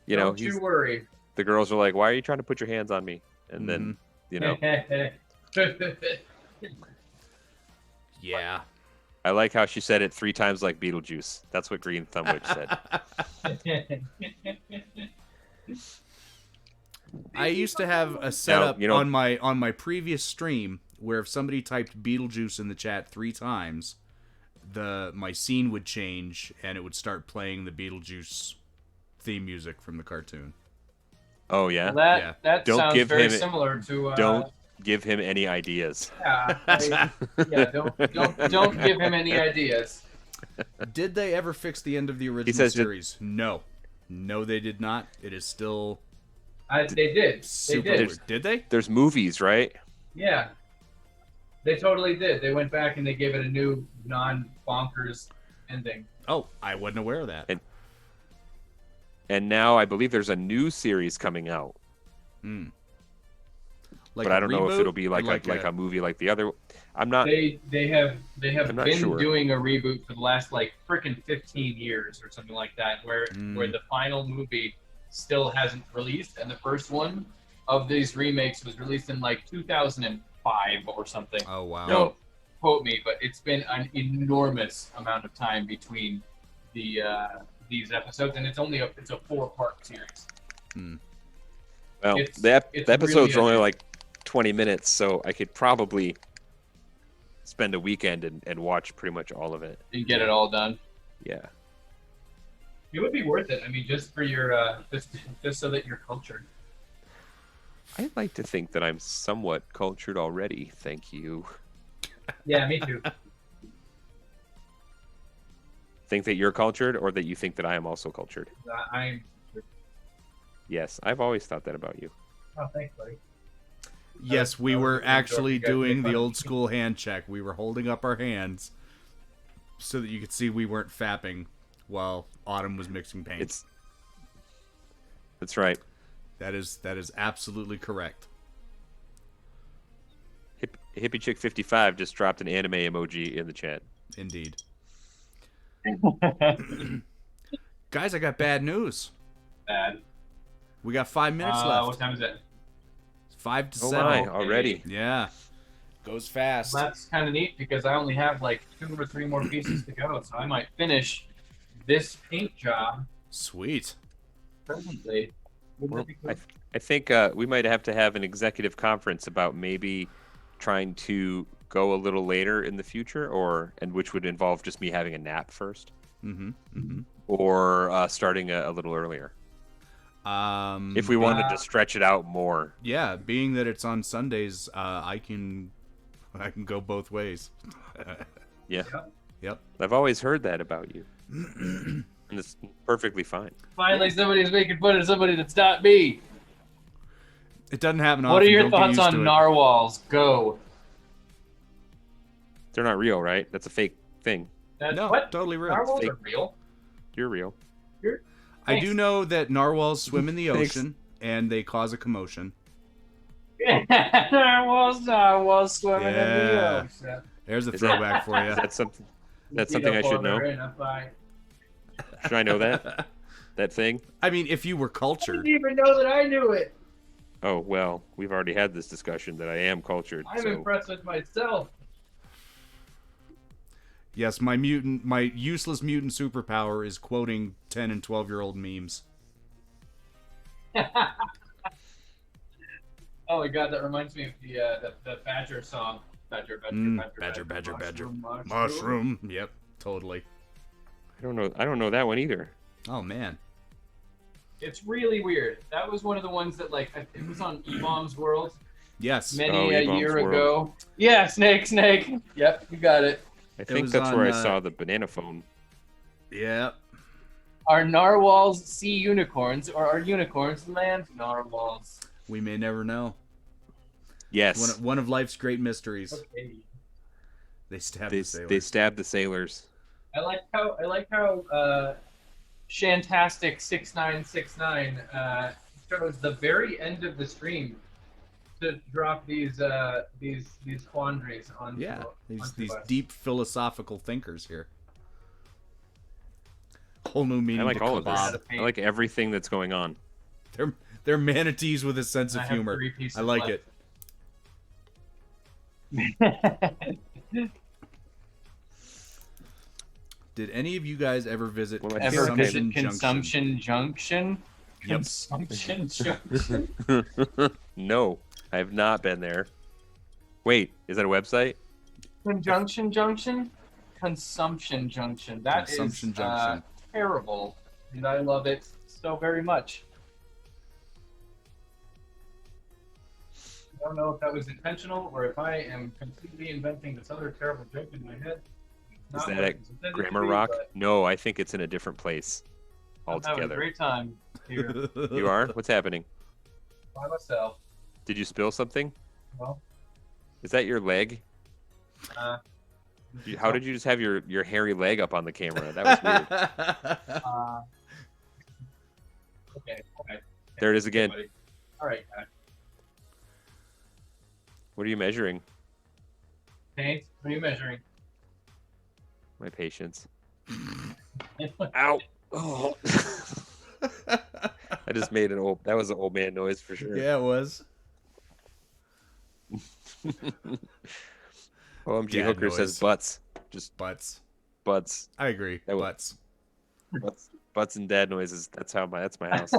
[SPEAKER 3] Don't you worry.
[SPEAKER 2] the girls are like, why are you trying to put your hands on me? And then
[SPEAKER 1] Yeah.
[SPEAKER 2] I like how she said it 3 times like Beetlejuice. That's what Green Thumb Witch said.
[SPEAKER 1] I used to have a setup
[SPEAKER 2] you know-
[SPEAKER 1] on my previous stream where if somebody typed Beetlejuice in the chat 3 times, my scene would change and it would start playing the Beetlejuice theme music from the cartoon.
[SPEAKER 2] Oh yeah.
[SPEAKER 1] Yeah.
[SPEAKER 3] That
[SPEAKER 2] Don't
[SPEAKER 3] sounds
[SPEAKER 2] give
[SPEAKER 3] very
[SPEAKER 2] him-
[SPEAKER 3] similar to.
[SPEAKER 2] Don't give him any ideas.
[SPEAKER 3] Don't give him any ideas.
[SPEAKER 1] Did they ever fix the end of the original
[SPEAKER 2] says,
[SPEAKER 1] series? No. No, they did not. It is still
[SPEAKER 3] They did. They
[SPEAKER 1] super
[SPEAKER 3] did.
[SPEAKER 1] weird. Did they?
[SPEAKER 2] There's movies, right?
[SPEAKER 3] Yeah. They totally did. They went back and they gave it a new non-bonkers ending.
[SPEAKER 1] Oh, I wasn't aware of that.
[SPEAKER 2] And now I believe there's a new series coming out.
[SPEAKER 1] Hmm. Like
[SPEAKER 2] but
[SPEAKER 1] a
[SPEAKER 2] I don't know if
[SPEAKER 1] reboot
[SPEAKER 2] it'll be
[SPEAKER 1] or
[SPEAKER 2] like a movie like the other. I'm not.
[SPEAKER 4] They have
[SPEAKER 2] I'm not
[SPEAKER 4] been
[SPEAKER 2] sure.
[SPEAKER 4] doing a reboot for the last like freaking 15 years or something like that, where the final movie still hasn't released, and the first one of these remakes was released in like 2005 or something.
[SPEAKER 1] Oh wow.
[SPEAKER 4] Don't quote me, but it's been an enormous amount of time between the these episodes, and it's a 4-part series.
[SPEAKER 2] Well,
[SPEAKER 4] It's
[SPEAKER 2] the
[SPEAKER 4] really
[SPEAKER 2] episodes are only
[SPEAKER 4] unusual.
[SPEAKER 2] like 20 minutes, so I could probably spend a weekend and watch pretty much all of it.
[SPEAKER 4] And get it all done.
[SPEAKER 2] Yeah.
[SPEAKER 4] It would be worth it. I mean, just for your just so that you're cultured.
[SPEAKER 2] I like to think that I'm somewhat cultured already. Thank you.
[SPEAKER 4] Yeah, me too.
[SPEAKER 2] Think that you're cultured, or that you think that I am also cultured?
[SPEAKER 4] I'm.
[SPEAKER 2] Yes, I've always thought that about you.
[SPEAKER 4] Oh, thanks, buddy.
[SPEAKER 1] Yes, we
[SPEAKER 4] I was
[SPEAKER 1] were
[SPEAKER 4] looking for
[SPEAKER 1] actually
[SPEAKER 4] you guys to
[SPEAKER 1] doing
[SPEAKER 4] make
[SPEAKER 1] the
[SPEAKER 4] fun of
[SPEAKER 1] old
[SPEAKER 4] me.
[SPEAKER 1] school hand check. We were holding up our hands so that you could see we weren't fapping while Autumn was mixing paint.
[SPEAKER 2] That's right.
[SPEAKER 1] That is absolutely correct.
[SPEAKER 2] Hippie Chick 55 just dropped an anime emoji in the chat.
[SPEAKER 1] Indeed. Guys, I got bad news.
[SPEAKER 4] Bad.
[SPEAKER 1] We got 5 minutes left.
[SPEAKER 4] What time is it?
[SPEAKER 1] 5 to
[SPEAKER 2] Oh
[SPEAKER 1] 7.
[SPEAKER 2] my, already.
[SPEAKER 1] Yeah. Goes fast.
[SPEAKER 4] Well, that's kind of neat because I only have like 2 or 3 more pieces to go, so I might finish this paint job
[SPEAKER 1] Sweet.
[SPEAKER 4] presently. Wouldn't
[SPEAKER 2] Well,
[SPEAKER 4] that be cool?
[SPEAKER 2] I think we might have to have an executive conference about maybe trying to go a little later in the future, and which would involve just me having a nap first, or starting a little earlier. If we wanted to stretch it out more.
[SPEAKER 1] Yeah, being that it's on Sundays, I can go both ways.
[SPEAKER 2] Yeah.
[SPEAKER 1] Yep.
[SPEAKER 2] I've always heard that about you. And it's perfectly fine.
[SPEAKER 4] Finally, somebody's making fun of somebody that's not me.
[SPEAKER 1] It doesn't happen often.
[SPEAKER 4] What are your
[SPEAKER 1] Don't get
[SPEAKER 4] thoughts
[SPEAKER 1] used
[SPEAKER 4] on
[SPEAKER 1] to it.
[SPEAKER 4] narwhals? Go.
[SPEAKER 2] They're not real, right? That's a fake thing.
[SPEAKER 1] No,
[SPEAKER 4] What?
[SPEAKER 1] totally real.
[SPEAKER 4] Narwhals
[SPEAKER 2] Fake.
[SPEAKER 4] are real.
[SPEAKER 2] You're real.
[SPEAKER 1] I do know that narwhals swim in the
[SPEAKER 2] Thanks.
[SPEAKER 1] ocean and they cause a commotion.
[SPEAKER 4] narwhals swimming in the
[SPEAKER 1] Yeah.
[SPEAKER 4] ocean.
[SPEAKER 1] There's a
[SPEAKER 2] Is
[SPEAKER 1] throwback for you.
[SPEAKER 2] Is that something? That's something I should know. Should I know that? That thing?
[SPEAKER 1] I mean, if you were
[SPEAKER 4] I
[SPEAKER 1] cultured.
[SPEAKER 4] didn't even know that I knew it.
[SPEAKER 2] Oh well, we've already had this discussion that I am cultured.
[SPEAKER 4] I'm
[SPEAKER 2] So
[SPEAKER 4] impressed with myself.
[SPEAKER 1] Yes, my useless mutant superpower is quoting 10 and 12-year-old memes.
[SPEAKER 4] Oh my god, that reminds me of the Badger song. Badger,
[SPEAKER 1] Badger. Mushroom. Yep, totally.
[SPEAKER 2] I don't know that one either.
[SPEAKER 1] Oh, man.
[SPEAKER 4] It's really weird. That was one of the ones that like it was on E-Bomb's World
[SPEAKER 1] Yes.
[SPEAKER 4] many a
[SPEAKER 2] E-Bomb's
[SPEAKER 4] year
[SPEAKER 2] World.
[SPEAKER 4] ago. Yeah, Snake. Yep, you got it.
[SPEAKER 2] I think
[SPEAKER 1] was
[SPEAKER 2] that's where I
[SPEAKER 1] on,
[SPEAKER 2] saw the banana phone.
[SPEAKER 1] Yep.
[SPEAKER 4] Are narwhals sea unicorns or are unicorns land narwhals?
[SPEAKER 1] We may never know.
[SPEAKER 2] Yes,
[SPEAKER 1] One of life's great mysteries.
[SPEAKER 4] Okay.
[SPEAKER 1] They stabbed
[SPEAKER 2] they
[SPEAKER 1] the sailor.
[SPEAKER 2] they stabbed the sailors.
[SPEAKER 4] I like how Shantastic 6969 chose the very end of the stream to drop these quandaries onto
[SPEAKER 1] Yeah,
[SPEAKER 4] onto
[SPEAKER 1] these
[SPEAKER 4] us.
[SPEAKER 1] deep philosophical thinkers here. Whole new meaning
[SPEAKER 2] I like
[SPEAKER 1] to
[SPEAKER 2] all of
[SPEAKER 1] kebab.
[SPEAKER 2] this. I like everything that's going on.
[SPEAKER 1] They're manatees with a sense
[SPEAKER 4] I
[SPEAKER 1] of
[SPEAKER 4] have
[SPEAKER 1] humor.
[SPEAKER 4] 3 pieces
[SPEAKER 1] I like
[SPEAKER 4] left.
[SPEAKER 1] it. Did any of you guys ever visit
[SPEAKER 2] Well, I
[SPEAKER 4] Ever
[SPEAKER 2] feel like
[SPEAKER 4] visit
[SPEAKER 1] Consumption Junction?
[SPEAKER 4] Consumption Junction?
[SPEAKER 1] Yep.
[SPEAKER 4] Consumption Junction.
[SPEAKER 2] No, I have not been there. Wait, is that a website?
[SPEAKER 4] Conjunction Junction? Consumption Junction. That is
[SPEAKER 1] Consumption Junction.
[SPEAKER 4] terrible. And I love it so very much. I don't know if that was intentional or if I am completely inventing this other terrible joke in my head.
[SPEAKER 2] Is
[SPEAKER 4] Not
[SPEAKER 2] that
[SPEAKER 4] what
[SPEAKER 2] at
[SPEAKER 4] it's intended
[SPEAKER 2] Grammar
[SPEAKER 4] to be,
[SPEAKER 2] Rock?
[SPEAKER 4] but
[SPEAKER 2] No, I think it's in a different place
[SPEAKER 4] I'm having a
[SPEAKER 2] altogether.
[SPEAKER 4] great time here
[SPEAKER 2] You are? What's happening?
[SPEAKER 4] by myself.
[SPEAKER 2] Did you spill something?
[SPEAKER 4] Well,
[SPEAKER 2] Is that your leg?
[SPEAKER 4] uh,
[SPEAKER 2] How did you just have your hairy leg up on the camera? That was weird.
[SPEAKER 4] okay.
[SPEAKER 2] There it is again.
[SPEAKER 4] All right, guys.
[SPEAKER 2] you measuring?
[SPEAKER 4] Paint. What are you measuring?
[SPEAKER 2] My patience. Ow! Oh. I just made that was an old man noise for sure.
[SPEAKER 1] Yeah, it was.
[SPEAKER 2] OMG
[SPEAKER 1] Dad
[SPEAKER 2] Hooker
[SPEAKER 1] noise.
[SPEAKER 2] says butts. Just
[SPEAKER 1] Butts.
[SPEAKER 2] butts.
[SPEAKER 1] I agree.
[SPEAKER 2] That was-
[SPEAKER 1] Butts.
[SPEAKER 2] Butts and dad noises. That's my house.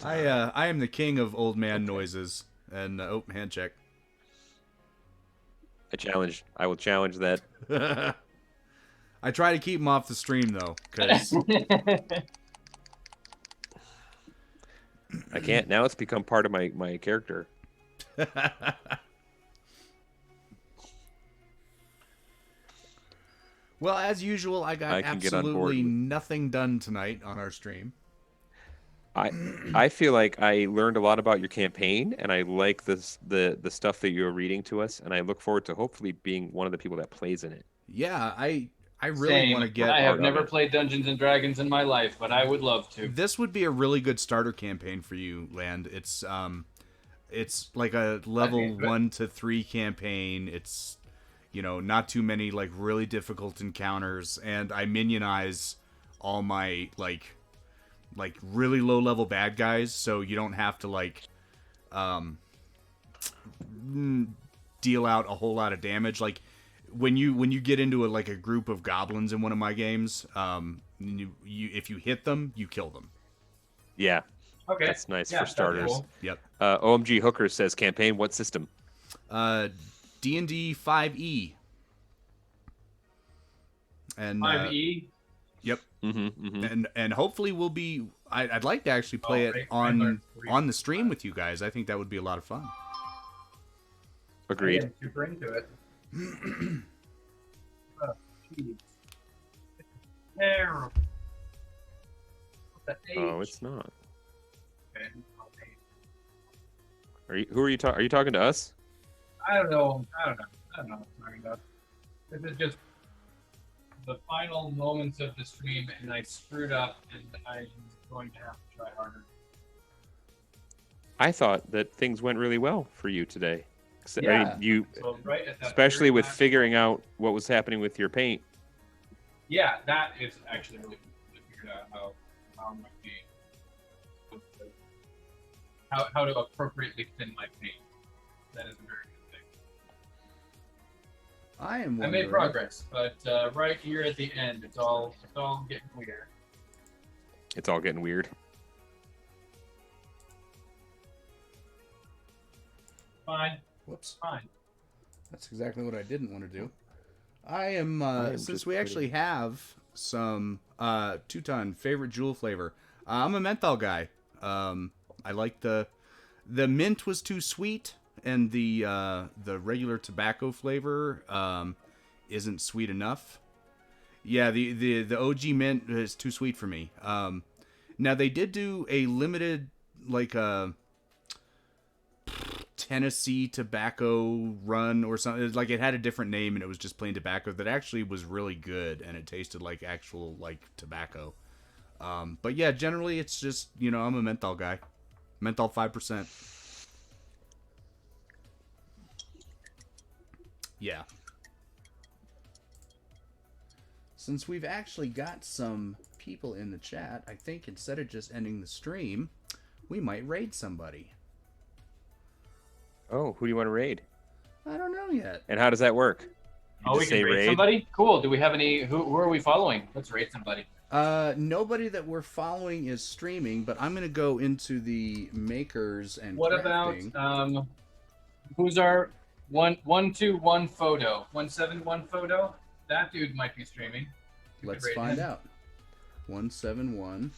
[SPEAKER 1] I am the king of old man noises. And hand check.
[SPEAKER 2] I will challenge that.
[SPEAKER 1] I try to keep them off the stream though, because
[SPEAKER 2] I can't. Now it's become part of my character.
[SPEAKER 1] well, as usual, I got
[SPEAKER 2] can get on board
[SPEAKER 1] absolutely
[SPEAKER 2] with-
[SPEAKER 1] nothing done tonight on our stream.
[SPEAKER 2] I feel like I learned a lot about your campaign, and I like the stuff that you're reading to us, and I look forward to hopefully being one of the people that plays in it.
[SPEAKER 1] Yeah, I really want to get.
[SPEAKER 4] I have
[SPEAKER 2] part of
[SPEAKER 4] never
[SPEAKER 2] it.
[SPEAKER 4] played Dungeons and Dragons in my life, but I would love to.
[SPEAKER 1] This would be a really good starter campaign for you, Land. It's like a level
[SPEAKER 4] Okay, good.
[SPEAKER 1] 1 to 3 campaign. It's not too many like really difficult encounters, and I minionize all my like really low level bad guys, so you don't have to deal out a whole lot of damage. Like when you get into a group of goblins in one of my games, if you hit them, you kill them.
[SPEAKER 2] Yeah,
[SPEAKER 4] Okay.
[SPEAKER 2] that's nice
[SPEAKER 4] Yeah,
[SPEAKER 2] for
[SPEAKER 4] that's
[SPEAKER 2] starters.
[SPEAKER 4] cool.
[SPEAKER 1] Yep.
[SPEAKER 2] OMG Hooker says campaign. What system?
[SPEAKER 1] D&D 5e. And
[SPEAKER 4] 5e.
[SPEAKER 1] yep.
[SPEAKER 2] Mm-hmm.
[SPEAKER 1] And hopefully we'll be. I'd like to actually play it
[SPEAKER 4] I learned
[SPEAKER 1] on the stream with you guys. I think that would be a lot of fun.
[SPEAKER 2] Agreed.
[SPEAKER 4] I'm super into it. Oh, jeez. It's terrible. The
[SPEAKER 2] Oh,
[SPEAKER 4] H.
[SPEAKER 2] it's not.
[SPEAKER 4] Okay.
[SPEAKER 2] Who are you talking? Are you talking to us?
[SPEAKER 4] I don't know what I'm talking about. This is just the final moments of the stream, and I screwed up, and I'm going to have to try harder.
[SPEAKER 2] I thought that things went really well for you today. I
[SPEAKER 1] Yeah.
[SPEAKER 2] mean, you,
[SPEAKER 4] So right at that
[SPEAKER 2] especially
[SPEAKER 4] very
[SPEAKER 2] with
[SPEAKER 4] last-
[SPEAKER 2] figuring out what was happening with your paint.
[SPEAKER 4] Yeah, that is actually really cool to figure out how my paint, how to appropriately thin my paint. That is a very good thing.
[SPEAKER 1] I am.
[SPEAKER 4] I made
[SPEAKER 1] wondering-
[SPEAKER 4] progress, but right here at the end, it's all getting weird.
[SPEAKER 2] It's all getting weird.
[SPEAKER 4] Fine,
[SPEAKER 1] Whoops.
[SPEAKER 4] fine.
[SPEAKER 1] That's exactly what I didn't want to do. I am since
[SPEAKER 2] just
[SPEAKER 1] we actually have some 2-ton favorite jewel flavor. I'm a menthol guy. I like the mint was too sweet, and the regular tobacco flavor isn't sweet enough. Yeah, the OG mint is too sweet for me. Now they did do a limited Tennessee tobacco run or something. Like it had a different name and it was just plain tobacco that actually was really good and it tasted like actual tobacco. But yeah, generally it's just I'm a menthol guy. Menthol 5%. Yeah. Since we've actually got some people in the chat, I think instead of just ending the stream, we might raid somebody.
[SPEAKER 2] Oh, who do you want to raid?
[SPEAKER 1] I don't know yet.
[SPEAKER 2] And how does that work? You
[SPEAKER 4] Oh, we
[SPEAKER 2] just
[SPEAKER 4] can
[SPEAKER 2] say
[SPEAKER 4] rate somebody? Cool. Do we have any? Who are we following? Let's rate somebody.
[SPEAKER 1] Nobody that we're following is streaming, but I'm gonna go into the makers and
[SPEAKER 4] What
[SPEAKER 1] crafting.
[SPEAKER 4] about who's our 121 photo? 171 photo? That dude might be streaming. You
[SPEAKER 1] Let's
[SPEAKER 4] could rate
[SPEAKER 1] find
[SPEAKER 4] him.
[SPEAKER 1] out. 171.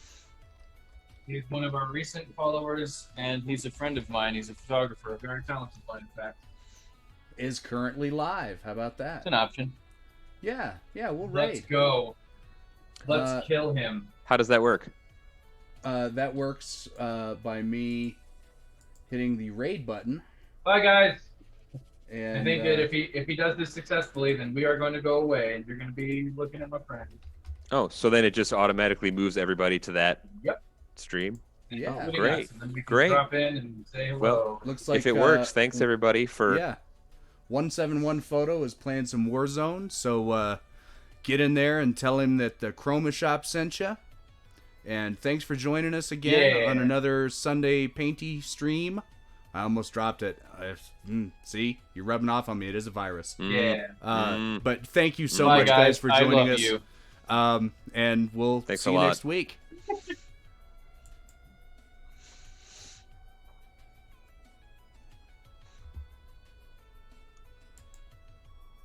[SPEAKER 4] He's one of our recent followers, and he's a friend of mine. He's a photographer, a very talented one, in fact.
[SPEAKER 1] Is currently live. How about
[SPEAKER 4] It's
[SPEAKER 1] that?
[SPEAKER 4] an option.
[SPEAKER 1] Yeah, we'll
[SPEAKER 4] Let's
[SPEAKER 1] raid.
[SPEAKER 4] go. Let's kill him.
[SPEAKER 2] How does that work?
[SPEAKER 1] That works by me hitting the raid button.
[SPEAKER 4] Bye, guys.
[SPEAKER 1] And
[SPEAKER 4] I think that if he does this successfully, then we are going to go away, and you're going to be looking at my friend.
[SPEAKER 2] Oh, so then it just automatically moves everybody to that
[SPEAKER 4] Yep.
[SPEAKER 2] stream?
[SPEAKER 1] Yeah.
[SPEAKER 4] including
[SPEAKER 2] Great.
[SPEAKER 4] us, and then we can
[SPEAKER 2] Great.
[SPEAKER 4] drop in and say hello.
[SPEAKER 2] Well,
[SPEAKER 1] Looks like
[SPEAKER 2] if it works, thanks everybody for.
[SPEAKER 1] Yeah. 171 Photo is playing some Warzone, so get in there and tell him that the Chroma Shop sent you. And thanks for joining us again on another Sunday Painty stream. I almost dropped it. See, you're rubbing off on me. It is a virus.
[SPEAKER 4] Yeah.
[SPEAKER 1] But thank you so
[SPEAKER 4] Bye,
[SPEAKER 1] much, guys, for joining
[SPEAKER 4] I love
[SPEAKER 1] us.
[SPEAKER 4] you.
[SPEAKER 1] And we'll
[SPEAKER 2] Thanks
[SPEAKER 1] see
[SPEAKER 2] a
[SPEAKER 1] you
[SPEAKER 2] lot.
[SPEAKER 1] next week.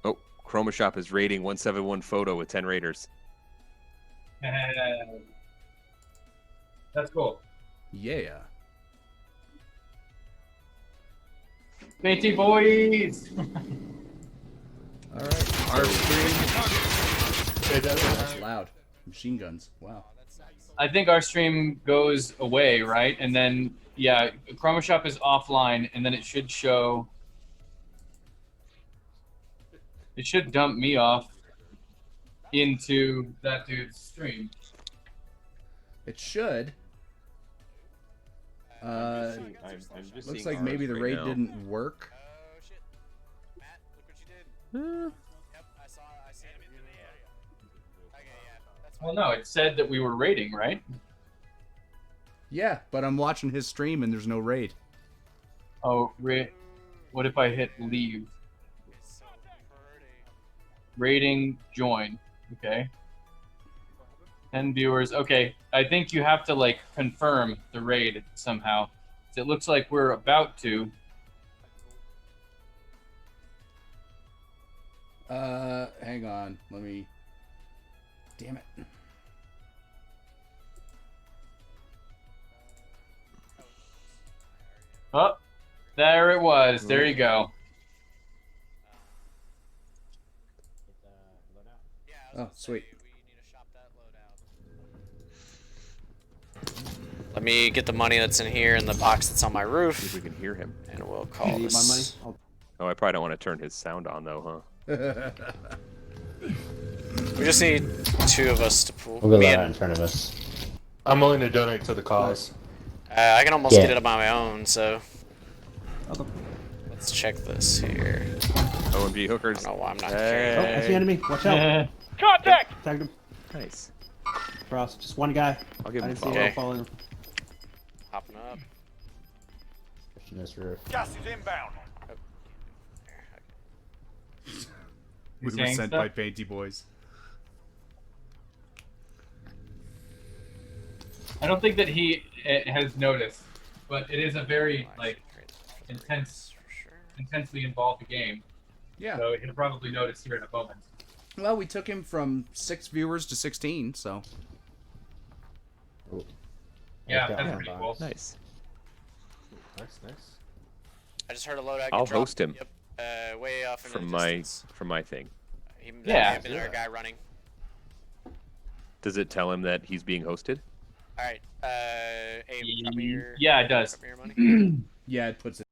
[SPEAKER 2] Oh, Chroma Shop is rating 171 Photo with 10 raiders.
[SPEAKER 4] That's cool.
[SPEAKER 1] Yeah.
[SPEAKER 4] Painty boys.
[SPEAKER 1] All right. Our stream. That's loud. Machine guns. Wow.
[SPEAKER 4] I think our stream goes away, right? And then, yeah, Chroma Shop is offline, and then it should show. It should dump me off into that dude's stream.
[SPEAKER 1] It should. Looks like maybe the raid didn't work.
[SPEAKER 5] Oh shit. Matt, look what you did. Yep, I see him in the area. Okay, yeah. That's
[SPEAKER 4] Well, no, it said that we were raiding, right?
[SPEAKER 1] Yeah, but I'm watching his stream and there's no raid.
[SPEAKER 4] Oh, what if I hit leave?
[SPEAKER 5] so pretty.
[SPEAKER 4] Rating, join. Okay. 10 viewers. Okay, I think you have to, like, confirm the raid somehow. It looks like we're about to.
[SPEAKER 1] Hang on. Let me... Damn it.
[SPEAKER 4] Oh, there it was. There you go.
[SPEAKER 5] Yeah, I was
[SPEAKER 1] Oh,
[SPEAKER 5] gonna say,
[SPEAKER 1] sweet.
[SPEAKER 5] we need to shop that loadout.
[SPEAKER 6] Let me get the money that's in here in the box that's on my
[SPEAKER 2] See if
[SPEAKER 6] roof,
[SPEAKER 2] we can hear him.
[SPEAKER 6] and we'll call
[SPEAKER 7] You need my money?
[SPEAKER 6] this.
[SPEAKER 2] Oh, I probably don't want to turn his sound on though, huh?
[SPEAKER 6] We just need 2 of us to pull.
[SPEAKER 7] We'll go
[SPEAKER 6] Me
[SPEAKER 7] right
[SPEAKER 6] and-
[SPEAKER 7] in front of us.
[SPEAKER 8] I'm willing to donate to the cause.
[SPEAKER 6] I can almost
[SPEAKER 7] Yeah.
[SPEAKER 6] get it on my own, so
[SPEAKER 7] Okay.
[SPEAKER 6] let's check this here.
[SPEAKER 2] OMG
[SPEAKER 6] I
[SPEAKER 2] hookers.
[SPEAKER 6] don't know why I'm not
[SPEAKER 7] Oh,
[SPEAKER 6] carrying
[SPEAKER 7] I see
[SPEAKER 6] it.
[SPEAKER 7] enemy. Watch out.
[SPEAKER 8] Contact!
[SPEAKER 7] Tagged him.
[SPEAKER 2] Nice.
[SPEAKER 7] Cross. Just one guy.
[SPEAKER 2] I'll give
[SPEAKER 7] I
[SPEAKER 2] him
[SPEAKER 7] didn't see
[SPEAKER 6] Okay.
[SPEAKER 7] anyone following him.
[SPEAKER 6] Hopping up.
[SPEAKER 7] Pushing this roof.
[SPEAKER 8] Gas is inbound.
[SPEAKER 1] We were
[SPEAKER 4] saying
[SPEAKER 1] sent
[SPEAKER 4] stuff?
[SPEAKER 1] by Painty Boys.
[SPEAKER 4] I don't think that he has noticed, but it is a very, like, intense,
[SPEAKER 6] For sure.
[SPEAKER 4] intensely involved game.
[SPEAKER 1] Yeah.
[SPEAKER 4] So he'll probably notice here in a moment.
[SPEAKER 1] Well, we took him from 6 viewers to 16, so...
[SPEAKER 7] Oh.
[SPEAKER 4] Yeah,
[SPEAKER 7] Okay.
[SPEAKER 4] that's
[SPEAKER 7] Yeah.
[SPEAKER 4] pretty cool.
[SPEAKER 2] Nice.
[SPEAKER 8] Nice, nice.
[SPEAKER 6] I just heard a loadout.
[SPEAKER 2] I'll
[SPEAKER 6] get dropped.
[SPEAKER 2] host him.
[SPEAKER 6] Yep. Way off in
[SPEAKER 2] From
[SPEAKER 6] the
[SPEAKER 2] my
[SPEAKER 6] distance.
[SPEAKER 2] thing.
[SPEAKER 6] That
[SPEAKER 4] Yeah.
[SPEAKER 6] may have been our guy running.
[SPEAKER 2] Does it tell him that he's being hosted?
[SPEAKER 6] All right. Abe, drop me your.
[SPEAKER 4] Yeah, it does.
[SPEAKER 6] Drop me your money.
[SPEAKER 1] Yeah, it puts it